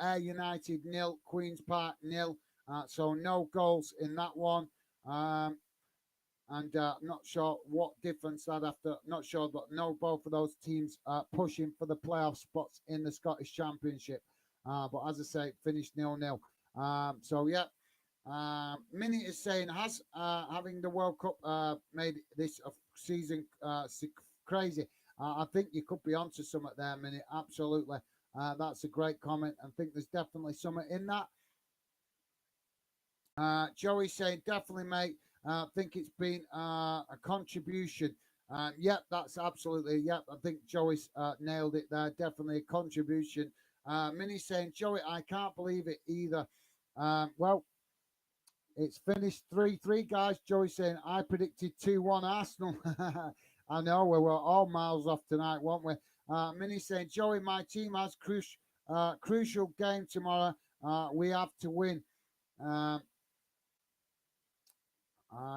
A: Ayr United 0, Queen's Park 0. So no goals in that one. And not sure what difference that after. Not sure, but no, both of those teams pushing for the playoff spots in the Scottish Championship. But as I say, finished 0-0. So yeah, Minnie is saying, has having the World Cup made this season crazy? I think you could be onto something there, Minnie. Absolutely. That's a great comment. I think there's definitely something in that. Joey saying, definitely, mate. I think it's been a contribution. Yep, that's absolutely, yep. I think Joey's nailed it there. Definitely a contribution. Minnie saying, Joey, I can't believe it either. Well, it's finished 3-3, guys. Joey saying, I predicted 2-1 Arsenal. I know, we were all miles off tonight, weren't we? Minnie saying, Joey, my team has crucial game tomorrow. We have to win.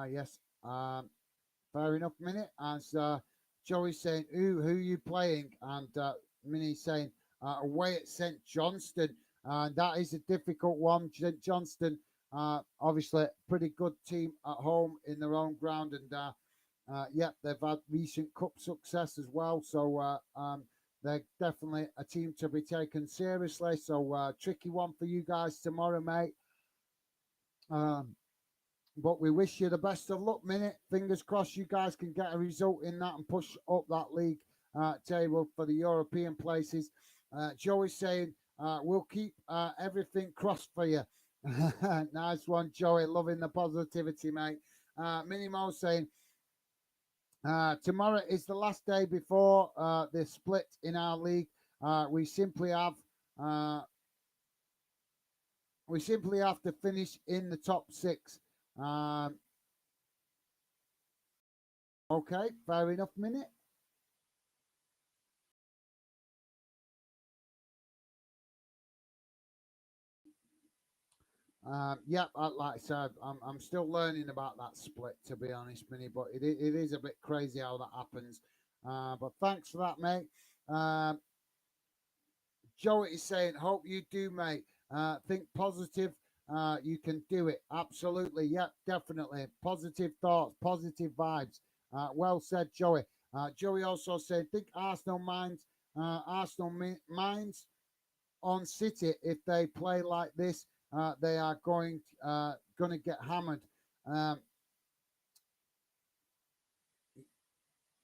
A: Yes. Fair enough, Minnie. As Joey saying, who you playing? And Minnie saying, away at St Johnston. That is a difficult one. St Johnston, obviously, pretty good team at home in their own ground. And yep, they've had recent cup success as well. So they're definitely a team to be taken seriously. So tricky one for you guys tomorrow, mate. But we wish you the best of luck, Minute. Fingers crossed you guys can get a result in that and push up that league table for the European places. Joey's saying, we'll keep everything crossed for you. Nice one, Joey. Loving the positivity, mate. Minnie Mo saying, tomorrow is the last day before the split in our league. We simply have to finish in the top 6. Okay, fair enough, Minute. Yeah, like I said, I'm still learning about that split, to be honest, Minnie, but it is a bit crazy how that happens. But thanks for that, mate. Joey is saying, hope you do, mate. Think positive. You can do it. Absolutely. Yep, definitely. Positive thoughts, positive vibes. Well said, Joey. Joey also said, think Arsenal minds on City. If they play like this, they are going to get hammered. Um,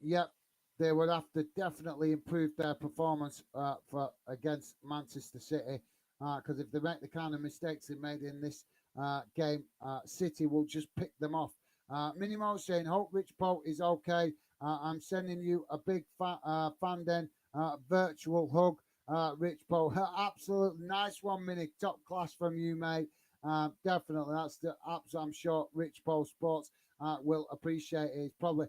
A: yep, they would have to definitely improve their performance for against Manchester City, because if they make the kind of mistakes they made in this game, City will just pick them off. Minimo saying, hope Rich Poe is okay. I'm sending you a big fan den virtual hug, Rich Poe. Absolutely nice one, Mini. Top class from you, mate. Definitely, that's the apps. I'm sure Rich Poe Sports will appreciate it. It's probably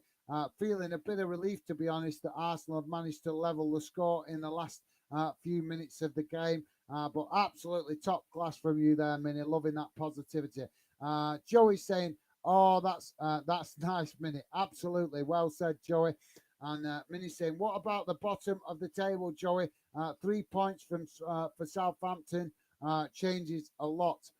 A: feeling a bit of relief, to be honest, that Arsenal have managed to level the score in the last few minutes of the game. But absolutely top class from you there, Minnie. Loving that positivity. Joey saying, oh, that's nice, Minnie. Absolutely. Well said, Joey. And Minnie saying, what about the bottom of the table, Joey? 3 points from for Southampton changes a lot.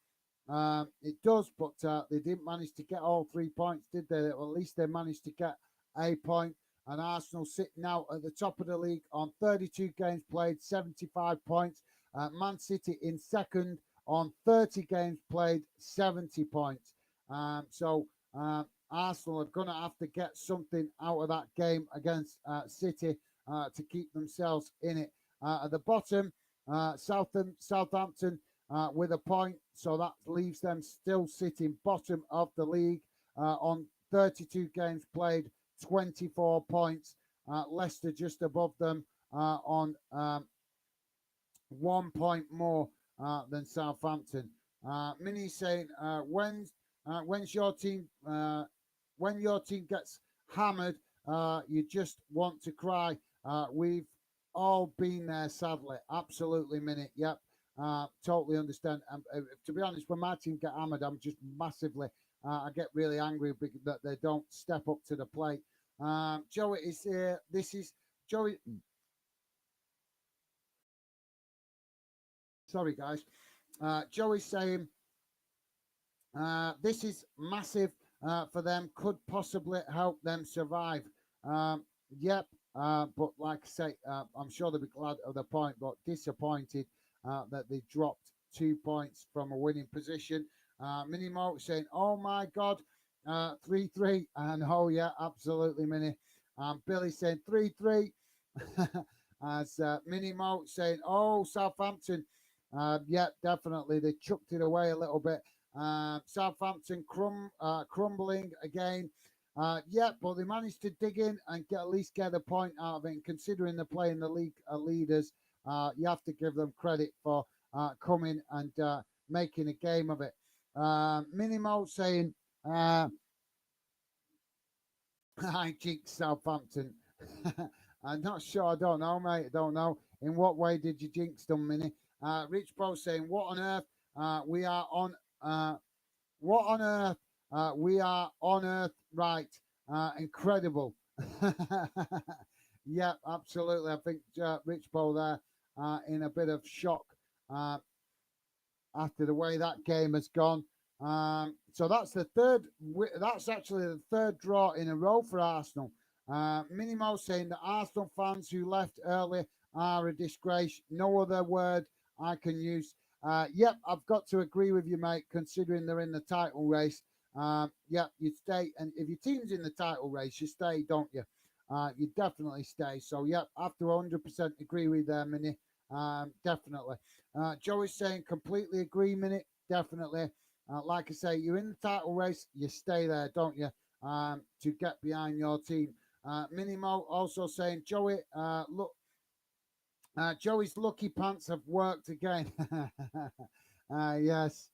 A: It does, but they didn't manage to get all 3 points, did they? Well, at least they managed to get a point. And Arsenal sit now at the top of the league on 32 games played, 75 points. Man City in second on 30 games played, 70 points. So Arsenal are going to have to get something out of that game against City to keep themselves in it. At the bottom, Southampton with a point, so that leaves them still sitting bottom of the league on 32 games played, 24 points. Leicester just above them on 1 point more than Southampton. Minnie saying, when's your team when your team gets hammered, you just want to cry. We've all been there, sadly. Absolutely, Minnie. Yep. Totally understand. To be honest, when my team get hammered, I'm just massively. I get really angry that they don't step up to the plate. Joey is here. This is Joey. Sorry, guys. Joey's saying this is massive for them. Could possibly help them survive. Yep. But like I say, I'm sure they'll be glad of the point, but disappointed that they dropped 2 points from a winning position. Minimo saying, "Oh my God, 3-3," and oh yeah, absolutely, Mini. Billy saying 3-3. As Minimo saying, "Oh, Southampton." Yeah, definitely. They chucked it away a little bit. Southampton crumbling again. Yeah, but they managed to dig in and at least get a point out of it. And considering they're playing the league leaders, you have to give them credit for coming and making a game of it. Minimo saying, I jinxed Southampton. I'm not sure. I don't know, mate. I don't know. In what way did you jinx them, Mini? Rich Bro saying, what on earth? We are on. What on earth? We are on earth, right? Incredible. Yeah, absolutely. I think Rich Bo there in a bit of shock uh, after the way that game has gone. So that's the third. That's actually the third draw in a row for Arsenal. Minimo saying that Arsenal fans who left early are a disgrace. No other word I can use. Yep, I've got to agree with you, mate. Considering they're in the title race, yep, you stay. And if your team's in the title race, you stay, don't you? You definitely stay. So, yep, I have to 100% agree with there, Mini. Definitely. Joey's saying completely agree, Minute. Definitely. Like I say, you're in the title race, you stay there, don't you? To get behind your team. Minimo also saying, Joey, look, Joey's lucky pants have worked again. Yes.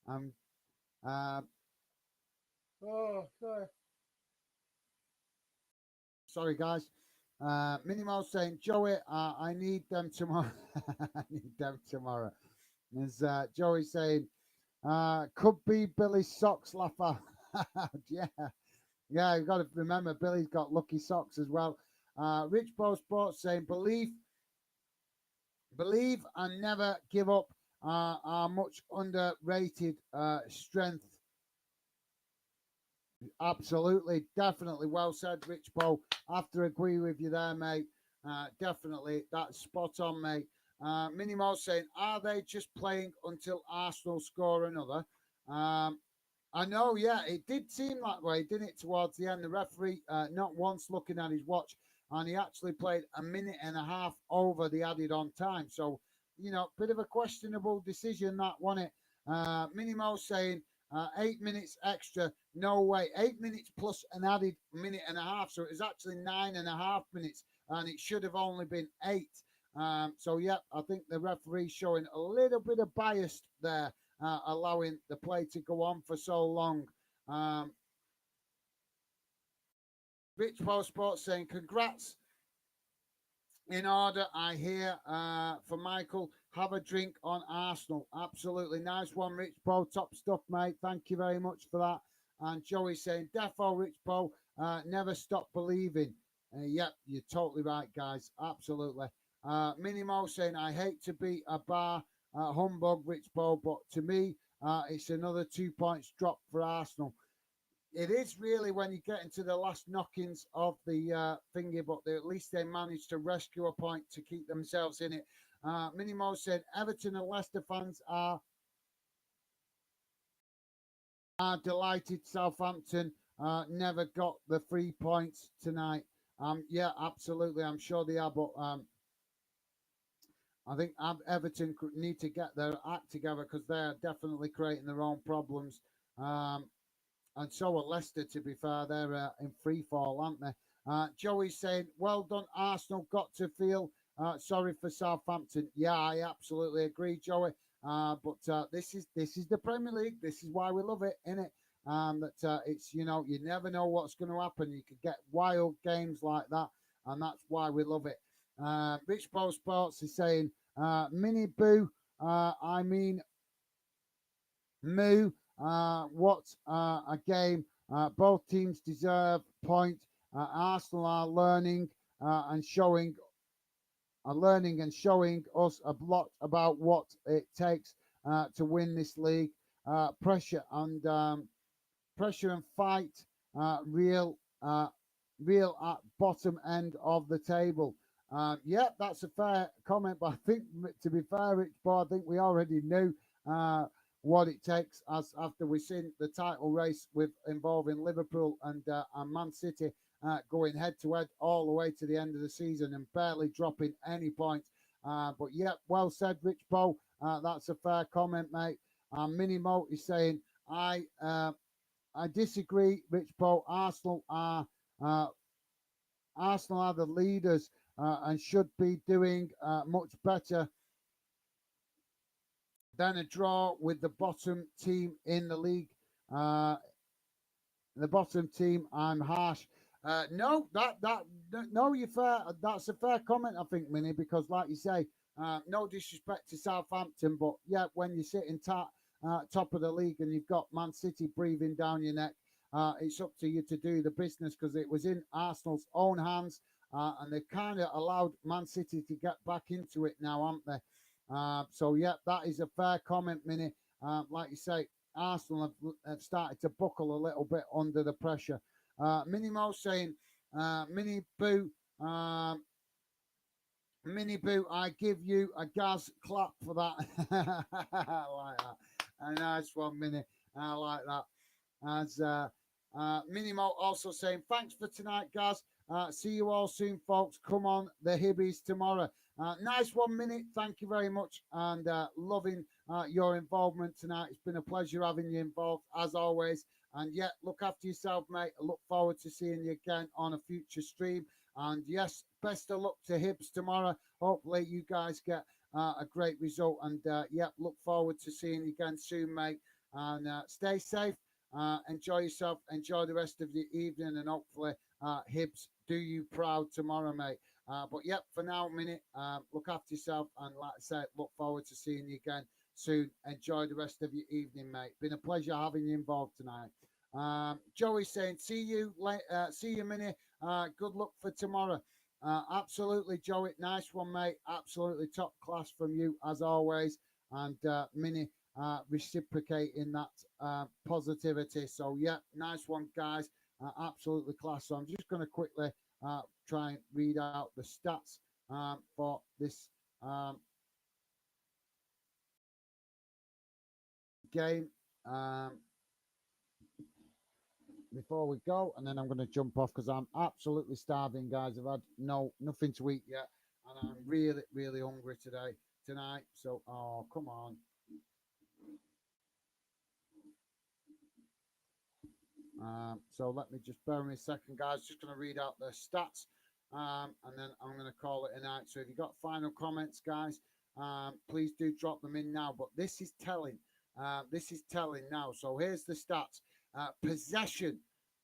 A: um. Oh, sorry. Sorry, guys. Minimo saying, Joey, I need them tomorrow. I need them tomorrow. There's Joey saying, could be Billy's socks laugher. Yeah. Yeah, you've got to remember Billy's got lucky socks as well. Rich Bo Sports saying, believe and never give up are much underrated strength. Absolutely, definitely. Well said, Rich Bo. I have to agree with you there, mate. Definitely, that's spot on, mate. Minimo saying, are they just playing until Arsenal score another? I know, yeah, it did seem that way, didn't it, towards the end? The referee not once looking at his watch, and he actually played a minute and a half over the added on time. So, bit of a questionable decision that, wasn't it? Minimo saying 8 minutes extra, no way. 8 minutes plus an added minute and a half. So it was actually 9.5 minutes, and it should have only been 8. So, yeah, I think the referee showing a little bit of bias there. Allowing the play to go on for so long. Rich Post Sports saying, congrats. In order, I hear for Michael, have a drink on Arsenal. Absolutely. Nice one, Rich Bo. Top stuff, mate. Thank you very much for that. And Joey saying, defo, Rich Bo, never stop believing. Yep, you're totally right, guys. Absolutely. Minimo saying, I hate to be a bar humbug, Rich Bo, but to me, it's another 2 points drop for Arsenal. It is really when you get into the last knockings of the thingy, but at least they managed to rescue a point to keep themselves in it. Minimo said, Everton and Leicester fans are delighted Southampton never got the 3 points tonight. Yeah, absolutely. I'm sure they are, but I think Everton need to get their act together because they're definitely creating their own problems. And so are Leicester, to be fair. They're in free fall, aren't they? Joey's saying, well done, Arsenal. Got to feel sorry for Southampton. Yeah, I absolutely agree, Joey. But this is the Premier League. This is why we love it, innit? That it's, you never know what's going to happen. You could get wild games like that, and that's why we love it. Rich Bo Sports is saying, Mini Boo, I mean Moo, what a game. Both teams deserve point. Arsenal are learning and showing us a lot about what it takes to win this league. Pressure and fight, real at bottom end of the table. Yeah, that's a fair comment, but I think, to be fair, Rich Boy, I think we already knew what it takes as after we've seen the title race with involving Liverpool and Man City going head to head all the way to the end of the season and barely dropping any points. But yeah, well said, Rich Bow. That's a fair comment, mate. Mini Mo is saying, I disagree, Rich Bow. Uh, Arsenal are the leaders and should be doing much better than a draw with the bottom team in the league. Uh, the bottom team, I'm harsh. No, no, you're fair. That's a fair comment, I think, Minnie, because like you say, no disrespect to Southampton, but yeah, when you're sitting top of the league and you've got Man City breathing down your neck, it's up to you to do the business because it was in Arsenal's own hands, and they've kind of allowed Man City to get back into it now, haven't they? So yeah, that is a fair comment, Minnie. Like you say, Arsenal have started to buckle a little bit under the pressure. Mini Mo saying, Mini Boo, Mini Boo, I give you a gas clap for that. I like that. A nice one, Mini. I like that. As Minimo also saying, thanks for tonight, guys. See you all soon, folks. Come on, the Hibbies tomorrow. Nice 1 minute. Thank you very much. And loving your involvement tonight. It's been a pleasure having you involved, as always. And yeah, look after yourself, mate. I look forward to seeing you again on a future stream. And yes, best of luck to Hibs tomorrow. Hopefully, you guys get a great result. And yeah, look forward to seeing you again soon, mate. And stay safe. Enjoy yourself. Enjoy the rest of the evening, and hopefully, Hibs do you proud tomorrow, mate. But yep, for now, minute. Look after yourself, and like I said, look forward to seeing you again soon. Enjoy the rest of your evening, mate. Been a pleasure having you involved tonight. Joey saying, "See you later. See you, Minnie. Good luck for tomorrow." Absolutely, Joey. Nice one, mate. Absolutely top class from you as always. And Minnie, reciprocating that positivity. So yeah, nice one, guys. Absolutely class. So I'm just going to quickly try and read out the stats for this game before we go, and then I'm going to jump off because I'm absolutely starving, guys. I've had nothing to eat yet, and I'm really hungry tonight. So oh, come on. So let me just bear with me a second, guys. Just going to read out the stats, and then I'm going to call it a night. So if you've got final comments, guys, please do drop them in now. But this is telling. This is telling now. So here's the stats. Possession,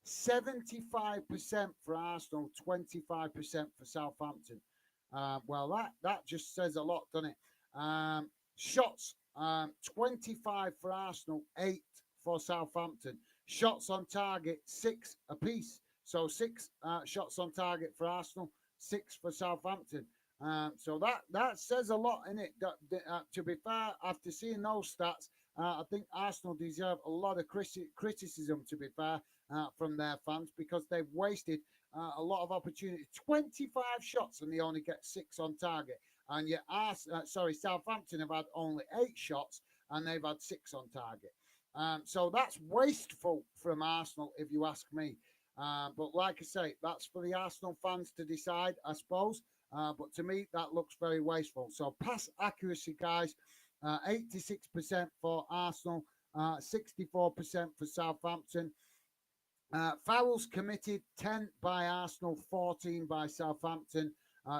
A: 75% for Arsenal, 25% for Southampton. Well, that just says a lot, doesn't it? Shots, 25 for Arsenal, 8 for Southampton. Shots on target, 6 apiece. So 6 shots on target for Arsenal, 6 for Southampton. So that says a lot in it. To be fair, after seeing those stats, I think Arsenal deserve a lot of criticism, to be fair, from their fans because they've wasted a lot of opportunity. 25 shots and they only get 6 on target. And yet, Southampton have had only 8 shots and they've had 6 on target. So that's wasteful from Arsenal, if you ask me. But like I say, that's for the Arsenal fans to decide, I suppose. But to me, that looks very wasteful. So pass accuracy, guys, 86% for Arsenal, 64% for Southampton. Fouls committed, 10 by Arsenal, 14 by Southampton.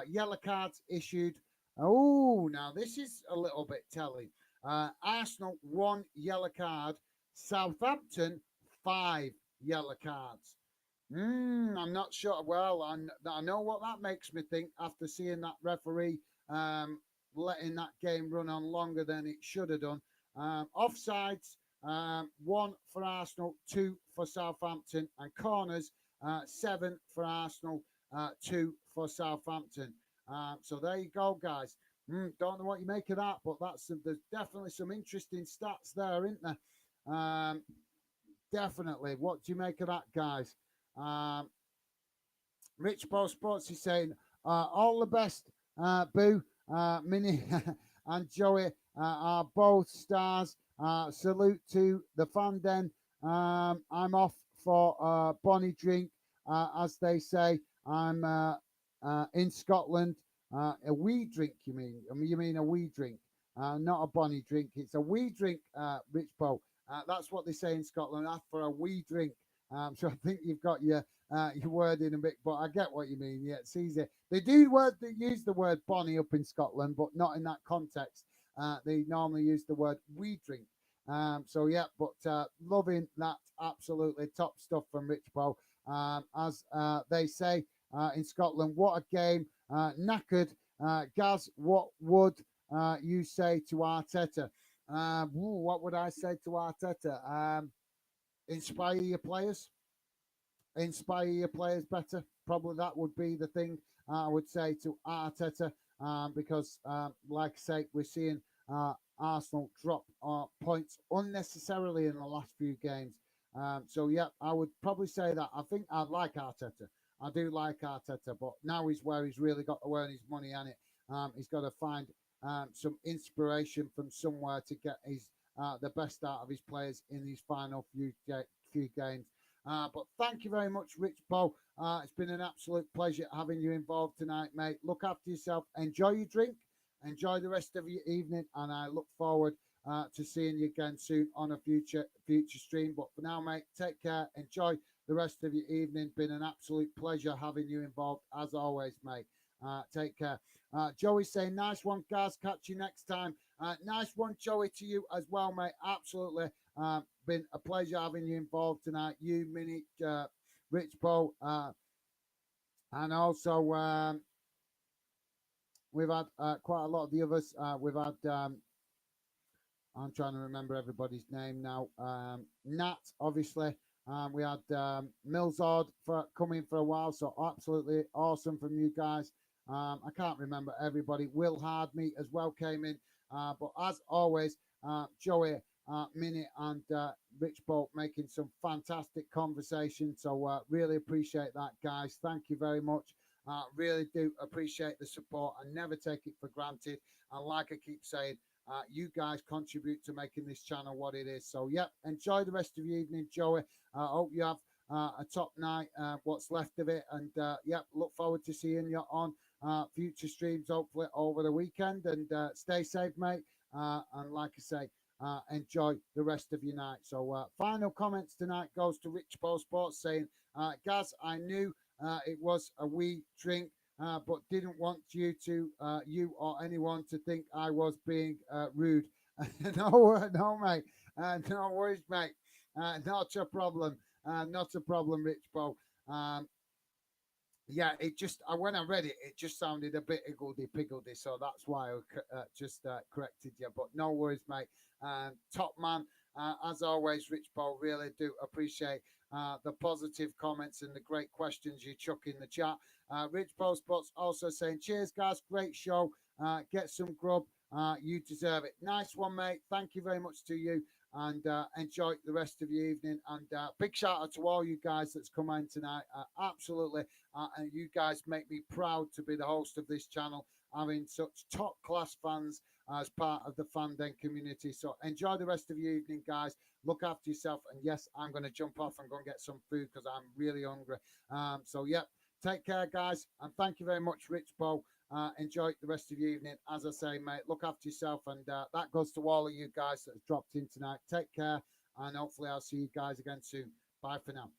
A: Yellow cards issued. Oh, now this is a little bit telling. Arsenal, 1 yellow card. Southampton, 5 yellow cards. I'm not sure. Well, I know what that makes me think after seeing that referee letting that game run on longer than it should have done. Offsides, one for Arsenal, two for Southampton, and corners, seven for Arsenal, two for Southampton. So there you go, guys. Don't know what you make of that, but there's definitely some interesting stats there, isn't there? Definitely. What do you make of that, guys? Rich Ball Sports is saying, all the best, Boo, Minnie, and Joey are both stars. Salute to the fan den. I'm off for Bonnie drink, as they say. I'm in Scotland. A wee drink, you mean? You mean a wee drink, not a Bonnie drink. It's a wee drink, Rich Bo. That's what they say in Scotland. Ask for a wee drink. So I think you've got your word in a bit, but I get what you mean. Yeah, it's easy. They use the word Bonnie up in Scotland, but not in that context. They normally use the word wee drink. So yeah, but loving that, absolutely top stuff from Rich Bo. As they say in Scotland, what a game. Knackered. Gaz, what would you say to Arteta? What would I say to Arteta? Inspire your players. Inspire your players better. Probably that would be the thing I would say to Arteta, because, like I say, we're seeing Arsenal drop points unnecessarily in the last few games. So, yeah, I would probably say that. I think I'd like Arteta. I do like Arteta, but now he's where he's really got to earn his money on it. He's got to find some inspiration from somewhere to get the best out of his players in these final few games. But thank you very much, Rich Bo. It's been an absolute pleasure having you involved tonight, mate. Look after yourself. Enjoy your drink. Enjoy the rest of your evening, and I look forward to seeing you again soon on a future stream. But for now, mate, take care. Enjoy the rest of your evening. Been an absolute pleasure having you involved, as always, mate. Take care. Joey's saying, nice one, guys. Catch you next time. Nice one, Joey, to you as well, mate. Absolutely. Been a pleasure having you involved tonight. You, Minnie, Rich Bo, and also we've had quite a lot of the others. We've had, I'm trying to remember everybody's name now. Nat, obviously. We had Millsord for coming for a while, so absolutely awesome from you guys. I can't remember everybody. Will Hardmeet as well came in. But as always, Joey, Minnie, and Rich Bolt making some fantastic conversation. So really appreciate that, guys. Thank you very much. Really do appreciate the support and never take it for granted. And like I keep saying, you guys contribute to making this channel what it is. So, yep, enjoy the rest of your evening, Joey. I hope you have a top night, what's left of it. And, yep, look forward to seeing you on future streams, hopefully over the weekend. And stay safe, mate. And like I say, enjoy the rest of your night. So, final comments tonight goes to Rich Paul Sports saying, Gaz, I knew it was a wee drink. But didn't want you or anyone to think I was being rude. No, mate. No worries, mate. Not a problem. Not a problem, Rich Bo. Yeah, it just when I read it, it just sounded a bit higgledy-piggledy, so that's why I just corrected you. But no worries, mate. Top man, as always, Rich Bo. Really do appreciate the positive comments and the great questions you chuck in the chat. Rich Bo Spots also saying, cheers, guys. Great show. Get some grub. You deserve it. Nice one, mate. Thank you very much to you. And enjoy the rest of your evening. And big shout out to all you guys that's come in tonight. Absolutely. And you guys make me proud to be the host of this channel, having such top class fans as part of the fan den community. So enjoy the rest of your evening, guys. Look after yourself. And yes, I'm going to jump off and go and get some food because I'm really hungry. So, yep. Take care, guys. And thank you very much, Rich Bo. Enjoy the rest of your evening. As I say, mate, look after yourself. And that goes to all of you guys that have dropped in tonight. Take care. And hopefully I'll see you guys again soon. Bye for now.